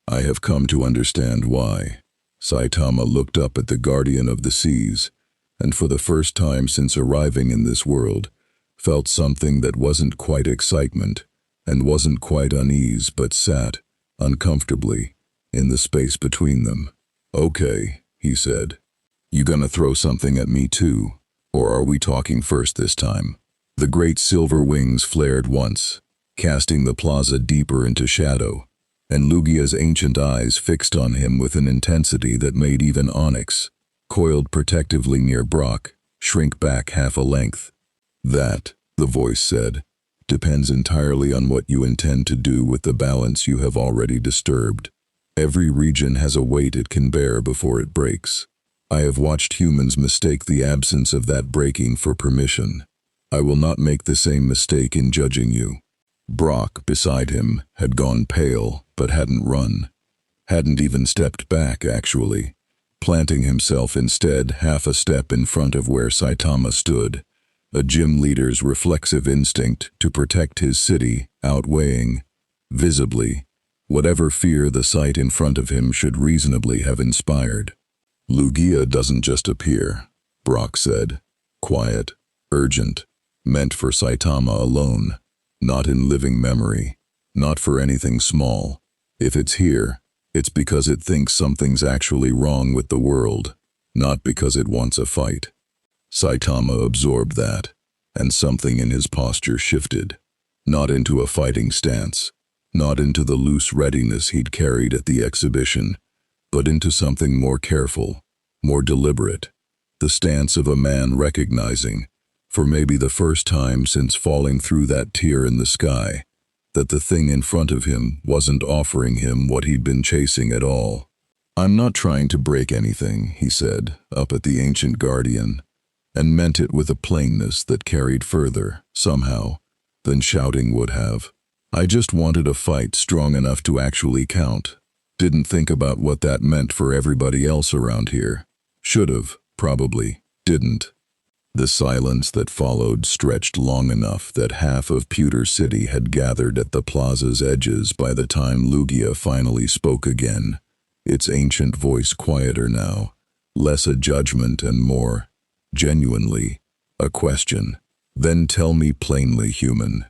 I have come to understand why." Saitama looked up at the guardian of the seas, and for the first time since arriving in this world, felt something that wasn't quite excitement, and wasn't quite unease but sat, uncomfortably, in the space between them. "Okay," he said. "You gonna throw something at me too? Or are we talking first this time?" The great silver wings flared once, casting the plaza deeper into shadow, and Lugia's ancient eyes fixed on him with an intensity that made even Onyx, coiled protectively near Brock, shrink back half a length. "That," the voice said, "depends entirely on what you intend to do with the balance you have already disturbed. Every region has a weight it can bear before it breaks. I have watched humans mistake the absence of that breaking for permission. I will not make the same mistake in judging you." Brock, beside him, had gone pale, but hadn't run. Hadn't even stepped back, actually, planting himself instead half a step in front of where Saitama stood, a gym leader's reflexive instinct to protect his city outweighing, visibly, whatever fear the sight in front of him should reasonably have inspired. "Lugia doesn't just appear," Brock said, quiet, urgent, meant for Saitama alone, not in living memory, not for anything small. If it's here, it's because it thinks something's actually wrong with the world, not because it wants a fight. Saitama absorbed that, and something in his posture shifted, not into a fighting stance, not into the loose readiness he'd carried at the exhibition, but into something more careful, more deliberate, the stance of a man recognizing, for maybe the first time since falling through that tear in the sky, that the thing in front of him wasn't offering him what he'd been chasing at all. "I'm not trying to break anything," he said, up at the ancient guardian, and meant it with a plainness that carried further, somehow, than shouting would have. "I just wanted a fight strong enough to actually count. Didn't think about what that meant for everybody else around here. Should've, probably, didn't." The silence that followed stretched long enough that half of Pewter City had gathered at the plaza's edges by the time Lugia finally spoke again, its ancient voice quieter now, less a judgment and more, genuinely, a question. "Then tell me plainly, human,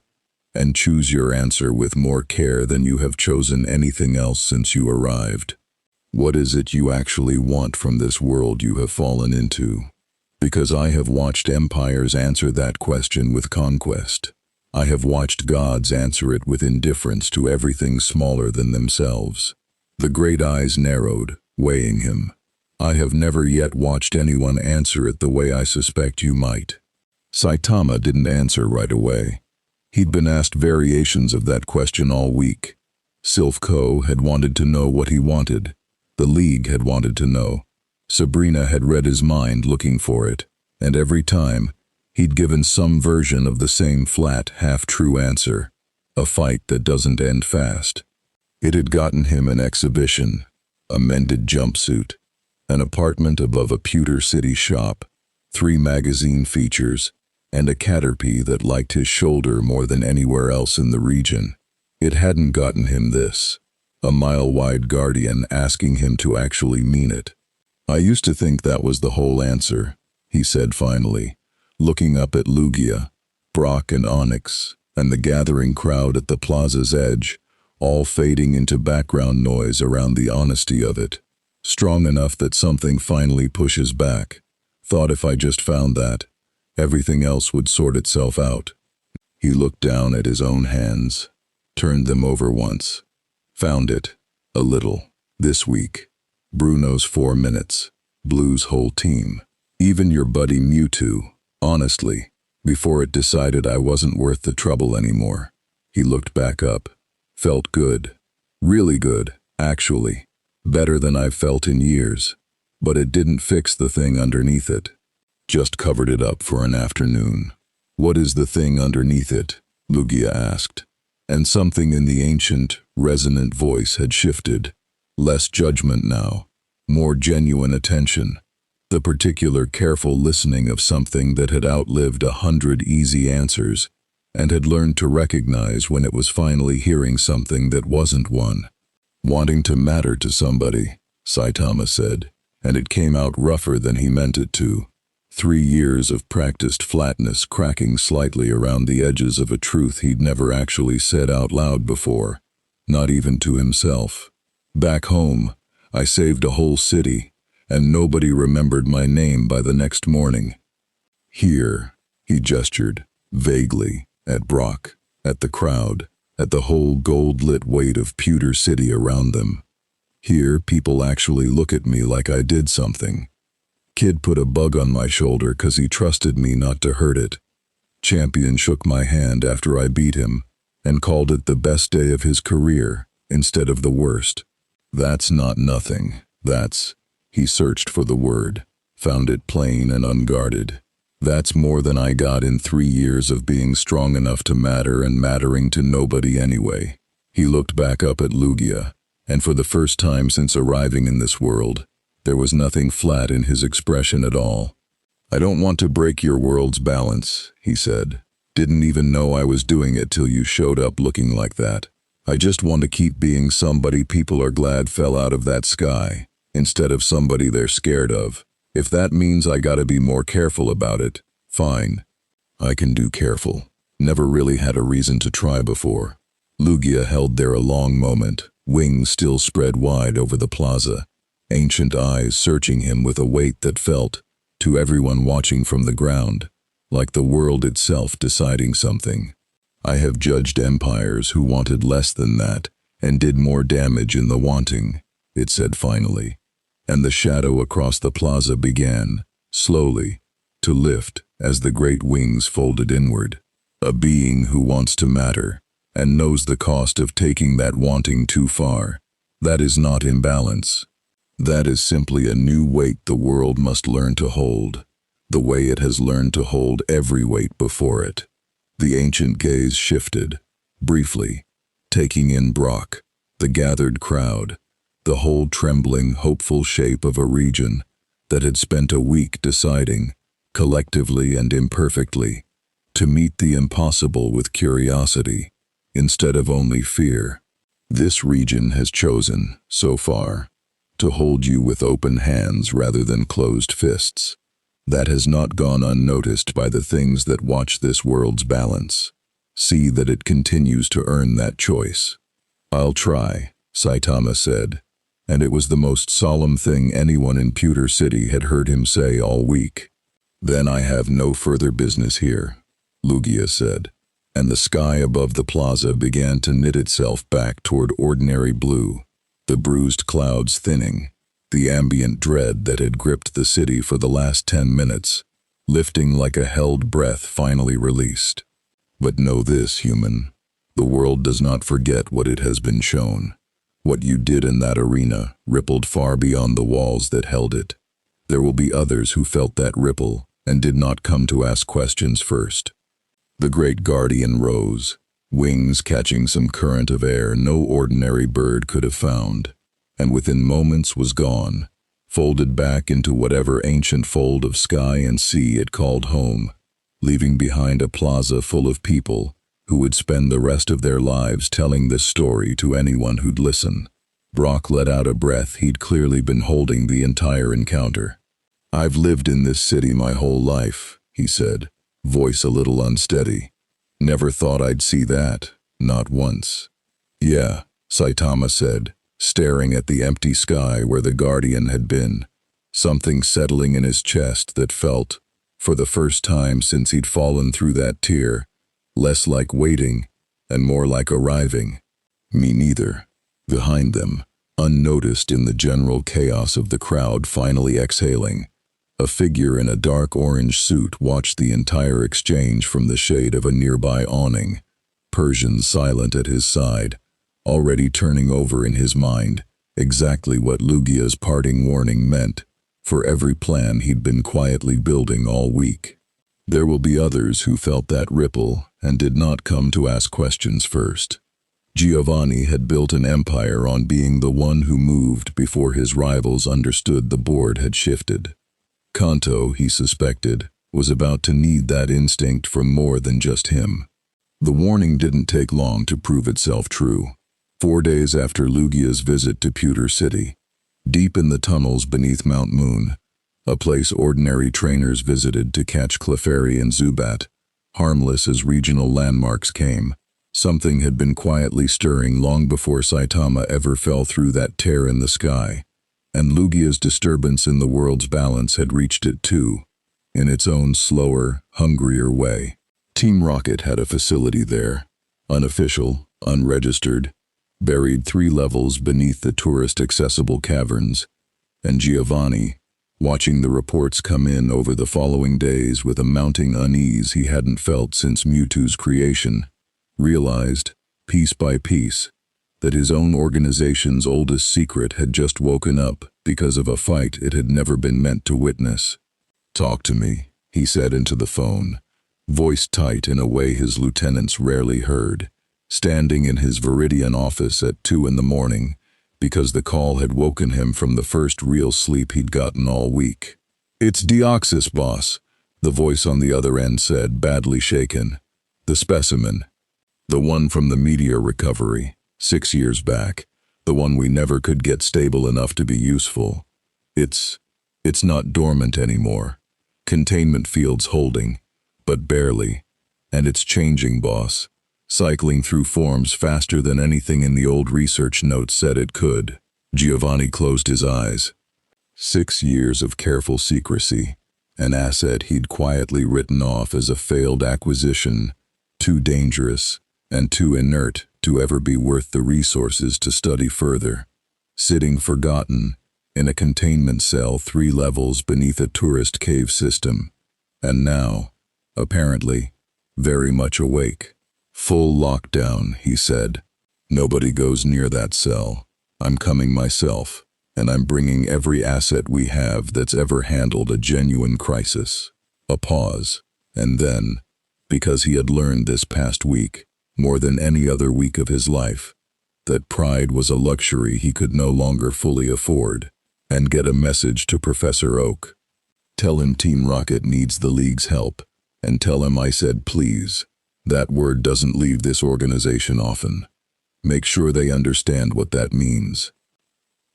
and choose your answer with more care than you have chosen anything else since you arrived. What is it you actually want from this world you have fallen into? Because I have watched empires answer that question with conquest. I have watched gods answer it with indifference to everything smaller than themselves. The great eyes narrowed, weighing him. I have never yet watched anyone answer it the way I suspect you might. Saitama didn't answer right away. He'd been asked variations of that question all week. Silph Co had wanted to know what he wanted. The League had wanted to know. Sabrina had read his mind looking for it, and every time, he'd given some version of the same flat, half-true answer. A fight that doesn't end fast. It had gotten him an exhibition, a mended jumpsuit, an apartment above a pewter city shop, 3 magazine features, and a caterpie that liked his shoulder more than anywhere else in the region. It hadn't gotten him this, a mile-wide guardian asking him to actually mean it. I used to think that was the whole answer, he said finally, looking up at Lugia, Brock and Onyx, and the gathering crowd at the plaza's edge, all fading into background noise around the honesty of it. Strong enough that something finally pushes back. Thought if I just found that, everything else would sort itself out. He looked down at his own hands, turned them over once. Found it, a little, this week. Bruno's 4 minutes, Blue's whole team. Even your buddy Mewtwo, honestly, before it decided I wasn't worth the trouble anymore. He looked back up. Felt good. Really good, actually. Better than I've felt in years. But it didn't fix the thing underneath it. Just covered it up for an afternoon. What is the thing underneath it? Lugia asked. And something in the ancient, resonant voice had shifted. Less judgment now. More genuine attention. The particular careful listening of something that had outlived 100 easy answers and had learned to recognize when it was finally hearing something that wasn't one. Wanting to matter to somebody, Saitama said, and it came out rougher than he meant it to. 3 years of practiced flatness cracking slightly around the edges of a truth he'd never actually said out loud before, not even to himself. Back home, I saved a whole city, and nobody remembered my name by the next morning. Here, he gestured, vaguely, at Brock, at the crowd, at the whole gold-lit weight of Pewter City around them. Here, people actually look at me like I did something. Kid put a bug on my shoulder 'cause he trusted me not to hurt it. Champion shook my hand after I beat him, and called it the best day of his career, instead of the worst. That's not nothing, that's... He searched for the word, found it plain and unguarded. That's more than I got in 3 years of being strong enough to matter and mattering to nobody anyway. He looked back up at Lugia, and for the first time since arriving in this world, there was nothing flat in his expression at all. I don't want to break your world's balance, he said. Didn't even know I was doing it till you showed up looking like that. I just want to keep being somebody people are glad fell out of that sky, instead of somebody they're scared of. If that means I gotta be more careful about it, fine. I can do careful. Never really had a reason to try before. Lugia held there a long moment, wings still spread wide over the plaza, ancient eyes searching him with a weight that felt, to everyone watching from the ground, like the world itself deciding something. I have judged empires who wanted less than that and did more damage in the wanting, it said finally. And the shadow across the plaza began, slowly, to lift as the great wings folded inward. A being who wants to matter and knows the cost of taking that wanting too far. That is not imbalance. That is simply a new weight the world must learn to hold, the way it has learned to hold every weight before it. The ancient gaze shifted, briefly, taking in Brock, the gathered crowd, the whole trembling, hopeful shape of a region that had spent a week deciding, collectively and imperfectly, to meet the impossible with curiosity, instead of only fear. This region has chosen, so far, to hold you with open hands rather than closed fists. That has not gone unnoticed by the things that watch this world's balance. See that it continues to earn that choice. I'll try, Saitama said, and it was the most solemn thing anyone in Pewter City had heard him say all week. Then I have no further business here, Lugia said, and the sky above the plaza began to knit itself back toward ordinary blue, the bruised clouds thinning, the ambient dread that had gripped the city for the last 10 minutes, lifting like a held breath finally released. But know this, human, the world does not forget what it has been shown. What you did in that arena rippled far beyond the walls that held it. There will be others who felt that ripple and did not come to ask questions first. The great guardian rose, wings catching some current of air no ordinary bird could have found, and within moments was gone, folded back into whatever ancient fold of sky and sea it called home, leaving behind a plaza full of people who would spend the rest of their lives telling this story to anyone who'd listen. Brock let out a breath he'd clearly been holding the entire encounter. I've lived in this city my whole life, he said, voice a little unsteady. Never thought I'd see that, not once. Yeah, Saitama said, staring at the empty sky where the guardian had been, something settling in his chest that felt, for the first time since he'd fallen through that tier, less like waiting and more like arriving. Me neither. Behind them, unnoticed in the general chaos of the crowd finally exhaling, a figure in a dark orange suit watched the entire exchange from the shade of a nearby awning, Persian silent at his side, already turning over in his mind exactly what Lugia's parting warning meant for every plan he'd been quietly building all week. There will be others who felt that ripple and did not come to ask questions first. Giovanni had built an empire on being the one who moved before his rivals understood the board had shifted. Kanto, he suspected, was about to need that instinct from more than just him. The warning didn't take long to prove itself true. 4 days after Lugia's visit to Pewter City, deep in the tunnels beneath Mount Moon, a place ordinary trainers visited to catch Clefairy and Zubat, harmless as regional landmarks came, something had been quietly stirring long before Saitama ever fell through that tear in the sky, and Lugia's disturbance in the world's balance had reached it too, in its own slower, hungrier way. Team Rocket had a facility there, unofficial, unregistered, buried 3 levels beneath the tourist-accessible caverns, and Giovanni, watching the reports come in over the following days with a mounting unease he hadn't felt since Mewtwo's creation, realized, piece by piece, that his own organization's oldest secret had just woken up because of a fight it had never been meant to witness. "Talk to me," he said into the phone, voice tight in a way his lieutenants rarely heard, standing in his Viridian office at 2 in the morning, because the call had woken him from the first real sleep he'd gotten all week. "It's Deoxys, boss," the voice on the other end said, badly shaken. "The specimen. The one from the meteor recovery, 6 years back. The one we never could get stable enough to be useful. It's not dormant anymore. Containment field's holding, but barely. And it's changing, boss. Cycling through forms faster than anything in the old research notes said it could." Giovanni closed his eyes. 6 years of careful secrecy, an asset he'd quietly written off as a failed acquisition, too dangerous and too inert to ever be worth the resources to study further, sitting forgotten in a containment cell 3 levels beneath a tourist cave system, and now, apparently, very much awake. "Full lockdown," he said. "Nobody goes near that cell. I'm coming myself, and I'm bringing every asset we have that's ever handled a genuine crisis." A pause, and then, because he had learned this past week, more than any other week of his life, that pride was a luxury he could no longer fully afford, and get a message to Professor Oak. "Tell him Team Rocket needs the League's help, and tell him I said please. That word doesn't leave this organization often. Make sure they understand what that means."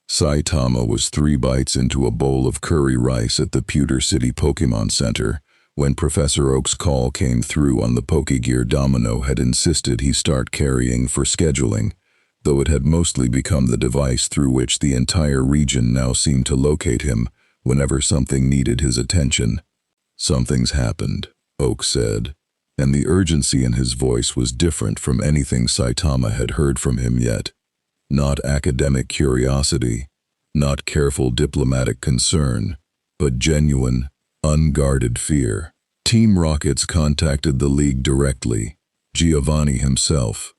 Saitama was 3 bites into a bowl of curry rice at the Pewter City Pokémon Center When Professor Oak's call came through on the Pokégear, Domino had insisted he start carrying for scheduling, though it had mostly become the device through which the entire region now seemed to locate him whenever something needed his attention. "Something's happened," Oak said, and the urgency in his voice was different from anything Saitama had heard from him yet. Not academic curiosity, not careful diplomatic concern, but genuine, unguarded fear. Team Rocket's contacted the League directly, Giovanni himself.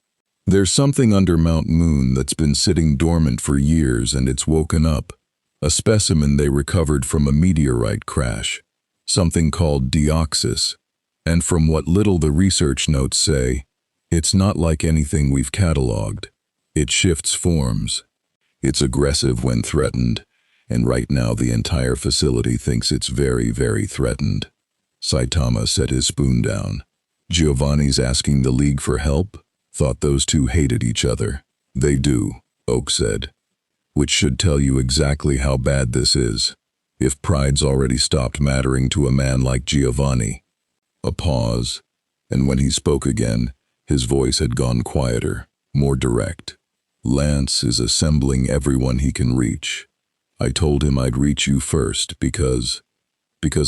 "There's something under Mount Moon that's been sitting dormant for years, and it's woken up. A specimen they recovered from a meteorite crash, something called Deoxys, and from what little the research notes say, it's not like anything we've cataloged. It shifts forms. It's aggressive when threatened, and right now the entire facility thinks it's very, very threatened." Saitama set his spoon down. "Giovanni's asking the League for help? Thought those two hated each other." "They do," Oak said, "which should tell you exactly how bad this is, if pride's already stopped mattering to a man like Giovanni." A pause, and when he spoke again, his voice had gone quieter, more direct. "Lance is assembling everyone he can reach. I told him I'd reach you first because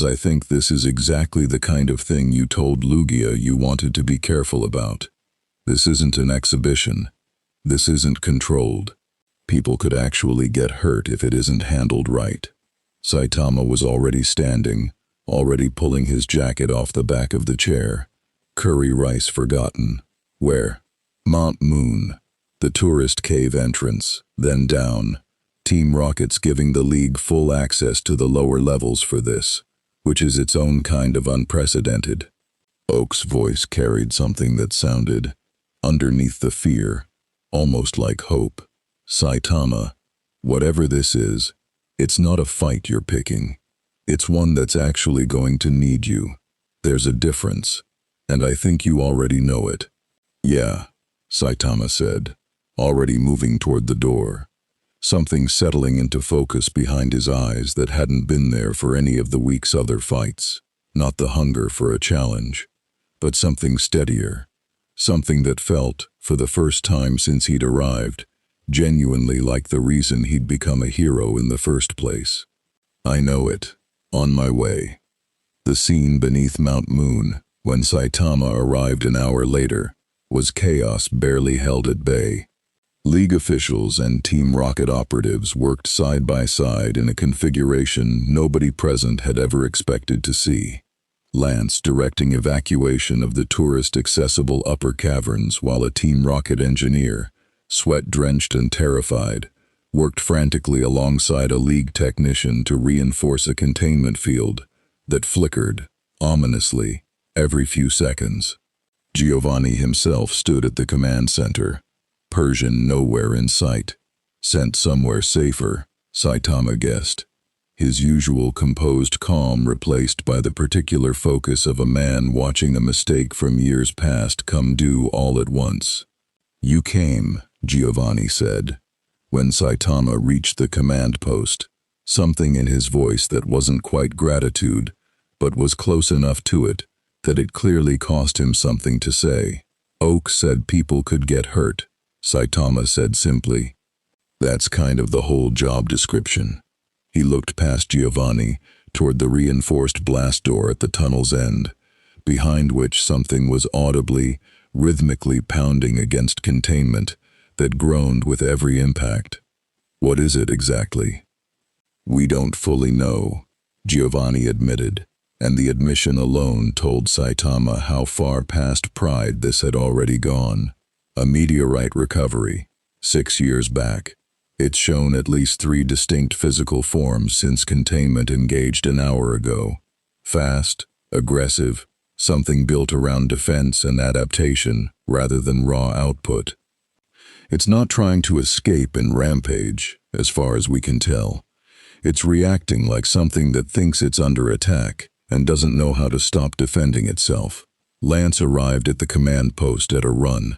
I think this is exactly the kind of thing you told Lugia you wanted to be careful about. This isn't an exhibition. This isn't controlled. People could actually get hurt if it isn't handled right." Saitama was already standing, already pulling his jacket off the back of the chair. "Curry rice forgotten. Where?" "Mount Moon. The tourist cave entrance, then down. Team Rocket's giving the League full access to the lower levels for this, which is its own kind of unprecedented." Oak's voice carried something that sounded, underneath the fear, almost like hope. "Saitama, whatever this is, it's not a fight you're picking. It's one that's actually going to need you. There's a difference, and I think you already know it." "Yeah," Saitama said, already moving toward the door. Something settling into focus behind his eyes that hadn't been there for any of the week's other fights. Not the hunger for a challenge, but something steadier. Something that felt, for the first time since he'd arrived, genuinely like the reason he'd become a hero in the first place. "I know it. On my way." The scene beneath Mount Moon, when Saitama arrived an hour later, was chaos barely held at bay. League officials and Team Rocket operatives worked side by side in a configuration nobody present had ever expected to see. Lance directing evacuation of the tourist-accessible upper caverns while a Team Rocket engineer, sweat-drenched and terrified, worked frantically alongside a League technician to reinforce a containment field that flickered, ominously, every few seconds. Giovanni himself stood at the command center, Persian nowhere in sight. Sent somewhere safer, Saitama guessed. His usual composed calm replaced by the particular focus of a man watching a mistake from years past come due all at once. "You came," Giovanni said. When Saitama reached the command post, something in his voice that wasn't quite gratitude, but was close enough to it that it clearly cost him something to say. "Oak said people could get hurt," Saitama said simply. "That's kind of the whole job description." He looked past Giovanni toward the reinforced blast door at the tunnel's end, behind which something was audibly, rhythmically pounding against containment that groaned with every impact. "What is it exactly?" "We don't fully know," Giovanni admitted, and the admission alone told Saitama how far past pride this had already gone. A meteorite recovery, 6 years back. It's shown at least 3 distinct physical forms since containment engaged an hour ago. Fast, aggressive, something built around defense and adaptation rather than raw output. It's not trying to escape and rampage, as far as we can tell. It's reacting like something that thinks it's under attack and doesn't know how to stop defending itself. Lance arrived at the command post at a run,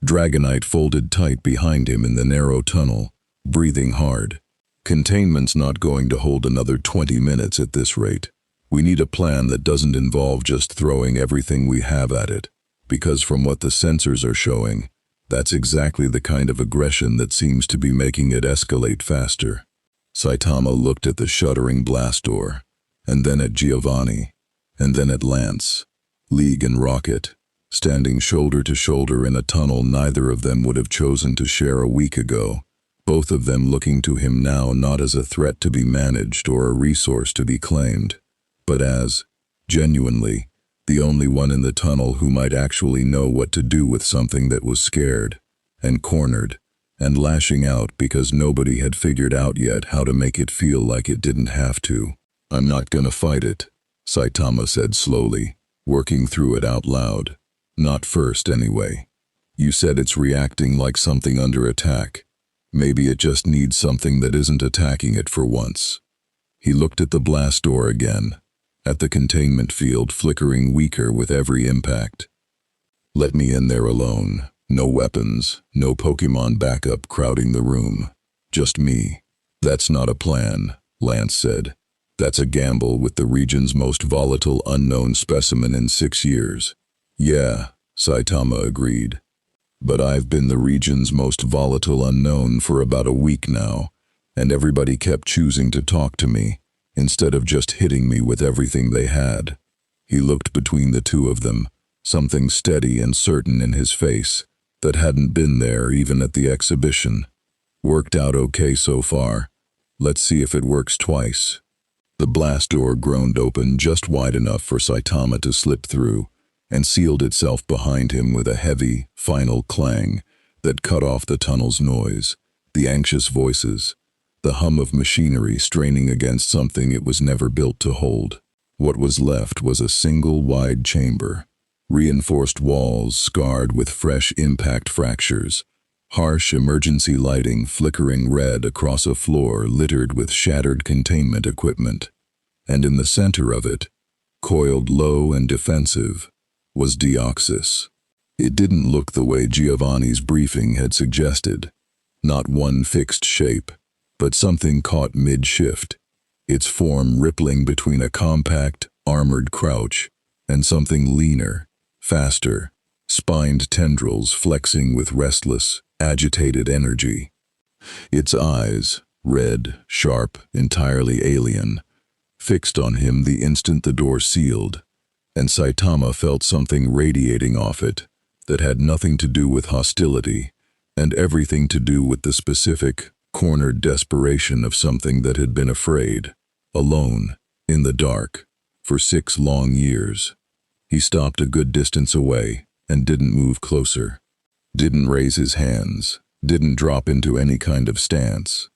Dragonite folded tight behind him in the narrow tunnel, breathing hard. "Containment's not going to hold another 20 minutes at this rate. We need a plan that doesn't involve just throwing everything we have at it, because from what the sensors are showing, that's exactly the kind of aggression that seems to be making it escalate faster. Saitama looked at the shuddering blast door, and then at Giovanni, and then at Lance, League and Rocket, standing shoulder to shoulder in a tunnel neither of them would have chosen to share a week ago, both of them looking to him now not as a threat to be managed or a resource to be claimed, but as, genuinely, the only one in the tunnel who might actually know what to do with something that was scared, and cornered, and lashing out because nobody had figured out yet how to make it feel like it didn't have to. "I'm not gonna fight it," Saitama said slowly, working through it out loud. "Not first, anyway. You said it's reacting like something under attack. Maybe it just needs something that isn't attacking it for once." He looked at the blast door again, at the containment field flickering weaker with every impact. "Let me in there alone. No weapons, no Pokémon backup crowding the room. Just me." "That's not a plan," Lance said. "That's a gamble with the region's most volatile unknown specimen in 6 years. "Yeah," Saitama agreed. "But I've been the region's most volatile unknown for about a week now, and everybody kept choosing to talk to me, instead of just hitting me with everything they had." He looked between the two of them, something steady and certain in his face that hadn't been there even at the exhibition. "Worked out okay so far. Let's see if it works twice." The blast door groaned open just wide enough for Saitama to slip through, and sealed itself behind him with a heavy, final clang that cut off the tunnel's noise, the anxious voices, the hum of machinery straining against something it was never built to hold. What was left was a single wide chamber, reinforced walls scarred with fresh impact fractures, harsh emergency lighting flickering red across a floor littered with shattered containment equipment. And in the center of it, coiled low and defensive, was Deoxys. It didn't look the way Giovanni's briefing had suggested. Not one fixed shape, but something caught mid-shift, its form rippling between a compact, armored crouch and something leaner, faster, spined tendrils flexing with restless, agitated energy. Its eyes, red, sharp, entirely alien, fixed on him the instant the door sealed, and Saitama felt something radiating off it that had nothing to do with hostility and everything to do with the specific, cornered desperation of something that had been afraid, alone, in the dark, for 6 long years. He stopped a good distance away and didn't move closer. Didn't raise his hands, didn't drop into any kind of stance.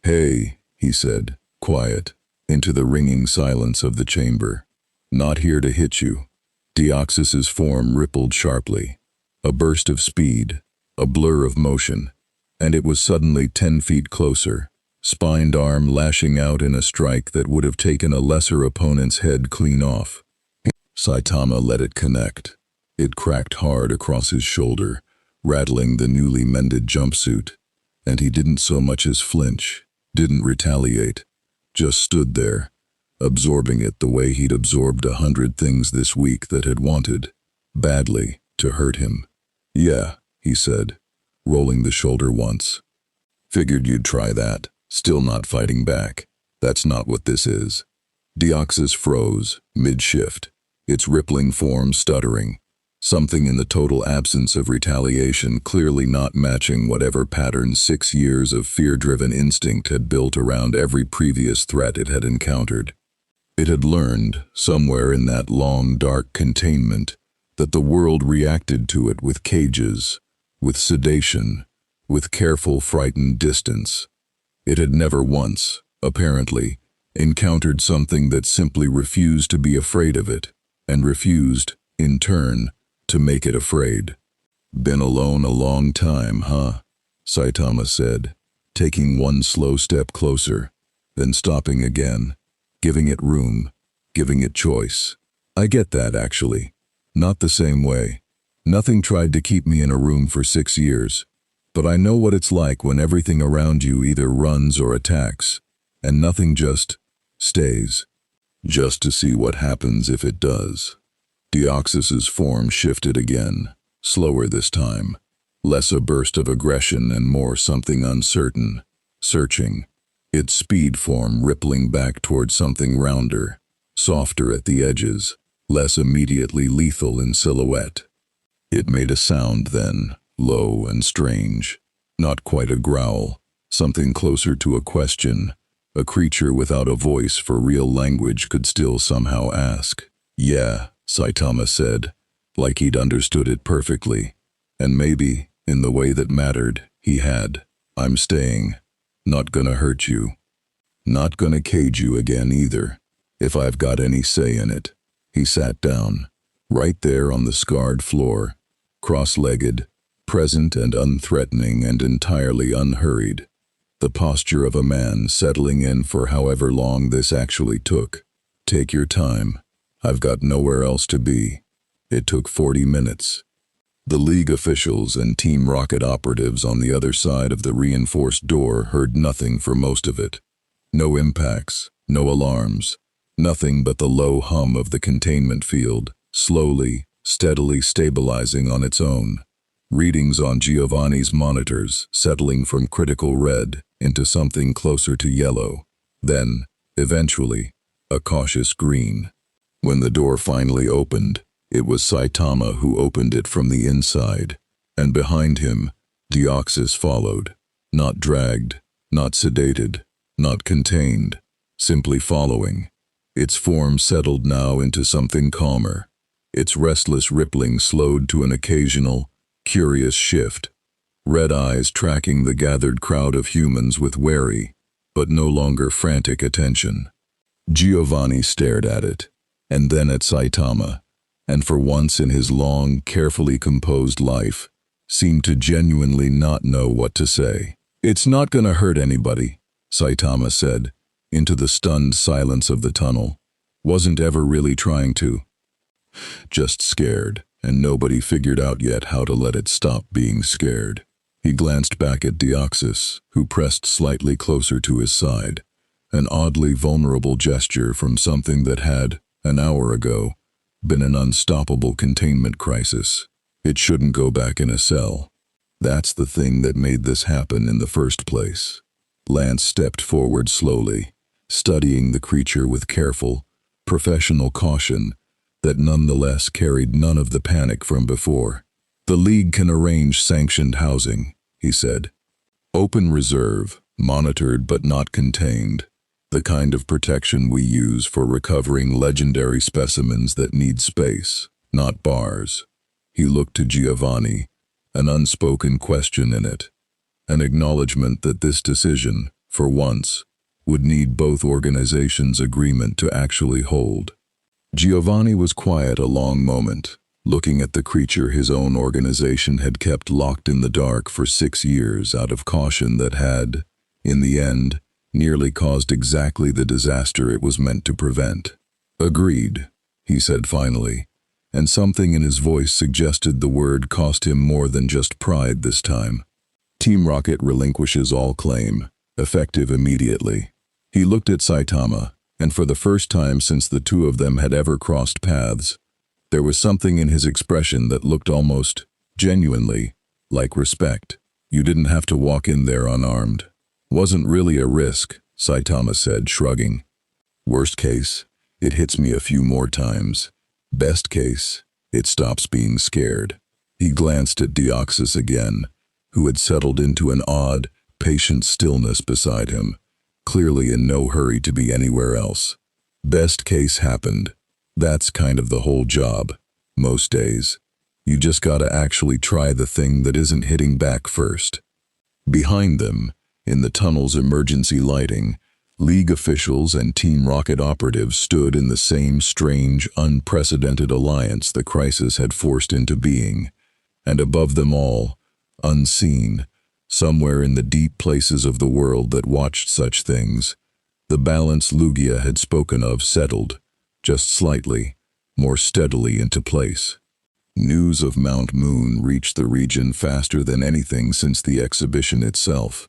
"Hey," he said, quiet, into the ringing silence of the chamber. "Not here to hit you." Deoxys's form rippled sharply. A burst of speed, a blur of motion, and it was suddenly 10 feet closer, spined arm lashing out in a strike that would have taken a lesser opponent's head clean off. Saitama let it connect. It cracked hard across his shoulder, rattling the newly mended jumpsuit, and he didn't so much as flinch, didn't retaliate, just stood there, absorbing it the way he'd absorbed 100 things this week that had wanted, badly, to hurt him. "Yeah," he said, rolling the shoulder once. "Figured you'd try that, still not fighting back. That's not what this is." Deoxys froze, mid-shift, its rippling form stuttering, something in the total absence of retaliation clearly not matching whatever pattern 6 years of fear-driven instinct had built around every previous threat it had encountered. It had learned, somewhere in that long, dark containment, that the world reacted to it with cages, with sedation, with careful, frightened distance. It had never once, apparently, encountered something that simply refused to be afraid of it, and refused, in turn, to make it afraid. "Been alone a long time, huh?" Saitama said, taking one slow step closer, then stopping again, giving it room, giving it choice. "I get that, actually. Not the same way. Nothing tried to keep me in a room for 6 years, but I know what it's like when everything around you either runs or attacks, and nothing just stays." just to see what happens if it does. Deoxys's form shifted again, slower this time, less a burst of aggression and more something uncertain, searching, its speed form rippling back toward something rounder, softer at the edges, less immediately lethal in silhouette. It made a sound then, low and strange, not quite a growl, something closer to a question. A creature without a voice for real language could still somehow ask. "Yeah," Saitama said, like he'd understood it perfectly. And maybe, in the way that mattered, he had. "I'm staying. Not gonna hurt you. Not gonna cage you again either, if I've got any say in it." He sat down, right there on the scarred floor, cross-legged, present and unthreatening and entirely unhurried. The posture of a man settling in for however long this actually took. "Take your time. I've got nowhere else to be." It took 40 minutes. The League officials and Team Rocket operatives on the other side of the reinforced door heard nothing for most of it. No impacts, no alarms, nothing but the low hum of the containment field, slowly, steadily stabilizing on its own. Readings on Giovanni's monitors settling from critical red into something closer to yellow, then, eventually, a cautious green. When the door finally opened, it was Saitama who opened it from the inside, and behind him, Deoxys followed, not dragged, not sedated, not contained, simply following. Its form settled now into something calmer, its restless rippling slowed to an occasional, curious shift, red eyes tracking the gathered crowd of humans with wary, but no longer frantic attention. Giovanni stared at it, and then at Saitama, and for once in his long, carefully composed life, seemed to genuinely not know what to say. "It's not gonna hurt anybody," Saitama said, into the stunned silence of the tunnel. "Wasn't ever really trying to. Just scared, and nobody figured out yet how to let it stop being scared." He glanced back at Deoxys, who pressed slightly closer to his side, an oddly vulnerable gesture from something that had, an hour ago, been an unstoppable containment crisis. It shouldn't go back in a cell. That's the thing that made this happen in the first place. Lance stepped forward slowly, studying the creature with careful, professional caution that nonetheless carried none of the panic from before. "The League can arrange sanctioned housing," he said. "Open reserve, monitored but not contained. The kind of protection we use for recovering legendary specimens that need space, not bars." He looked to Giovanni, an unspoken question in it, an acknowledgement that this decision, for once, would need both organizations' agreement to actually hold. Giovanni was quiet a long moment, looking at the creature his own organization had kept locked in the dark for 6 years out of caution that had, in the end, nearly caused exactly the disaster it was meant to prevent. "Agreed," he said finally, and something in his voice suggested the word cost him more than just pride this time. "Team Rocket relinquishes all claim, effective immediately." He looked at Saitama, and for the first time since the two of them had ever crossed paths, there was something in his expression that looked almost, genuinely, like respect. "You didn't have to walk in there unarmed." "Wasn't really a risk," Saitama said, shrugging. "Worst case, it hits me a few more times. Best case, it stops being scared." He glanced at Deoxys again, who had settled into an odd, patient stillness beside him, clearly in no hurry to be anywhere else. Best case happened. That's kind of the whole job. Most days, you just gotta actually try the thing that isn't hitting back first. Behind them, in the tunnel's emergency lighting, League officials and Team Rocket operatives stood in the same strange, unprecedented alliance the crisis had forced into being, and above them all, unseen, somewhere in the deep places of the world that watched such things, the balance Lugia had spoken of settled, just slightly, more steadily into place. News of Mount Moon reached the region faster than anything since the exhibition itself.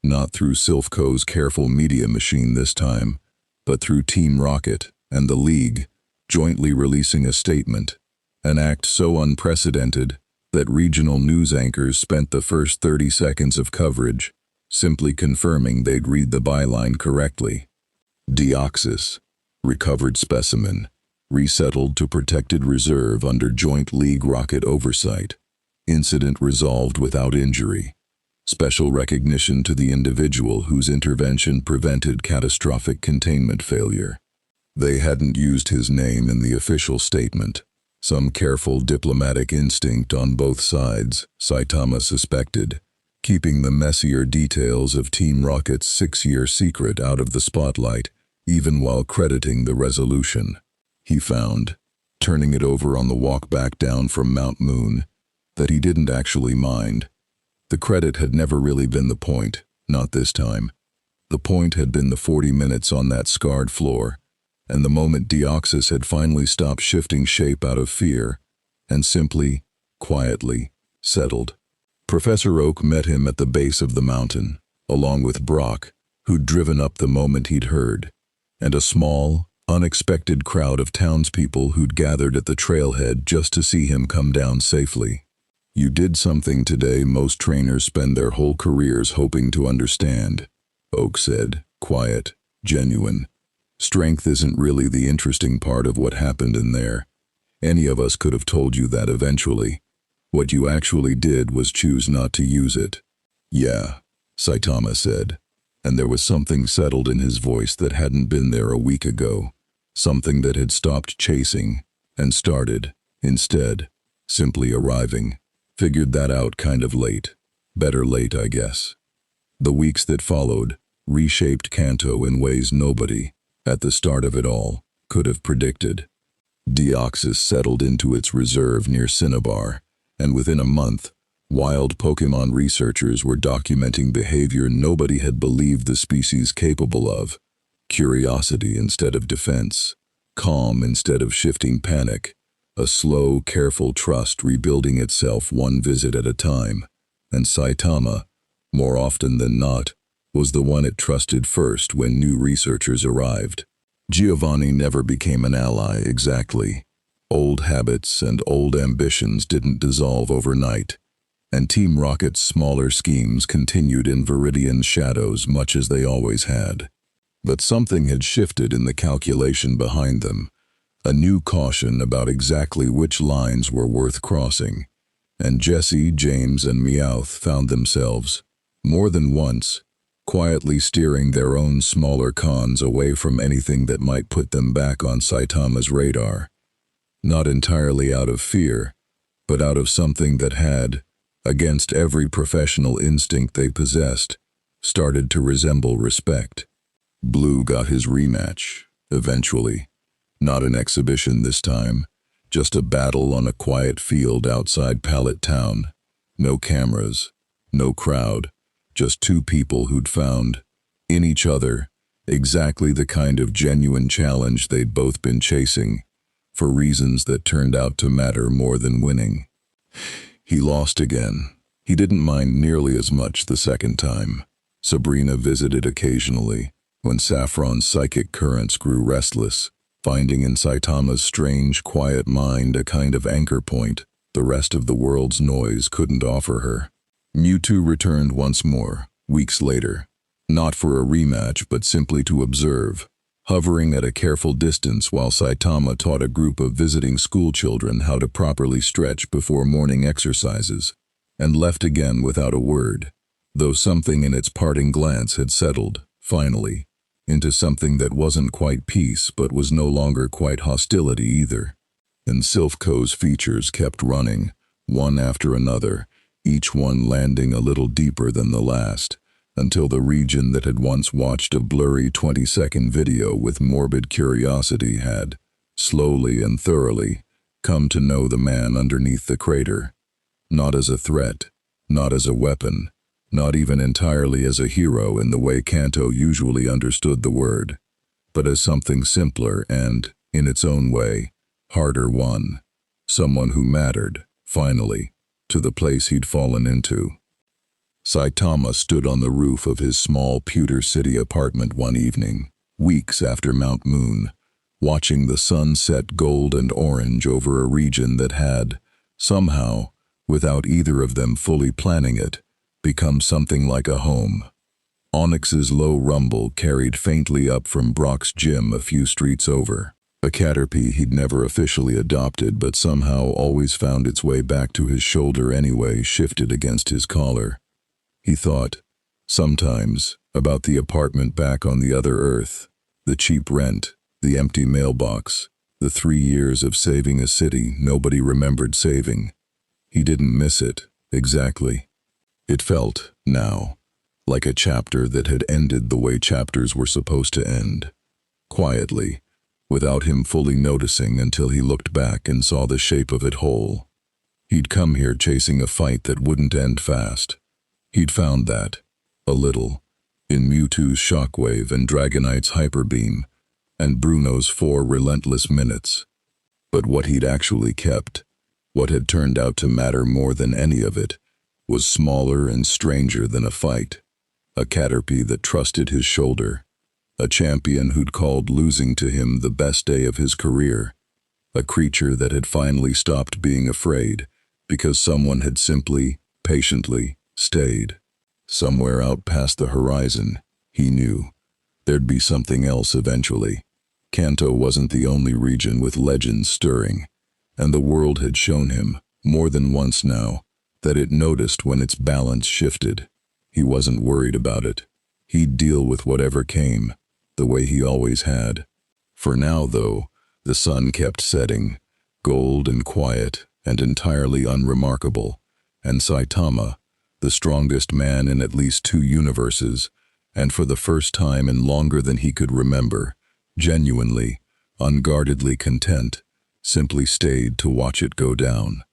Not through Silph Co's careful media machine this time, but through Team Rocket and the League, jointly releasing a statement, an act so unprecedented that regional news anchors spent the first 30 seconds of coverage simply confirming they'd read the byline correctly. Deoxys, recovered specimen, resettled to protected reserve under Joint League rocket oversight. Incident resolved without injury. Special recognition to the individual whose intervention prevented catastrophic containment failure. They hadn't used his name in the official statement. Some careful diplomatic instinct on both sides, Saitama suspected, keeping the messier details of Team Rocket's 6-year secret out of the spotlight, even while crediting the resolution. He found, turning it over on the walk back down from Mount Moon, that he didn't actually mind. The credit had never really been the point, not this time. The point had been the 40 minutes on that scarred floor, and the moment Deoxys had finally stopped shifting shape out of fear, and simply, quietly, settled. Professor Oak met him at the base of the mountain, along with Brock, who'd driven up the moment he'd heard, and a small, unexpected crowd of townspeople who'd gathered at the trailhead just to see him come down safely. You did something today most trainers spend their whole careers hoping to understand, Oak said, quiet, genuine. Strength isn't really the interesting part of what happened in there. Any of us could have told you that eventually. What you actually did was choose not to use it. Yeah, Saitama said, and there was something settled in his voice that hadn't been there a week ago, something that had stopped chasing and started, instead, simply arriving. Figured that out kind of late. Better late, I guess. The weeks that followed reshaped Kanto in ways nobody, at the start of it all, could have predicted. Deoxys settled into its reserve near Cinnabar, and within a month, wild Pokémon researchers were documenting behavior nobody had believed the species capable of. Curiosity instead of defense, calm instead of shifting panic, a slow, careful trust rebuilding itself one visit at a time, and Saitama, more often than not, was the one it trusted first when new researchers arrived. Giovanni never became an ally exactly. Old habits and old ambitions didn't dissolve overnight, and Team Rocket's smaller schemes continued in Viridian's shadows much as they always had. But something had shifted in the calculation behind them. A new caution about exactly which lines were worth crossing, and Jessie, James, and Meowth found themselves, more than once, quietly steering their own smaller cons away from anything that might put them back on Saitama's radar. Not entirely out of fear, but out of something that had, against every professional instinct they possessed, started to resemble respect. Blue got his rematch, eventually. Not an exhibition this time, just a battle on a quiet field outside Pallet Town. No cameras, no crowd, just two people who'd found, in each other, exactly the kind of genuine challenge they'd both been chasing, for reasons that turned out to matter more than winning. He lost again. He didn't mind nearly as much the second time. Sabrina visited occasionally, when Saffron's psychic currents grew restless, finding in Saitama's strange, quiet mind a kind of anchor point the rest of the world's noise couldn't offer her. Mewtwo returned once more, weeks later, not for a rematch but simply to observe, hovering at a careful distance while Saitama taught a group of visiting schoolchildren how to properly stretch before morning exercises, and left again without a word, though something in its parting glance had settled, finally, into something that wasn't quite peace but was no longer quite hostility either. And Silph Co's features kept running, one after another, each one landing a little deeper than the last, until the region that had once watched a blurry 20-second video with morbid curiosity had, slowly and thoroughly, come to know the man underneath the crater. Not as a threat, not as a weapon, not even entirely as a hero in the way Kanto usually understood the word, but as something simpler and, in its own way, harder won. Someone who mattered, finally, to the place he'd fallen into. Saitama stood on the roof of his small Pewter City apartment one evening, weeks after Mount Moon, watching the sun set gold and orange over a region that had, somehow, without either of them fully planning it, become something like a home. Onyx's low rumble carried faintly up from Brock's gym a few streets over. A caterpie he'd never officially adopted but somehow always found its way back to his shoulder anyway shifted against his collar. He thought, sometimes, about the apartment back on the other Earth, the cheap rent, the empty mailbox, the 3 years of saving a city nobody remembered saving. He didn't miss it, exactly. It felt, now, like a chapter that had ended the way chapters were supposed to end. Quietly, without him fully noticing until he looked back and saw the shape of it whole. He'd come here chasing a fight that wouldn't end fast. He'd found that, a little, in Mewtwo's shockwave and Dragonite's hyper beam, and Bruno's 4 relentless minutes. But what he'd actually kept, what had turned out to matter more than any of it, was smaller and stranger than a fight. A caterpie that trusted his shoulder. A champion who'd called losing to him the best day of his career. A creature that had finally stopped being afraid because someone had simply, patiently, stayed. Somewhere out past the horizon, he knew, there'd be something else eventually. Kanto wasn't the only region with legends stirring, and the world had shown him, more than once now, that it noticed when its balance shifted. He wasn't worried about it. He'd deal with whatever came, the way he always had. For now, though, the sun kept setting, gold and quiet and entirely unremarkable, and Saitama, the strongest man in at least 2 universes, and for the first time in longer than he could remember, genuinely, unguardedly content, simply stayed to watch it go down.